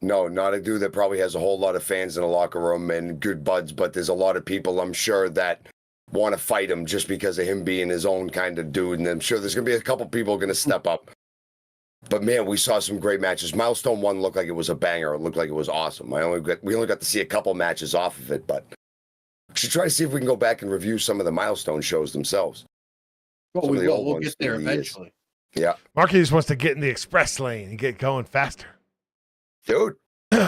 not a dude that probably has a whole lot of fans in the locker room and good buds, but there's a lot of people, I'm sure, that want to fight him just because of him being his own kind of dude, and I'm sure there's going to be a couple people going to step up. But, man, we saw some great matches. Milestone 1 looked like it was a banger. It looked like it was awesome. We only got to see a couple matches off of it, but we should try to see if we can go back and review some of the Milestone shows themselves. Well, we will. We'll get there eventually. Yeah. Marky just wants to get in the express lane and get going faster. Dude,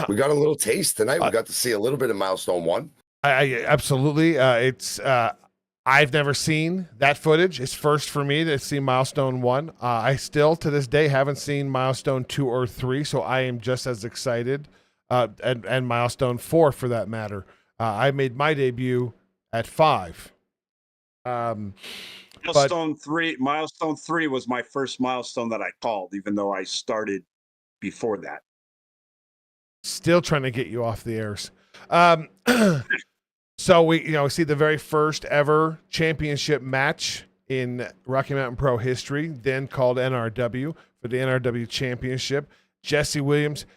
we got a little taste tonight. We got to see a little bit of Milestone 1. I absolutely. I've never seen that footage. It's first for me to see Milestone 1. I still, to this day, haven't seen Milestone 2 or 3, so I am just as excited. And Milestone 4, for that matter. I made my debut at 5. Milestone 3 was my first milestone that I called, even though I started before that. Still trying to get you off the airs. So we see the very first ever championship match in Rocky Mountain Pro history, then called NRW, for the NRW Championship. Jesse Williams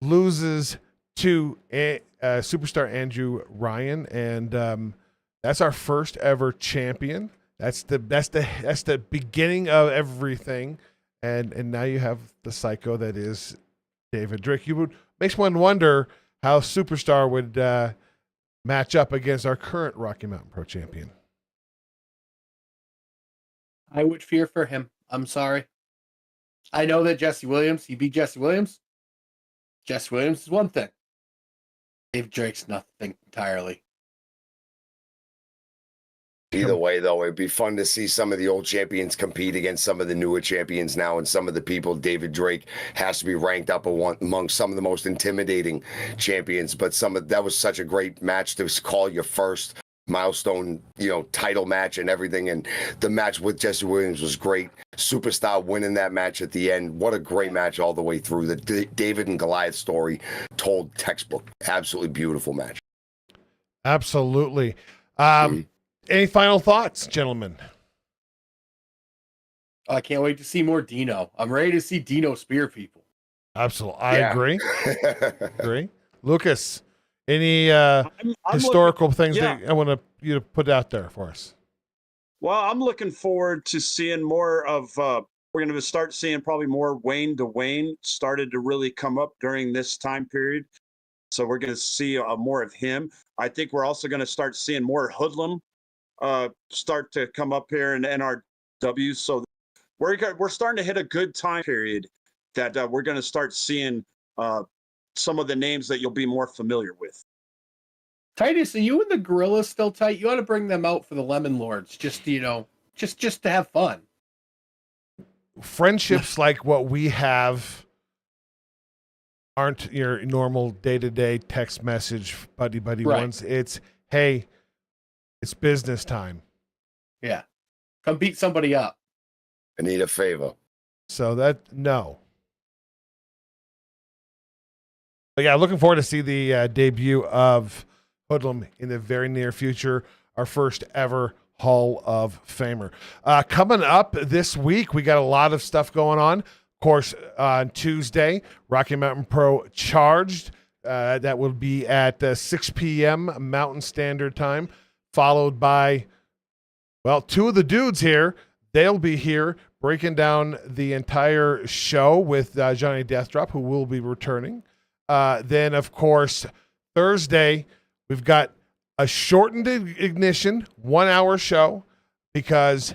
loses to superstar Andrew Ryan, and that's our first ever champion. That's the beginning of everything, and now you have the psycho that is David Drake. Makes one wonder how Superstar would match up against our current Rocky Mountain Pro champion. I would fear for him. I'm sorry. I know that Jesse Williams, he beat Jesse Williams. Jesse Williams is one thing. Dave Drake's nothing entirely. Either way, though, it'd be fun to see some of the old champions compete against some of the newer champions now, and some of the people. David Drake has to be ranked up among some of the most intimidating champions. But that was such a great match to call your first milestone, title match and everything. And the match with Jesse Williams was great. Superstar winning that match at the end. What a great match all the way through. The David and Goliath story told textbook. Absolutely beautiful match. Absolutely. Any final thoughts, gentlemen? I can't wait to see more Dino. I'm ready to see Dino spear people. Absolutely. I Yeah. agree. Agree. Lucas, any I'm historical things yeah. that I want you to put out there for us? Well, I'm looking forward to seeing more of. We're going to start seeing probably more Wayne to Wayne started to really come up during this time period. So we're going to see more of him. I think we're also going to start seeing more Hoodlum start to come up here in NRW. So we're starting to hit a good time period that we're going to start seeing some of the names that you'll be more familiar with. Titus, are you and the Gorillas still tight? You ought to bring them out for the Lemon Lords, just just to have fun. Friendships like what we have aren't your normal day-to-day text message buddy Right. ones. It's, hey, it's business time. Yeah. Come beat somebody up. I need a favor. So no. But yeah, looking forward to see the debut of Hoodlum in the very near future. Our first ever Hall of Famer. Coming up this week, we got a lot of stuff going on. Of course, on Tuesday, Rocky Mountain Pro Charged. That will be at 6 p.m. Mountain Standard Time, followed by, two of the dudes here. They'll be here breaking down the entire show with Johnny Deathdrop, who will be returning. Then, of course, Thursday, we've got a shortened ignition, 1 hour show, because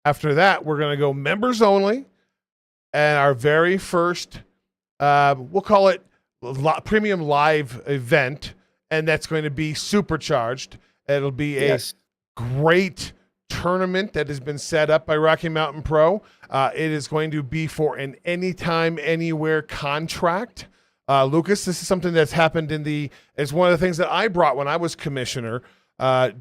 after that, we're going to go members only. And our very first, we'll call it premium live event, and that's going to be supercharged. It'll be a great tournament that has been set up by Rocky Mountain Pro. It is going to be for an anytime, anywhere contract. Lucas, this is something that's happened it's one of the things that I brought when I was commissioner.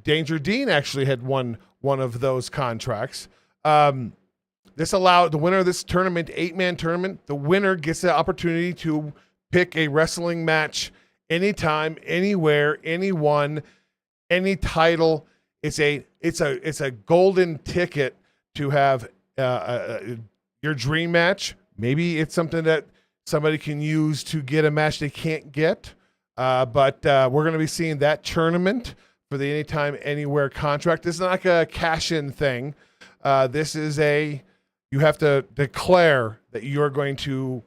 Danger Dean actually had won one of those contracts. This allowed the winner of this tournament, 8-man tournament, the winner gets the opportunity to pick a wrestling match anytime, anywhere, anyone, any title. It's a golden ticket to have your dream match. Maybe it's something that somebody can use to get a match they can't get. But we're going to be seeing that tournament for the anytime, anywhere contract. This is not like a cash-in thing. This is you have to declare that you're going to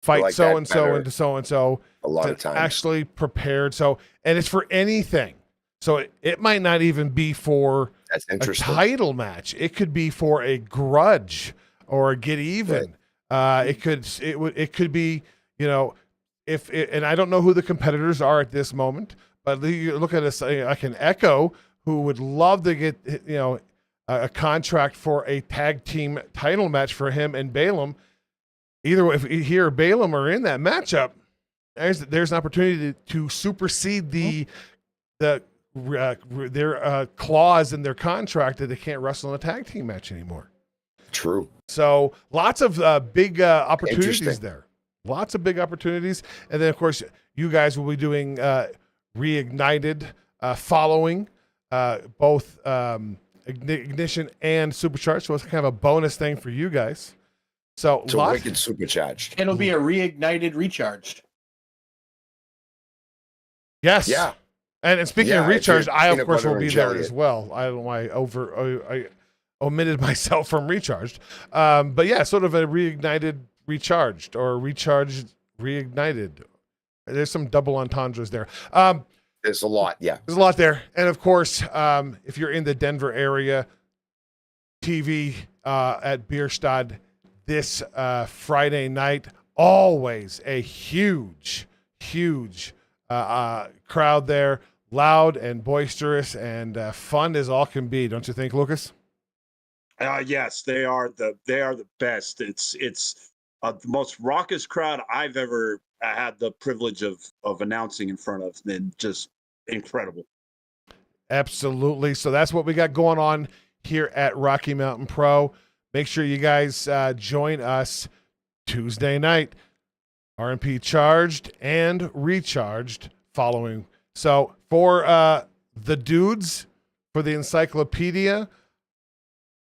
fight like so-and-so into so-and-so. A lot to of times. actually prepared. And it's for anything. So it might not even be for a title match. It could be for a grudge or a get even. It could be, and I don't know who the competitors are at this moment, but you look at like an Echo who would love to get, a contract for a tag team title match for him and Balaam. Either if he or Balaam are in that matchup, there's an opportunity to supersede their clause in their contract that they can't wrestle in a tag team match anymore. True. So lots of big opportunities there. Lots of big opportunities. And then, of course, you guys will be doing Reignited following both Ignition and Supercharged. So it's kind of a bonus thing for you guys. So wicked supercharged. It'll be a reignited, recharged. Yes. Yeah. And speaking of recharged, I of peanut course butter will be and there jelly. as well. I don't know why I omitted myself from recharged. But yeah, sort of a reignited, recharged, or recharged, reignited. There's some double entendres there. There's a lot, yeah. There's a lot there. And of course, if you're in the Denver area, TV at Bierstadt this Friday night, always a huge crowd there, loud and boisterous and fun as all can be. Don't you think, Lucas? Yes, they are the best. It's the most raucous crowd I've ever had the privilege of announcing in front of. And just incredible. Absolutely. So that's what we got going on here at Rocky Mountain Pro. Make sure you guys join us Tuesday night. RMP charged and recharged following. So for the dudes, for the encyclopedia,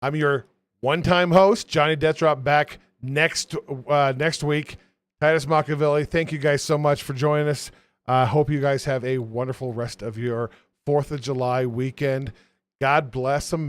I'm your one-time host, Johnny Deathdrop, back next week. Titus Machiavelli, thank you guys so much for joining us. Hope you guys have a wonderful rest of your 4th of July weekend. God bless America.